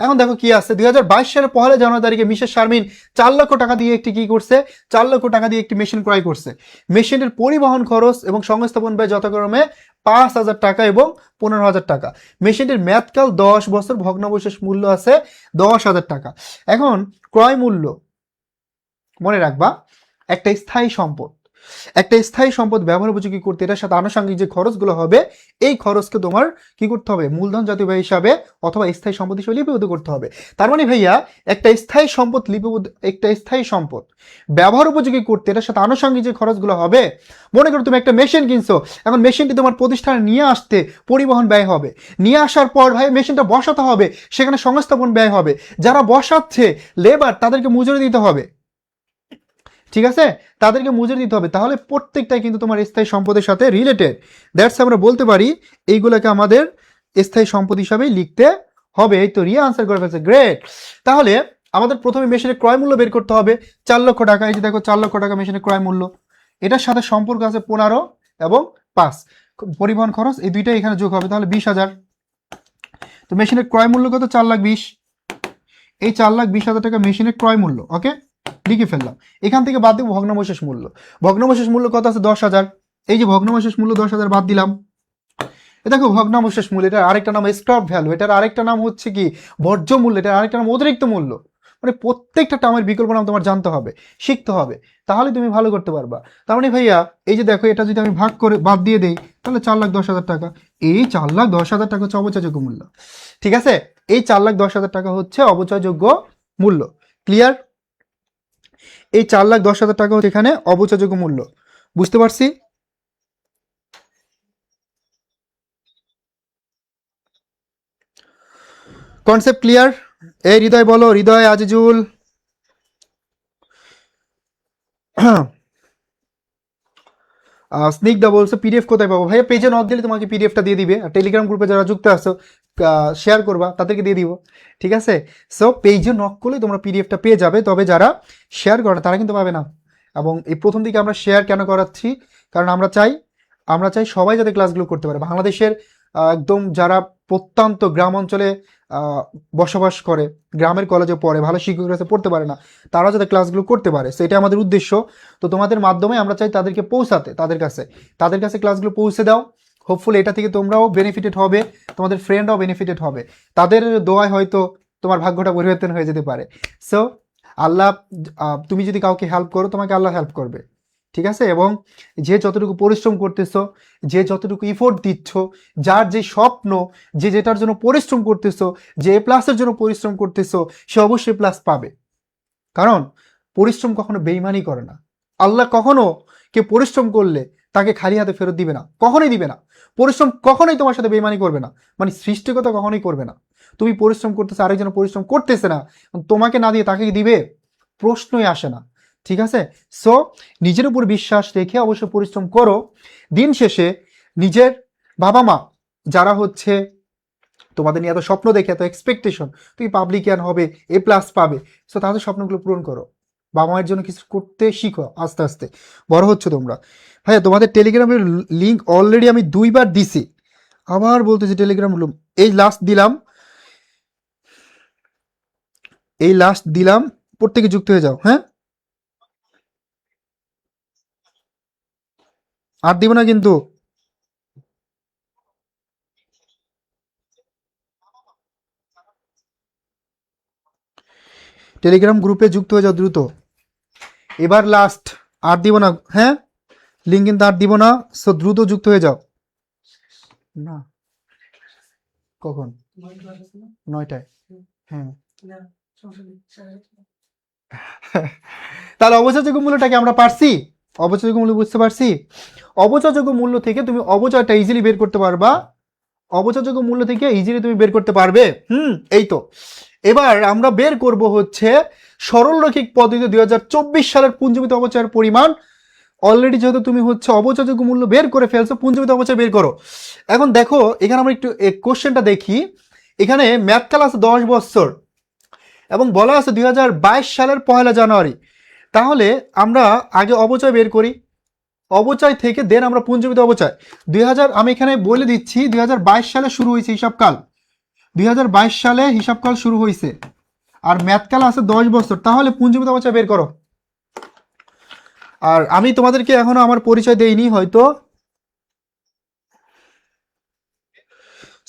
এখন দেখো কি আছে, 2022 সালের 1 জানুয়ারি তারিখে মিসেস শারমিন 4 লক্ষ টাকা দিয়ে একটি কি করছে? 4 লক্ষ টাকা দিয়ে একটি মেশিন ক্রয় করছে। মেশিনের পরিবহন খরচ এবং সংস্থাপন ব্যয় যথাক্রমে 5,000 টাকা এবং 15,000 টাকা। মেশিনটির মেয়াদকাল 10 বছর, ভগ্নাবশেষ মূল্য আছে 10,000 টাকা। এখন ক্রয় মূল্য মনে রাখবা একটা স্থায়ী সম্পদ, একটা স্থায়ী সম্পদ ব্যবহার উপযোগী করতে এটার সাথে আনুষঙ্গিক যে খরচগুলো হবে এই খরচকে তোমার কি করতে হবে, মূলধন জাতীয় ব্যয় হিসাবে অথবা স্থায়ী সম্পদ হিসেবে লিপিবদ্ধ করতে হবে। তার মানে ভাইয়া একটা স্থায়ী সম্পদ একটা স্থায়ী সম্পদ ব্যবহার উপযোগী করতে এটার সাথে আনুষঙ্গিক যে খরচগুলো হবে, মনে করো তুমি একটা মেশিন কিনছো, এখন মেশিনটি তোমার প্রতিষ্ঠানে নিয়ে আসতে পরিবহন ব্যয় হবে, নিয়ে আসার পর ভাই মেশিনটা বসাতে হবে, সেখানে সংস্থাপন ব্যয় হবে, যারা বসাচ্ছে লেবার তাদেরকে মজুরি দিতে হবে, ঠিক আছে, তাদেরকে মজুরি দিতে হবে। তাহলে প্রত্যেকটাই কিন্তু তোমার স্থায়ী সম্পদের সাথে রিলেটেড। দ্যাটস আমরা বলতে পারি এইগুলোকে আমাদের স্থায়ী সম্পদ হিসাবেই লিখতে হবে। এই তো রিয়া আনসার করে ফেলছে, গ্রেট। তাহলে আমাদের প্রথমে মেশিনের ক্রয় মূল্য বের করতে হবে 4 লক্ষ টাকা। এই যে দেখো 4 লক্ষ টাকা মেশিনের ক্রয় মূল্য, এটার সাথে সম্পর্ক আছে 15 এবং 5 পরিবহন খরচ, এই দুইটাই এখানে যোগ হবে, তাহলে 20,000। তো মেশিনের ক্রয় মূল্য কত, 4,20,000। এই 4,20,000 টাকা মেশিনের ক্রয় মূল্য, ওকে লিখে ফেললাম। এখান থেকে বাদ দেবো ভগ্নাবশেষ মূল্য। ভগ্নাবশেষ মূল্য কত আছে, 10,000। এই যে ভগ্নাবশেষ মূল্য 10,000 বাদ দিলাম। দেখো ভগ্নাবশেষ মূল্য, এটার আরেকটা নাম স্ক্র্যাপ ভ্যালু, এটার আরেকটা নাম হচ্ছে কি বর্জ্য মূল্য, এটার আরেকটা নাম অতিরিক্ত মূল্য। মানে প্রত্যেকটা টার্মের বিকল্প নাম তোমার জানতে হবে, শিখতে হবে, তাহলে তুমি ভালো করতে পারবা। তার মানে ভাইয়া এই যে দেখো এটা যদি আমি ভাগ করে বাদ দিয়ে দেই তাহলে 4,10,000 টাকা। এই 4,10,000 টাকা হচ্ছে অবচয়যোগ্য মূল্য, ঠিক আছে। এই 4,10,000 টাকা হচ্ছে অবচয়যোগ্য মূল্য, ক্লিয়ার। এই 4,10,000 টাকা হচ্ছে এখানে অবচয়যোগ্য মূল্য, বুঝতে পারছি। Concept clear? এই হৃদয় বলো, হৃদয়, আজিজুল। স্নিগ্ধা বলছে পিডিএফ কোথায় পাবো? ভাইয়া পেজে নক দিলে তোমাকে পিডিএফটা দিয়ে দিবে, আর টেলিগ্রাম গ্রুপে যারা যুক্ত আছো শেয়ার করবা তাদেরকে দিয়ে দিব, ঠিক আছে। সো পেজে নক করলে তোমরা পিডিএফটা পেয়ে যাবে, তবে যারা শেয়ার করে তারা কিন্তু পাবে না। এবং এই প্রথম দিকে আমরা শেয়ার কেন করাচ্ছি, কারণ আমরা চাই সবাই যাতে ক্লাসগুলো করতে পারে। বাংলাদেশের একদম যারা প্রত্যন্ত গ্রাম অঞ্চলে বসবাস করে, গ্রামের কলেজে পড়ে, ভালো শিক্ষকের কাছে পড়তে পারে না, তারা যাতে ক্লাসগুলো করতে পারে, সেটা আমাদের উদ্দেশ্য। তো তোমাদের মাধ্যমে আমরা চাই তাদেরকে পৌঁছাতে, তাদের কাছে ক্লাসগুলো পৌঁছে দাও। হোপফুলি এটা থেকে তোমরাও বেনিফিটেড হবে, তোমাদের ফ্রেন্ডরাও বেনিফিটেড হবে, তাদের দোয়ায় হয়তো তোমার ভাগ্যটা পরিবর্তন হয়ে যেতে পারে। সো আল্লাহ, তুমি যদি কাউকে হেল্প করো তোমাকে আল্লাহ হেল্প করবে, ঠিক আছে। এবং যে যতটুকু পরিশ্রম করতেছো, যে যতটুকু ইফোর্ট দিচ্ছ, যার যে স্বপ্ন, যে যেটার জন্য পরিশ্রম করতেছো, যে এ প্লাসের জন্য পরিশ্রম করতেছো, সে অবশ্যই প্লাস পাবে। কারণ পরিশ্রম কখনো বেইমানি করে না। আল্লাহ কখনো কেউ পরিশ্রম করলে তাকে খালি হাতে ফেরত দিবে না, কখনোই দিবে না। পরিশ্রম কখনোই তোমার সাথে বেইমানি করবে না, মানে সৃষ্টিকতা কখনোই করবে না। তুমি পরিশ্রম করতেছো, আরেকজন পরিশ্রম করতেছে না, তোমাকে না দিয়ে তাকে দিবে, প্রশ্নই আসে না, ঠিক আছে। সো নিজের উপর বিশ্বাস রেখে অবশ্য পরিশ্রম করো। দিন শেষে নিজের বাবা মা যারা হচ্ছে তোমাদের নিয়ে এত স্বপ্ন দেখে, এত এক্সপেকটেশন, তুমি পাবলিকিয়ান হবে, এ প্লাস পাবে, সো তাদের স্বপ্নগুলো পূরণ করো। বাবা মায়ের জন্য কিছু করতে শিখো, আস্তে আস্তে বড় হচ্ছে তোমরা। ভাইয়া তোমাদের টেলিগ্রামের লিঙ্ক অলরেডি আমি 2বার দিছি, আবার বলতেছি টেলিগ্রাম এই লাস্ট দিলাম, প্রত্যেকে যুক্ত হয়ে যাও, হ্যাঁ। আর দিব না কিন্তু। টেলিগ্রাম গ্রুপে যুক্ত হয়ে যাও দ্রুত, এবার লাস্ট, আর দিব না, হ্যাঁ। লিঙ্ক কিন্তু আর দিব না, সো দ্রুত যুক্ত হয়ে যাও। না, কখন? 9টায়, হ্যাঁ। তাহলে অবচয়যোগ্য মূল্যটাকে আমরা পারছি, অবচয়যোগ্য মূল্য বুঝতে পারছি। অবচয়যোগ্য মূল্য থেকে তুমি অবচয়টা ইজিলি বের করতে পারবা, অবচয়যোগ্য মূল্য থেকে ইজিলি তুমি বের করতে পারবে। এই তো এবার আমরা বের করব হচ্ছে সরলরৈখিক পদ্ধতিতে 2024 সালের পুঞ্জীভূত অবচয়ের পরিমাণ। অলরেডি যেহেতু তুমি হচ্ছে অবচয়যোগ্য মূল্য বের করে ফেলছো, পুঞ্জীভূত অবচয় বের করো। এখন দেখো এখানে আমরা একটু কোশ্চেনটা দেখি। এখানে ম্যাথকাল আছে 10 বছর এবং বলা আছে 2022 সালের 1 জানুয়ারি। তাহলে আমরা আগে অবচয় বের করি, অবচয় থেকে দেন আমরা পুঞ্জীভূত অবচয়। আমি এখানে বলে দিচ্ছি 2022 সালে শুরু হয়েছে হিসাবকাল, 2022 সালে হিসাবকাল শুরু হয়েছে, আর ম্যাথকাল আছে 10 বছর। তাহলে পুঞ্জীভূত অবচয় বের করো। আর আমি তোমাদেরকে এখনো আমার পরিচয় দেইনি হয়তো,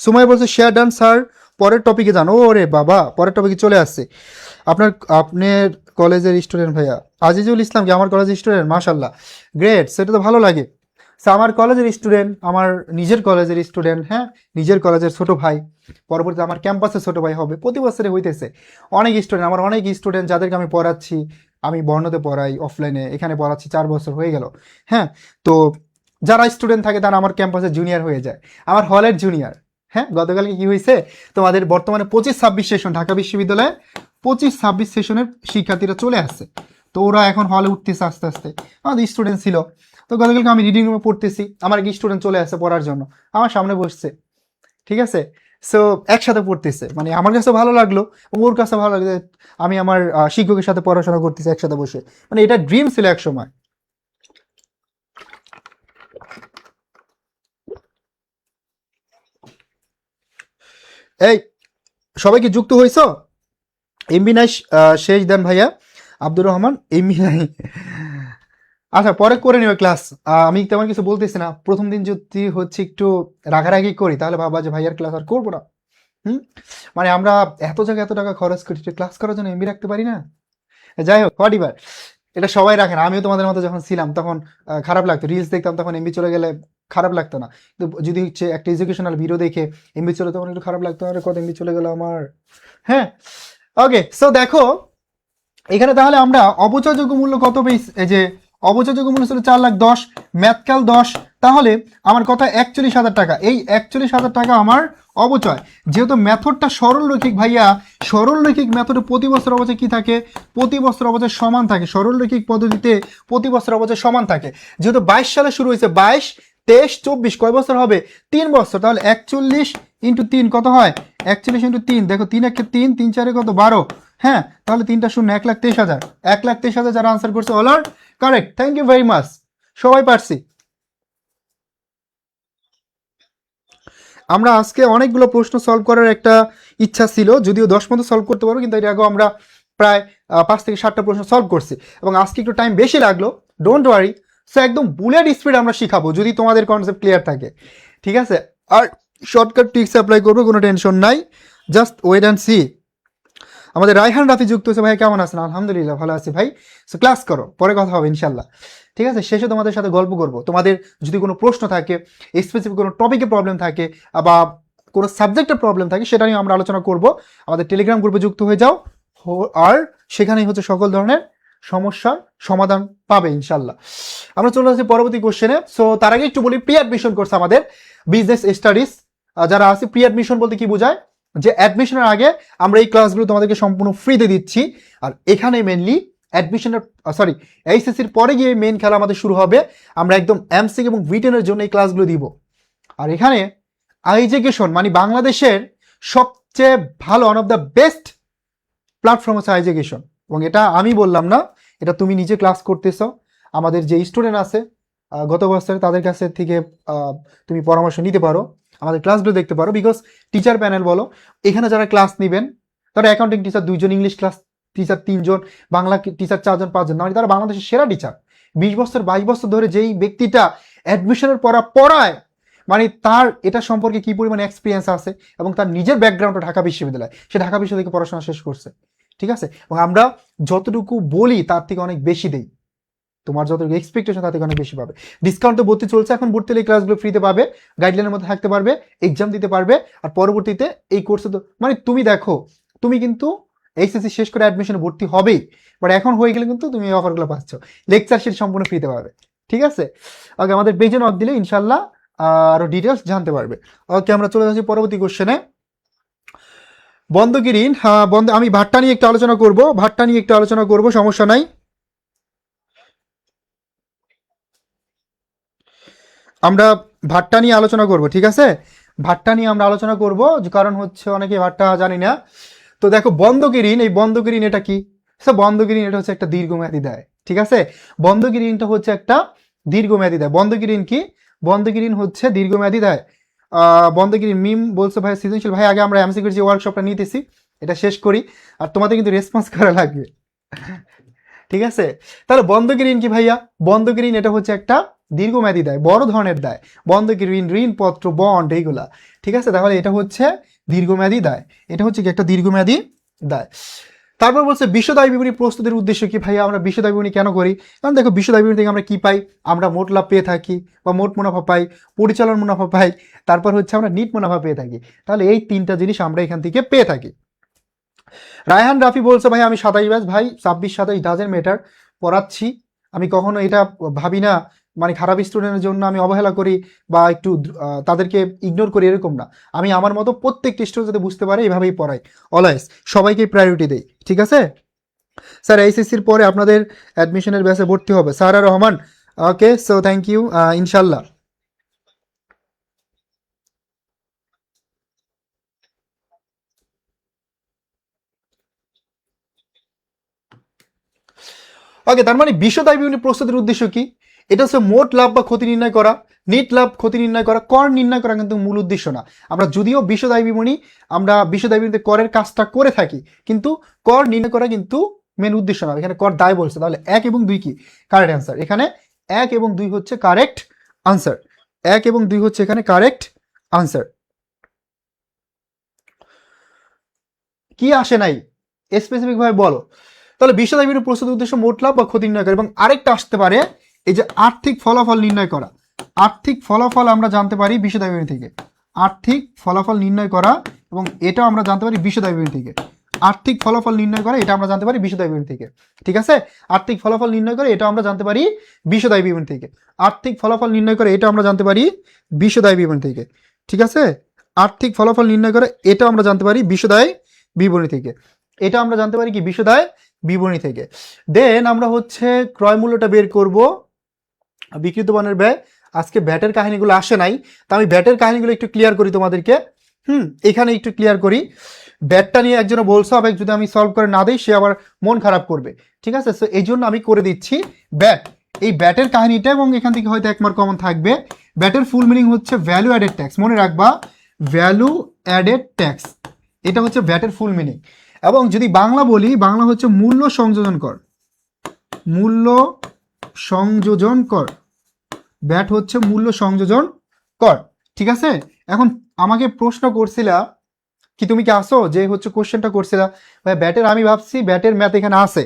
সুমাই বলছে শেয়ার ডান স্যার, পরের টপিকে যান। ও রে বাবা, পরের টপিকে চলে আসছে। আপনার কলেজের স্টুডেন্ট ভাইয়া আজিজুল ইসলাম কি আমার কলেজের স্টুডেন্ট? মাশাল্লাহ, গ্রেট, সেটা তো ভালো লাগে। আমার কলেজের স্টুডেন্ট, আমার নিজের কলেজের স্টুডেন্ট, হ্যাঁ, নিজের কলেজের ছোট ভাই, পরবর্তীতে আমার ক্যাম্পাসের ছোট ভাই হবে, প্রতি বছরে হইতেছে। অনেক স্টুডেন্ট, আমার অনেক স্টুডেন্ট যাদেরকে আমি পড়াচ্ছি, আমি বর্ণতে পড়াই অফলাইনে, এখানে পড়াচ্ছি 4 বছর হয়ে গেল। হ্যাঁ, তো যারা স্টুডেন্ট থাকে তারা আমার ক্যাম্পাসে জুনিয়র হয়ে যায়, আমার হলের জুনিয়র। হ্যাঁ, গতকালকে কি হয়েছে, তোমাদের বর্তমানে 25-26 সেশন ঢাকা বিশ্ববিদ্যালয়ে 25-26 সেশনের শিক্ষার্থীরা চলে আসছে। তো ওরা এখন হলে উঠতেছে আস্তে আস্তে, আমাদের স্টুডেন্ট ছিল। তো গতকালকে আমি রিডিং রুমে পড়তেছি, আমার এক স্টুডেন্ট চলে আসছে পড়ার জন্য, আমার সামনে বসছে, ঠিক আছে। সো একসাথে পড়তেছে, মানে আমার কাছে ভালো লাগলো, ওর কাছে ভালো লাগলো, আমি আমার শিক্ষকের সাথে পড়াশোনা করতেছি একসাথে বসে, মানে এটা ড্রিম ছিল এক সময়। এই সবাই কি যুক্ত হয়েছ? এমবি নাই শেষ দেন ভাইয়া, আব্দুর রহমান এমবি নাই। আচ্ছা, পরে করে নিও ক্লাস। আমি তেমন কিছু বলতেছি না, প্রথম দিন যদি হচ্ছে একটু রাগারাগি করি তাহলে ভাবা যে ভাইয়ার ক্লাস আর করবো না। হুম, মানে আমরা এত জায়গায় এত টাকা খরচ করি ক্লাস করার জন্য, এমবি রাখতে পারি না। যাই হোক, হোয়াট এভার, এটা সবাই রাখে না, আমিও তোমাদের মতো যখন ছিলাম তখন খারাপ লাগতো, রিলস দেখতাম তখন এমবি চলে গেলে খারাপ লাগতো না, কিন্তু যদি হচ্ছে একটা এডুকেশনাল ভিডিও দেখে এমবি চলে তখন একটু খারাপ লাগতো, আরে কত এমবি চলে গেল আমার। হ্যাঁ, ওকে, সো দেখো এখানে তাহলে আমরা অপচয়যোগ্য মূল্য কত পেয়েছি, এই যে অপচয়যোগ্য মূল্য ছিল 4,10,000, ম্যাথকাল 10, তাহলে আমার কথা 41,000 টাকা। এই 41,000 টাকা আমার অপচয়, যেহেতু মেথডটা সরল রৈখিক ভাইয়া, সরল রৈখিক মেথডে প্রতি বছর অপচয় কি থাকে, প্রতি বছর অপচয় সমান থাকে, সরল রৈখিক পদ্ধতিতে প্রতি বছর অপচয় সমান থাকে। যেহেতু 22 সালে শুরু হয়েছে, 22, 23, 24 কয় বছর হবে, 3 বছর, তাহলে 41 ইন্টু 3 কত হয়, 41 ইন্টু 3, দেখো 3 একে 3, 3 4 কত 12, হ্যাঁ, তাহলে 3টা শূন্য, 1,23,000, 1,23,000 যারা আনসার করছে all are correct, thank you very much, সবাই পারছি। আমরা আজকে অনেকগুলো প্রশ্ন সলভ করার একটা ইচ্ছা ছিল, যদিও 10 মতো সলভ করতে পারবো, কিন্তু এর আগেও আমরা প্রায় 5 থেকে 7টা প্রশ্ন সলভ করছি, এবং আজকে একটু টাইম বেশি লাগলো, ডোন্ট ওয়ারি। সো একদম বুলেট স্পিড আমরা শিখাবো যদি তোমাদের কনসেপ্ট ক্লিয়ার থাকে, ঠিক আছে। আর শর্টকাট ট্রিক্স অ্যাপ্লাই করবো, কোনো টেনশন নাই, জাস্ট ওয়েট অ্যান্ড সি। আমাদের রায়হান রাফি যুক্ত হয়েছে, ভাই কেমন আছেন? আলহামদুলিল্লাহ ভালো আছি ভাই। সো ক্লাস করো, পরে কথা হবে ইনশাল্লাহ, ঠিক আছে। শেষে তোমাদের সাথে গল্প করব, তোমাদের যদি কোনো প্রশ্ন থাকে, স্পেসিফিক কোনো টপিকে প্রবলেম থাকে, বা কোনো সাবজেক্টের প্রবলেম থাকে, সেটা নিয়ে আমরা আলোচনা করব। আমাদের টেলিগ্রাম গ্রুপে যুক্ত হয়ে যাও, আর সেখানেই হচ্ছে সকল ধরনের সমস্যার সমাধান পাবে ইনশাল্লাহ। আমরা চলে যাচ্ছি পরবর্তী কোশ্চেনে। সো তার আগে একটু বলি, প্রি অ্যাডমিশন কোর্স আমাদের বিজনেস স্টাডিজ যারা আছে, প্রি অ্যাডমিশন বলতে কি বোঝায়, যে অ্যাডমিশনের আগে আমরা এই ক্লাসগুলো তোমাদেরকে সম্পূর্ণ ফ্রিতে দিচ্ছি, আর এখানে মেনলি অ্যাডমিশনের এইচএসসির পরে গিয়ে মেন খেলা আমাদের শুরু হবে, আমরা একদম এমসিক এবং ভিটেনের জন্য এই ক্লাসগুলো দিব। আর এখানে আইজেকেশন মানে বাংলাদেশের সবচেয়ে ভালো, one of the best platform হচ্ছে আইজেকেশন, এবং এটা আমি বললাম না, এটা তুমি নিজে ক্লাস করতেছো, আমাদের যে স্টুডেন্ট আছে গত বছরে তাদের কাছে থেকে তুমি পরামর্শ নিতে পারো, আমাদের ক্লাসগুলো দেখতে পারো, বিকজ টিচার প্যানেল বলো, এখানে যারা ক্লাস নেবেন তারা অ্যাকাউন্টিং টিচার 2জন, ইংলিশ ক্লাস টিচার 3জন, বাংলা টিচার 4জন 5জন, মানে তারা বাংলাদেশের সেরা টিচার। 20 বছর 22 বছর ধরে যেই ব্যক্তিটা অ্যাডমিশনের পড়ায়, মানে তার এটা সম্পর্কে কি পরিমাণে এক্সপিরিয়েন্স আছে, এবং তার নিজের ব্যাকগ্রাউন্ডটা ঢাকা বিশ্ববিদ্যালয়, সে ঢাকা বিশ্ববিদ্যালয় থেকে পড়াশোনা শেষ করছে, ঠিক আছে। এবং আমরা যতটুকু বলি তার থেকে অনেক বেশি দেই, তোমার যতটুকু এক্সপেকটেশন তার থেকে অনেক বেশি পাবে। ডিসকাউন্ট তো ভর্তি চলছে, এখন ভর্তি হলে ক্লাসগুলো ফ্রিতে পাবে, গাইডলাইনের মধ্যে থাকতে পারবে, এক্সাম দিতে পারবে, আর পরবর্তীতে এই কোর্সে তো মানে তুমি দেখো, তুমি কিন্তু এইচএসসি শেষ করে অ্যাডমিশনে ভর্তি হবেই, বাট এখন হয়ে গেলে কিন্তু তুমি এই অফারগুলো পাচ্ছ, লেকচার শিট সম্পূর্ণ ফ্রিতে পাবে, ঠিক আছে। ওকে, আমাদের পেজে নক দিলে ইনশাল্লাহ আরো ডিটেলস জানতে পারবে। ওকে, আমরা চলে যাচ্ছি পরবর্তী কোশ্চেনে। বন্ধকি ঋণ, হ্যাঁ বন্ধ, আমি ভাট্টা নিয়ে একটু আলোচনা করব, ভাট্টা নিয়ে একটু আলোচনা করব, সমস্যা নাই। আমরা ভাট্টা নিয়ে আলোচনা করব, ঠিক আছে, ভাট্টা নিয়ে আমরা আলোচনা করব, কারণ হচ্ছে অনেকে ভাট্টা জানি না। তো দেখো বন্ধকি ঋণ, এই বন্ধকি ঋণ এটা কি, বন্ধকি ঋণ এটা হচ্ছে একটা দীর্ঘমেয়াদী দেয়, ঠিক আছে। বন্ধকি ঋণটা হচ্ছে একটা দীর্ঘমেয়াদী দেয়। বন্ধকি ঋণ কি, বন্ধকি ঋণ হচ্ছে দীর্ঘমেয়াদী দেয়। বন্ধকি ঋণ মিম বলছে ভাই সৃজনশীল, ভাই আগে আমরা এমসিকিউর যে ওয়ার্কশপটা নিতেছি এটা শেষ করি, আর তোমাদের কিন্তু রেসপন্স করা লাগবে, ঠিক আছে। তাহলে বন্ধকি ঋণ কি ভাইয়া, বন্ধকি ঋণ এটা হচ্ছে একটা দীর্ঘমেয়াদী দায়, বড় ধরনের দায়, বন্ধকি ঋণ, ঋণপত্র, বন্ড, এইগুলা। ঠিক আছে, তাহলে এটা হচ্ছে দীর্ঘমেয়াদী দায়, এটা হচ্ছে কি একটা দীর্ঘমেয়াদী দায়। তারপর বলছে বিশ্বদায় বিবরণী প্রস্তুতের উদ্দেশ্য কি? ভাইয়া আমরা বিশ্বদায় বিবরণী কেন করি? কারণ দেখো বিশ্বদায় বিবরণী থেকে আমরা কি পাই? আমরা মোট লাভ পেয়ে থাকি বা মোট মুনাফা পাই, পরিচালন মুনাফা পাই, তারপর হচ্ছে আমরা নিট মুনাফা পেয়ে থাকি। তাহলে এই তিনটা জিনিস আমরা এখান থেকে পেয়ে থাকি। রায়হান রাফি বলছে ভাই আমি 27 ব্যাচ ভাই, 26-27 ডাজেন্ট ম্যাটার, পড়াচ্ছি। আমি কখনো এটা ভাবি না মানে খারাপ স্টুডেন্টের জন্য আমি অবহেলা করি বা একটু তাদেরকে ইগনোর করি, এরকম না। আমি আমার মতো প্রত্যেকটি স্টুডেন্ট যাতে বুঝতে পারে এইভাবেই পড়াই, অলওয়েজ সবাইকে প্রায়োরিটি দেই। ঠিক আছে স্যার, এইচএসসির পরে আপনাদের অ্যাডমিশনের ব্যাচে ভর্তি হবে সারা রহমান। ওকে, সো থ্যাংক ইউ, ইনশাল্লাহ। ওকে, তার মানে বিশ্বদায় বিবরণী প্রস্তুতের উদ্দেশ্য কি? এটা হচ্ছে মোট লাভ বা ক্ষতি নির্ণয় করা, নিট লাভ ক্ষতি নির্ণয় করা, কর নির্ণয় করা কিন্তু মূল উদ্দেশ্য না। আমরা যদিও বিশ্বদায় বিবরণী, আমরা বিশ্বদায় বিবরণীতে করের কাজটা করে থাকি, কিন্তু কর নির্ণয় করা কিন্তু মেন উদ্দেশ্য না। এখানে কর দায় বলছে, তাহলে 1 এবং 2 কি কারেক্ট অ্যান্সার? এখানে 1 এবং 2 হচ্ছে কারেক্ট আনসার, 1 এবং 2 হচ্ছে এখানে কারেক্ট আনসার। কি আসে নাই স্পেসিফিক ভাবে বলো। তাহলে বিশ্বদায় বিবরণী প্রস্তুতের উদ্দেশ্য মোট লাভ বা ক্ষতি নির্ণয় করা, এবং আরেকটা আসতে পারে এই যে আর্থিক ফলাফল নির্ণয় করা। আর্থিক ফলাফল আমরা জানতে পারি বিশ্বদায় বিবরণী থেকে, আর্থিক ফলাফল নির্ণয় করা, এবং এটাও আমরা জানতে পারি বিশ্বদায় বিবরণী থেকে। আর্থিক ফলাফল নির্ণয় করা, এটা আমরা জানতে পারি বিশ্বদায় বিবরণী থেকে। ঠিক আছে, আর্থিক ফলাফল নির্ণয় করে এটা আমরা জানতে পারি বিশ্বদায় বিবরণী থেকে। আর্থিক ফলাফল নির্ণয় করে এটা আমরা জানতে পারি বিশ্বদায় বিবরণী থেকে। ঠিক আছে, আর্থিক ফলাফল নির্ণয় করে এটা আমরা জানতে পারি বিশ্বদায় বিবরণী থেকে। এটা আমরা জানতে পারি কি বিশ্বদায় বিবরণী থেকে। দেন আমরা হচ্ছে ক্রয় মূল্যটা বের করব, বিক্রিত পণ্যের ব্যয়। আজকে ব্যাটের কাহিনীগুলো আসে নাই, তা আমি ব্যাটের কাহিনীগুলো একটু ক্লিয়ার করি তোমাদেরকে। এখানে একটু ক্লিয়ার করি। ব্যাটটা নিয়ে একজনে বলছো, আবার যদি আমি সলভ করে না দিই সে আবার মন খারাপ করবে। ঠিক আছে, সো এই জন্য আমি করে দিচ্ছি ব্যাট, এই ব্যাটের কাহিনীটা, এবং এখান থেকে হয়তো 1 মার্ক কমন থাকবে। ব্যাটের ফুল মিনিং হচ্ছে ভ্যালু অ্যাডেড ট্যাক্স, মনে রাখবা ভ্যালু অ্যাডেড ট্যাক্স, এটা হচ্ছে ব্যাটের ফুল মিনিং। এবং যদি বাংলা বলি, বাংলা হচ্ছে মূল্য সংযোজন কর, মূল্য সংযোজন কর, ব্যাট হচ্ছে মূল্য সংযোজন কর। ঠিক আছে, এখন আমাকে প্রশ্ন করছিলা কি, তুমি কি আসো যে হচ্ছে কোশ্চেনটা করছিলা ভাই ব্যাটের, আমি ভাবছি ব্যাটের ম্যাথ এখানে আছে,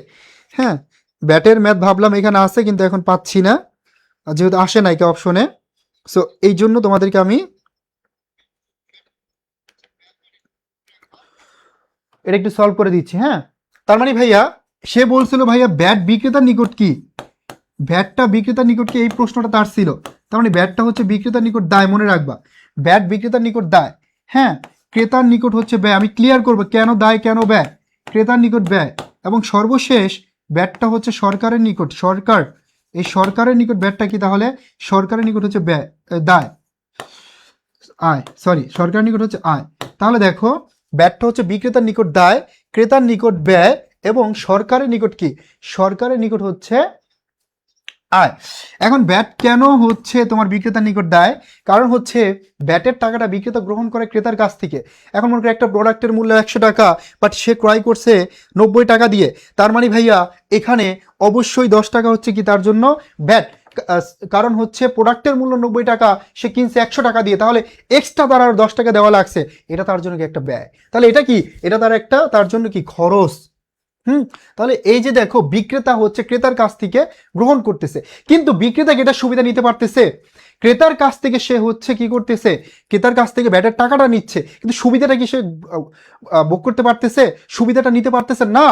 হ্যাঁ ব্যাটের ম্যাথ ভাবলাম এখানে আছে, কিন্তু এখন পাচ্ছি না যেহেতু আসে নাই কে অপশনে। সো এই জন্য তোমাদেরকে আমি এটা একটু সলভ করে দিচ্ছি। হ্যাঁ, তার মানে ভাইয়া সে বলছিল ভাইয়া ব্যাট বিক্রেতার নিকট কি, ব্যাটটা বিক্রেতার নিকট কি, এই প্রশ্নটা তার ছিল। তার মানে ব্যাটটা হচ্ছে বিক্রেতার নিকট দায়, মনে রাখবা ব্যাট বিক্রেতার নিকট দায়। হ্যাঁ, ক্রেতার নিকট হচ্ছে ব্যয়, আমি ক্লিয়ার করবো কেন দায় কেন ব্যয়, ক্রেতার নিকট ব্যয়। এবং সর্বশেষ ব্যাটটা হচ্ছে সরকারের নিকট, সরকার, এই সরকারের নিকট ব্যাটটা কি, তাহলে সরকারের নিকট হচ্ছে ব্যয়, দায়, আয়, সরি সরকারের নিকট হচ্ছে আয়। তাহলে দেখো ব্যাটটা হচ্ছে বিক্রেতার নিকট দায়, ক্রেতার নিকট ব্যয়, এবং সরকারের নিকট কি, সরকারের নিকট হচ্ছে আয়। এখন ব্যাট কেন হচ্ছে তোমার বিক্রেতার নিকট দায়? কারণ হচ্ছে ব্যাটের টাকাটা বিক্রেতা গ্রহণ করে ক্রেতার কাছ থেকে। এখন মনে করো একটা প্রোডাক্টের মূল্য 100 টাকা, বাট সে ক্রয় করছে 90 টাকা দিয়ে, তার মানে ভাইয়া এখানে অবশ্যই 10 টাকা হচ্ছে কি তার জন্য ব্যাট, কারণ হচ্ছে প্রোডাক্টের মূল্য 90 টাকা, সে কিনছে 100 টাকা দিয়ে, তাহলে এক্সট্রা তার আর 10 টাকা দেওয়া লাগছে, এটা তার জন্য কি একটা ব্যয়। তাহলে এটা কি, এটা তার একটা তার জন্য কি খরচ। তাহলে এই যে দেখো বিক্রেতা হচ্ছে ক্রেতার কাছ থেকে গ্রহণ করতেছে, কিন্তু বিক্রেতা এটা সুবিধা নিতে পারতেছে, ক্রেতার কাছ থেকে সে হচ্ছে কি করতেছে, ক্রেতার কাছ থেকে ব্যাটের টাকাটা নিচ্ছে, কিন্তু সুবিধাটা কি সে ভোগ করতে পারতেছে, সুবিধাটা নিতে পারতেছে না।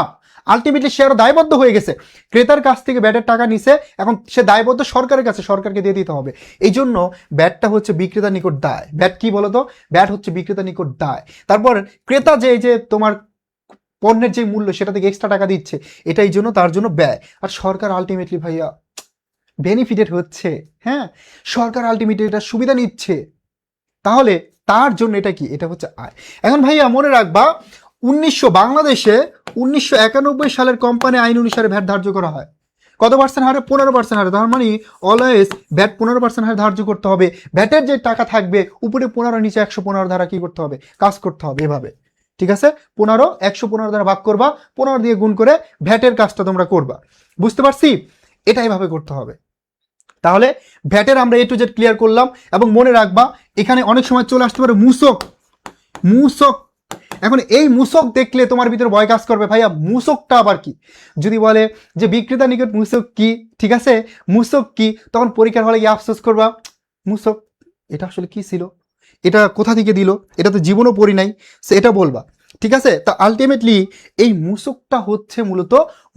আলটিমেটলি সে আরো দায়বদ্ধ হয়ে গেছে, ক্রেতার কাছ থেকে ব্যাটের টাকা নিছে, এখন সে দায়বদ্ধ সরকারের কাছে, সরকারকে দিয়ে দিতে হবে। এই জন্য ব্যাটটা হচ্ছে বিক্রেতার নিকট দায়। ব্যাট কি বলতো, ব্যাট হচ্ছে বিক্রেতার নিকট দায়। তারপর ক্রেতা যে এই যে তোমার পণ্যের যে মূল্য সেটা থেকে এক্সট্রা টাকা দিচ্ছে, এটাই জন্য তার জন্য ব্যয়। আর সরকার আলটিমেটলি ভাইয়া বেনিফিটেড হচ্ছে, হ্যাঁ সরকার আলটিমেটলি এটা সুবিধা নিচ্ছে, তাহলে তার জন্য এটা কি, এটা হচ্ছে আয়। এখন ভাইয়া মনে রাখবা বাংলাদেশে 1991 সালের কোম্পানি আইন অনুসারে ভ্যাট ধার্য করা হয় কত পার্সেন্ট হারে, 15% হারে। তার মানে অলওয়েজ ভ্যাট 15% হারে ধার্য করতে হবে। ভ্যাটের যে টাকা থাকবে উপরে 15, নিচে 115 ধারা কি করতে হবে, কাজ করতে হবে এভাবে। ঠিক আছে, 15 115 দ্বারা ভাগ করবা, 15 দিয়ে গুণ করে ভ্যাটের কাজটা তোমরা করবা। বুঝতে পারছি, এটা এভাবে করতে হবে। তাহলে ভ্যাটের আমরা A to Z ক্লিয়ার করলাম। এবং মনে রাখবা এখানে অনেক সময় চলে আসতে পারে মূসক। মূসক, এখন এই মূসক দেখলে তোমার ভিতরে ভয় কাজ করবে, ভাইয়া মূসকটা আবার কি? যদি বলে যে বিক্রেতা নিকট মূসক কি, ঠিক আছে, মূসক কি, তখন পরীক্ষার হলে গিয়ে আফসোস করবা, মূসক এটা আসলে কি ছিল, এটা কোথা থেকে দিল, এটা তো জীবনও পড়ি নাই, সে এটা বলবা, ঠিক আছে। তা আলটিমেটলি এই মূসকটা হচ্ছে মূলত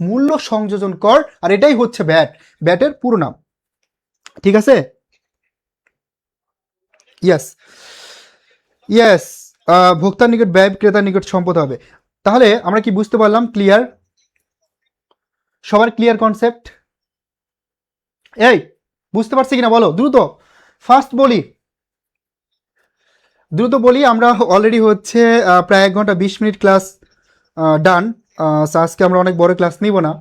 মূল্য সংযোজন কর, আর এটাই হচ্ছে ভ্যাট, ভ্যাটের পুরো নাম, ঠিক আছে। ইয়েস ইয়েস, ভোক্তার নিকট ব্যয়, ক্রেতার নিকট সম্পদ হবে। তাহলে আমরা কি বুঝতে পারলাম? ক্লিয়ার? সবার ক্লিয়ার কনসেপ্ট? এই বুঝতে পারছি কিনা বলো দ্রুত, ফার্স্ট বলি, দ্রুত বলি। আমরা অলরেডি হচ্ছে প্রায় 1 ঘন্টা 20 মিনিট ক্লাস ডান। আজকে আমরা অনেক বড় ক্লাস নিব না,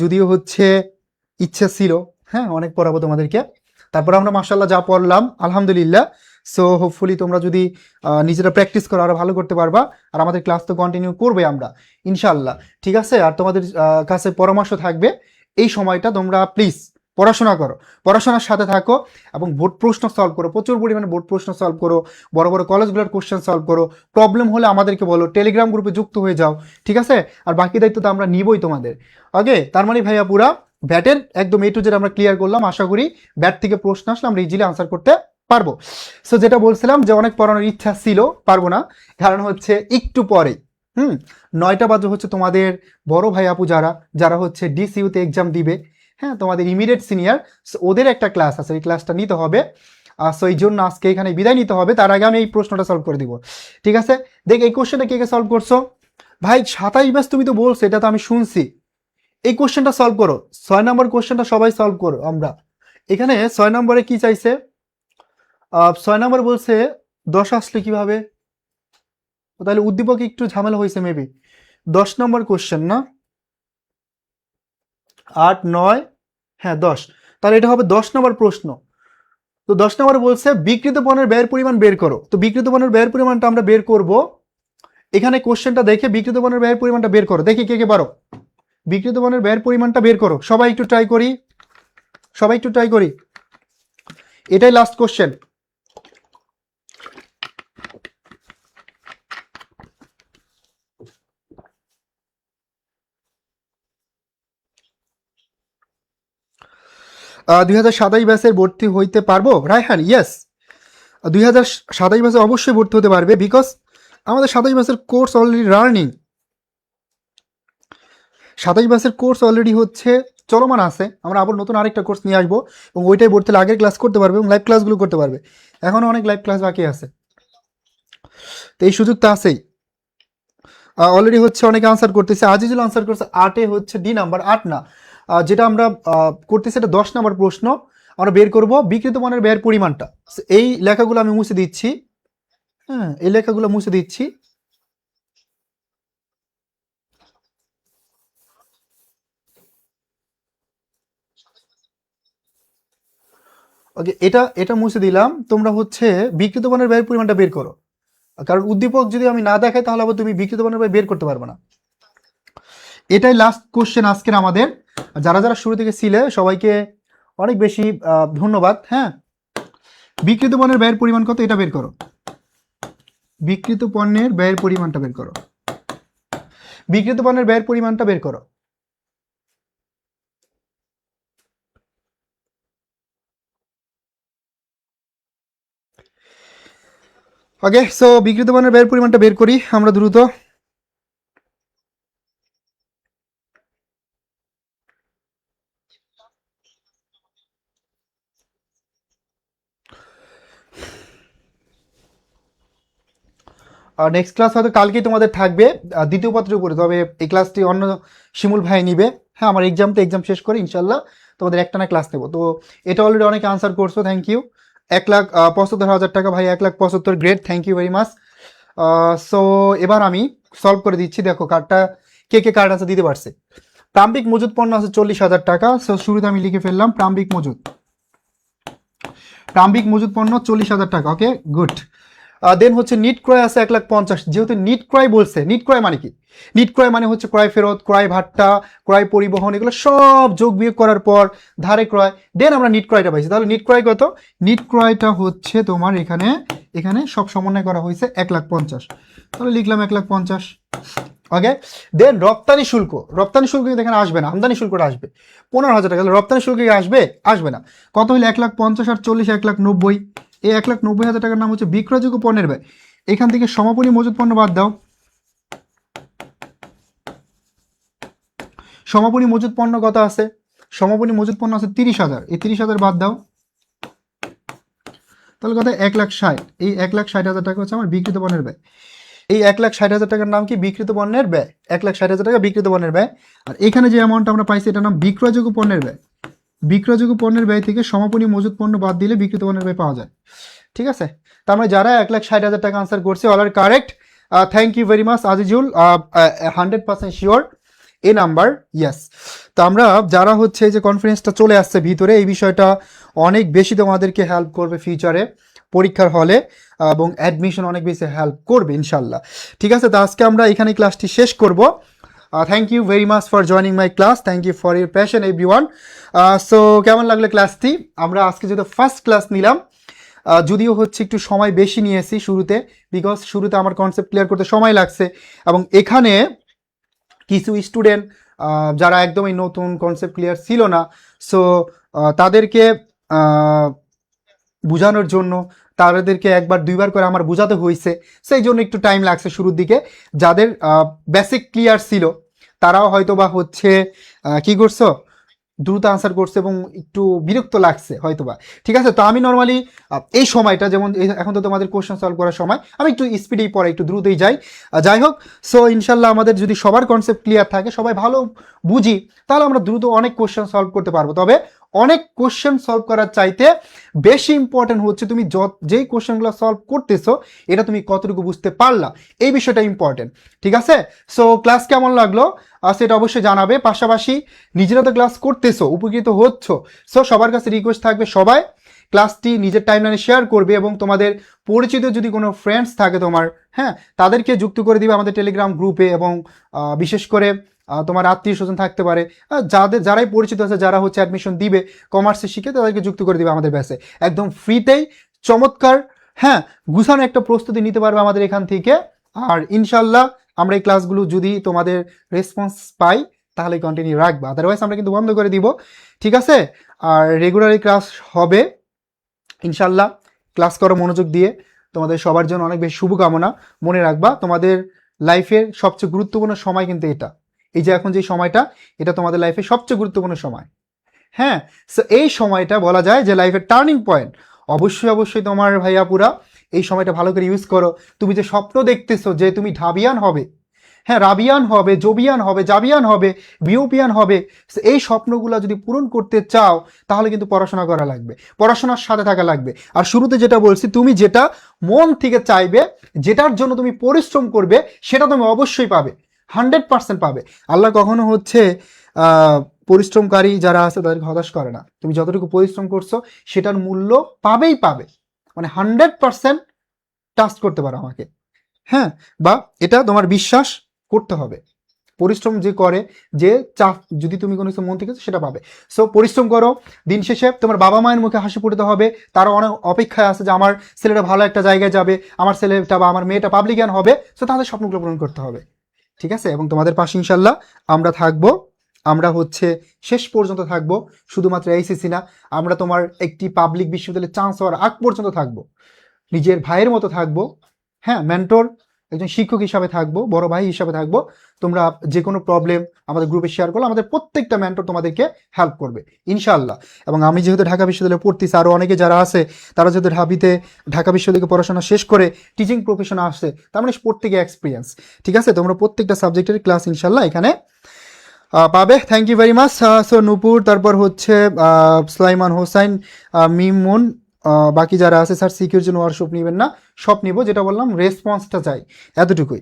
যদিও হচ্ছে ইচ্ছা ছিল, হ্যাঁ অনেক পড়াবো তোমাদেরকে। তারপর আমরা মাশাআল্লাহ যা পড়লাম আলহামদুলিল্লাহ। সো হোপফুলি তোমরা যদি নিজেরা প্র্যাকটিস করো আরো ভালো করতে পারবা। আর আমাদের ক্লাস তো কন্টিনিউ করবে আমরা ইনশাআল্লাহ, ঠিক আছে। আর তোমাদের কাছে পরামর্শ থাকবে, এই সময়টা তোমরা প্লিজ পড়াশোনা করো, পড়াশোনার সাথে থাকো এবং বোর্ড প্রশ্ন সলভ করো, প্রচুর পরিমাণে বোর্ড প্রশ্ন সলভ করো, বড় বড় কলেজগুলোর কোশ্চেন সলভ করো। প্রবলেম হলে আমাদেরকে বলো, টেলিগ্রাম গ্রুপে যুক্ত হয়ে যাও, ঠিক আছে। আর বাকি দায়িত্ব তো আমরা নিবই তোমাদের। ওকে, তার মানে ভাইয়া পুরা ব্যাটের একদম A to Z আমরা ক্লিয়ার করলাম। আশা করি ব্যাট থেকে প্রশ্ন আসলে আমরা ইজিলি আনসার করতে পারবো। সো যেটা বলছিলাম যে অনেক পড়ানোর ইচ্ছা ছিল, পারবো না, কারণ হচ্ছে একটু পরে 9টা বাজে হচ্ছে তোমাদের বড় ভাই আপু যারা যারা হচ্ছে DCU তে এক্সাম দিবে, হ্যাঁ তোমাদের ইমিডিয়েট সিনিয়র, ওদের একটা ক্লাস আছে, ওই ক্লাসটা নিতে হবে। সো এই জন্য আজকে এখানে বিদায় নিতে হবে, তার আগে আমি এই প্রশ্নটা সলভ করে দিব, ঠিক আছে। দেখ এই কোশ্চেনটা কে কে সলভ করছো? ভাই 27 ব্যাচ তুমি তো বলছো, এটা তো আমি শুনছি। এই কোশ্চেনটা সলভ করো, 6 নম্বর কোশ্চেনটা সবাই সলভ করো। আমরা এখানে 6 নম্বরে কি চাইছে? 6 নম্বর বলছে 10 আসলে কিভাবে, তাহলে উদ্দীপক একটু ঝামেলা হয়েছে মেবি। 10 নম্বর কোশ্চেন না, 8 9, হ্যাঁ 10, তাহলে এটা হবে 10 নম্বর প্রশ্ন। তো 10 নম্বর বলছে বিক্রিত পণ্যের ব্যয়ের পরিমাণ বের করো। তো বিক্রিত পণ্যের ব্যয়ের পরিমাণটা আমরা বের করব, এখানে কোশ্চেনটা দেখে বিক্রিত পণ্যের ব্যয়ের পরিমাণটা বের করো। দেখি কে কে পারো, বিক্রিত পণ্যের ব্যয়ের পরিমাণটা বের করো। সবাই একটু ট্রাই করি, সবাই একটু ট্রাই করি, এটাই লাস্ট কোশ্চেন। আহ 2027 ব্যাচের ভর্তি হইতে পারবো রায়হান? ইয়েস, 2027 ব্যাচে অবশ্যই ভর্তি হতে পারবে, বিকজ আমাদের 27 ব্যাচের কোর্স অলরেডি রানিং, 27 ব্যাচের কোর্স অলরেডি হচ্ছে চলমান আছে। আমরা আবার নতুন আরেকটা কোর্স নিয়ে আসবো এবং ওইটাই ভর্তি হলে আগের ক্লাস করতে পারবে এবং লাইভ ক্লাসগুলো করতে পারবে। এখনও অনেক লাইভ ক্লাস বাকি আছে, তো এই সুযোগ তো আছেই। অলরেডি হচ্ছে অনেকে আনসার করতেছে, আজিজুল আনসার করছে 8-এ হচ্ছে ডি নাম্বার, 8 না, যেটা আমরা করতেছি এটা 10 নাম্বার প্রশ্ন। আমরা বের করব বিক্রিত মানের ব্যয়ের পরিমাণটা। এই লেখাগুলো আমি মুছে দিচ্ছি, হ্যাঁ এই লেখাগুলো মুছে দিচ্ছি। ওকে, এটা এটা মুছে দিলাম। তোমরা হচ্ছে বিক্রিত মানের ব্যয়ের পরিমাণটা বের করো, কারণ উদ্দীপক যদি আমি না দেখাই তাহলে আবার তুমি বিক্রিত মানের ব্যয় বের করতে পারবে না। এটাই লাস্ট কোশ্চেন আজকের আমাদের। যারা যারা শুরু থেকে ছিলে সবাইকে অনেক বেশি ধন্যবাদ। হ্যাঁ, বিক্রিত পণ্যের ব্যয়ের পরিমাণ কত এটা বের করো, বিক্রিত পণ্যের ব্যয়ের পরিমাণটা বের করো, বিক্রিত পণ্যের ব্যয়ের পরিমাণটা বের করো। ওকে, সো বিক্রিত পণ্যের ব্যয়ের পরিমাণটা বের করি আমরা দ্রুত। নেক্সট ক্লাস হয়তো কালকেই তোমাদের থাকবে দ্বিতীয় পত্রের উপরে, তবে এই ক্লাসটি অন্য শিমুল ভাই নিবে। হ্যাঁ, আমার এক্সাম শেষ করে ইনশাল্লাহ তোমাদের একটানা ক্লাস নেবো। তো এটা অলরেডি অনেকে আনসার করছো, থ্যাংক ইউ। 1,75,000 টাকা ভাই, 1,75,000, great, thank you very much. So এবার আমি সলভ করে দিচ্ছি, দেখো কার্ডটা কে কে কার্ড আছে দিতে পারছে। প্রাম্বিক মজুদ পণ্য আছে 40,000 টাকা। সো শুরুতে আমি লিখে ফেললাম প্রাম্বিক মজুদ, প্রাম্বিক মজুদ পণ্য 40,000 টাকা। Okay good. দেন হচ্ছে নিট ক্রয় আছে 1,50,000, যেহেতু নিট ক্রয় বলছে, নিট ক্রয় মানে কি, নিট ক্রয় মানে হচ্ছে ক্রয় ফেরত, ক্রয় ভাট্টা, ক্রয় পরিবহন, এগুলো সব যোগ বিয়োগ করার পর ধারে ক্রয়, দেন আমরা নিট ক্রয়টা পাইছি। তাহলে নিট ক্রয় কত, নিট ক্রয়টা হচ্ছে তোমার এখানে এখানে সব সমন্বয় করা হয়েছে 1,50,000, তাহলে লিখলাম 1,50,000। ওকে, দেন রপ্তানি শুল্ক, রপ্তানি শুল্ক কিন্তু এখানে আসবে না, আমদানি শুল্কটা আসবে 15,000 টাকা, রপ্তানি শুল্ক কি আসবে, আসবে না। কত হইলে 1,50,000 আর 40 1,90,000, এই 1,90,000 টাকার নাম হচ্ছে বিক্রয়যোগ্য পণ্যের ব্যয়। এখান থেকে সমাপনী মজুত পণ্য বাদ দাও, সমাপনী মজুত পণ্য কত আছে, সমাপনী মজুত পণ্য আছে 30,000, এই 30,000 বাদ দাও, তাহলে কত 1,60,000, এই 1,60,000 টাকা হচ্ছে আমার বিক্রিত পণ্যের ব্যয়। এই 1,60,000 টাকার নাম কি, বিক্রিত পণ্যের ব্যয়, 1,60,000 টাকা বিক্রিত পণ্যের ব্যয়। আর এখানে যে অ্যামাউন্টটা আমরা পাইছি এটার নাম বিক্রয়যোগ্য পণ্যের ব্যয়। বিক্রয়যোগ্য পণ্যের ব্যয় থেকে সমাপনী মজুত পণ্য বাদ দিলে বিক্রিত পণ্যের ব্যয় পাওয়া যায়। ঠিক আছে, তার মানে যারা 1,60,000 টাকা আনসার করছে all are correct, thank you very much Azizul, 100% sure এ নাম্বার, ইয়েস। তো আমরা যারা হচ্ছে এই যে কনফিডেন্সটা চলে আসছে ভিতরে, এই বিষয়টা অনেক বেশি তোমাদেরকে হেল্প করবে ফিউচারে পরীক্ষার হলে, এবং অ্যাডমিশন অনেক বেশি হেল্প করবে ইনশাল্লাহ। ঠিক আছে, তো আজকে আমরা এখানে ক্লাসটি শেষ করব। Thank you very much for joining my class, thank you for your passion everyone. So কেমন লাগলো ক্লাসটি, আমরা আজকে যেহেতু ফার্স্ট ক্লাস নিলাম, যদিও হচ্ছে একটু সময় বেশি নিয়েছি শুরুতে, বিকজ শুরুতে আমার কনসেপ্ট ক্লিয়ার করতে সময় লাগছে, এবং এখানে কিছু স্টুডেন্ট যারা একদমই নতুন, কনসেপ্ট ক্লিয়ার ছিল না, সো তাদেরকে বোঝানোর জন্য তাদেরকে একবার দুইবার করে আমার বোঝাতে হয়েছে, সেই জন্য একটু টাইম লাগছে শুরুর দিকে। যাদের বেসিক ক্লিয়ার ছিল তারাও হয়তো বা হচ্ছে কি করছো, দ্রুত আনসার করছে এবং একটু বিরক্ত লাগছে হয়তোবা। ঠিক আছে, তো আমি নর্মালি এই সময়টা, যেমন এখন তো তোমাদের কোশ্চেন সলভ করার সময়, আমি একটু স্পিডেই পড়াই, একটু দ্রুতই যাই। যাই হোক, সো ইনশাল্লাহ আমাদের যদি সবার কনসেপ্ট ক্লিয়ার থাকে, সবাই ভালো বুঝি, তাহলে আমরা দ্রুত অনেক কোশ্চেন সলভ করতে পারবো। তবে অনেক কোশ্চেন সলভ করার চাইতে বেশি ইম্পর্টেন্ট হচ্ছে তুমি যেই কোশ্চেনগুলো সলভ করতেছো এটা তুমি কতটুকু বুঝতে পারলা, এই বিষয়টা ইম্পর্টেন্ট। ঠিক আছে, সো ক্লাস কেমন লাগলো সেটা অবশ্যই জানাবে। পাশাপাশি নিজেরা তো ক্লাস করতেছো, উপকৃত হচ্ছ, সো সবার কাছে রিকোয়েস্ট থাকবে সবাই ক্লাসটি নিজের টাইমলাইনে শেয়ার করবে, এবং তোমাদের পরিচিত যদি কোনো ফ্রেন্ডস থাকে তোমার, হ্যাঁ, তাদেরকে যুক্ত করে দিবে আমাদের টেলিগ্রাম গ্রুপে, এবং বিশেষ করে তোমার আত্মীয় স্বজন থাকতে পারে, যারাই পরিচিত আছে, যারা হচ্ছে অ্যাডমিশন দিবে কমার্সে শিখে, তাদেরকে যুক্ত করে দিবে আমাদের ব্যাচে একদম ফ্রিতেই। চমৎকার, হ্যাঁ, গুছানো একটা প্রস্তুতি নিতে পারবে আমাদের এখান থেকে। আর ইনশাল্লাহ আমরা এই ক্লাসগুলো যদি তোমাদের রেসপন্স পাই তাহলে কন্টিনিউ রাখবো, আদারওয়াইজ আমরা কিন্তু বন্ধ করে দিব। ঠিক আছে, আর রেগুলারই ক্লাস হবে ইনশাল্লাহ। ক্লাস করো মনোযোগ দিয়ে, তোমাদের সবার জন্য অনেক বেশি শুভকামনা। মনে রাখবা তোমাদের লাইফের সবচেয়ে গুরুত্বপূর্ণ সময় কিন্তু এটা, এই যে এখন যে সময়টা, এটা তোমাদের লাইফের সবচেয়ে গুরুত্বপূর্ণ সময়। হ্যাঁ, সো এই সময়টা বলা যায় যে লাইফের টার্নিং পয়েন্ট। অবশ্যই অবশ্যই তোমার ভাইয়াপুরা এই সময়টা ভালো করে ইউজ করো। তুমি যে স্বপ্ন দেখতেছো যে তুমি ঢাবিয়ান হবে, হ্যাঁ, রাবিয়ান হবে, জবিয়ান হবে, জাবিয়ান হবে, বিওপিয়ান হবে, এই স্বপ্নগুলো যদি পূরণ করতে চাও তাহলে কিন্তু পড়াশোনা করা লাগবে, পড়াশোনার সাথে থাকা লাগবে। আর শুরুতে যেটা বলছি, তুমি যেটা মন থেকে চাইবে, যেটার জন্য তুমি পরিশ্রম করবে, সেটা তুমি অবশ্যই পাবে, 100% পাবে। আল্লাহ কখনো হচ্ছে পরিশ্রমকারী যারা আছে তাদেরকে হতাশ করে না। তুমি যতটুকু পরিশ্রম করছো সেটার মূল্য পাবেই পাবে, মানে 100% ট্রাস্ট করতে পারো আমাকে, হ্যাঁ, বা এটা তোমার বিশ্বাস করতে হবে। পরিশ্রম যে করে, যে যদি তুমি কোনো কিছু মন থেকে সেটা পাবে। সো পরিশ্রম করো, দিন শেষে তোমার বাবা মায়ের মুখে হাসি ফুটাতে হবে। তারা অনেক অপেক্ষায় আছে যে আমার ছেলেটা ভালো একটা জায়গায় যাবে, আমার ছেলেটা বা আমার মেয়েটা পাবলিকান হবে, সো তাদের স্বপ্নগুলো পূরণ করতে হবে। ঠিক আছে, এবং তোমাদের পাশে ইনশাল্লাহ আমরা থাকবো, আমরা হচ্ছে শেষ পর্যন্ত থাকবো। শুধুমাত্র এইচএসসি না, আমরা তোমার একটি পাবলিক বিশ্ববিদ্যালয়ে চান্স হওয়ার আগ পর্যন্ত থাকবো, নিজের ভাইয়ের মতো থাকবো, হ্যাঁ, মেন্টর, একজন শিক্ষক হিসাবে থাকবো, বড় ভাই হিসাবে থাকবো। তোমরা যে কোনো প্রবলেম আমাদের গ্রুপে শেয়ার করলে আমাদের প্রত্যেকটা মেন্টর তোমাদেরকে হেল্প করবে ইনশাআল্লাহ। এবং আমি যেহেতু ঢাকা বিশ্ববিদ্যালয়ে পড়তেছি, আরও অনেকে যারা আছে তারা যেহেতু ঢাকা বিশ্ববিদ্যালয়ে পড়াশোনা শেষ করে টিচিং প্রফেশনে আসছে, তার মানে প্রত্যেকে এক্সপিরিয়েন্স। ঠিক আছে, তোমরা প্রত্যেকটা সাবজেক্টের ক্লাস ইনশাআল্লাহ এখানে পাবে। Thank you very much. So Nupur, তারপর হচ্ছে সুলাইমান হোসাইন, মিমুন, বাকি যারা আছে, স্যার সিকিউর জন্য ওয়ার্কশপ নেবেন না, সব নিব, যেটা বললাম রেসপন্সটা চাই, এতটুকুই।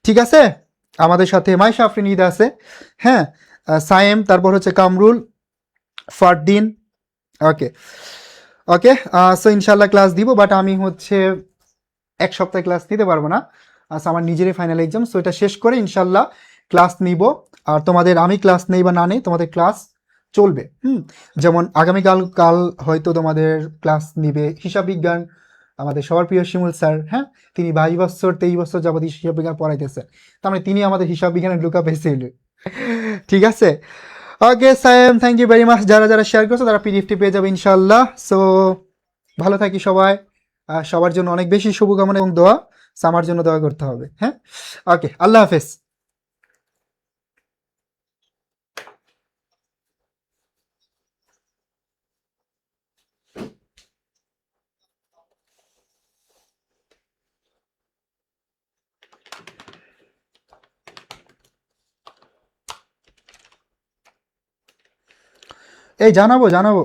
ঠিক আছে, আমাদের সাথে মাইশা আফরিন ঈদ আছে, হ্যাঁ, সায়েম, তারপর হচ্ছে কামরুল, ফারদিন, ওকে ওকে। সো ইনশাল্লাহ ক্লাস দিব, বাট আমি হচ্ছে এক সপ্তাহে ক্লাস নিতে পারবো না, আচ্ছা আমার নিজেরই ফাইনাল এক্সাম, সো এটা শেষ করে ইনশাল্লাহ ক্লাস নিব। আর তোমাদের আমি ক্লাস নেই বা না নেই, তোমাদের ক্লাস চলবে। যেমন কাল হয়তো তোমাদের ক্লাস নিবে হিসাব বিজ্ঞান, আমাদের সবার প্রিয় শিমুল স্যার। হ্যাঁ, তিনি 22 বছর 23 বছর যাবত হিসাব বিজ্ঞান পড়াইতেছেন, তার মানে তিনি আমাদের হিসাব বিজ্ঞানের লুকা পেয়েছিল। ঠিক আছে, okay Sayem, thank you very much. যারা যারা শেয়ার করছো তারা পিডিএফটি পেয়ে যাবে ইনশাল্লাহ। সো ভালো থাকি সবাই, সবার জন্য অনেক বেশি শুভকামনা এবং দোয়া। So, আমার জন্য দোয়া করতে হবে। হ্যাঁ, ওকে, আল্লাহ হাফেজ। এই জানাবো জানাবো।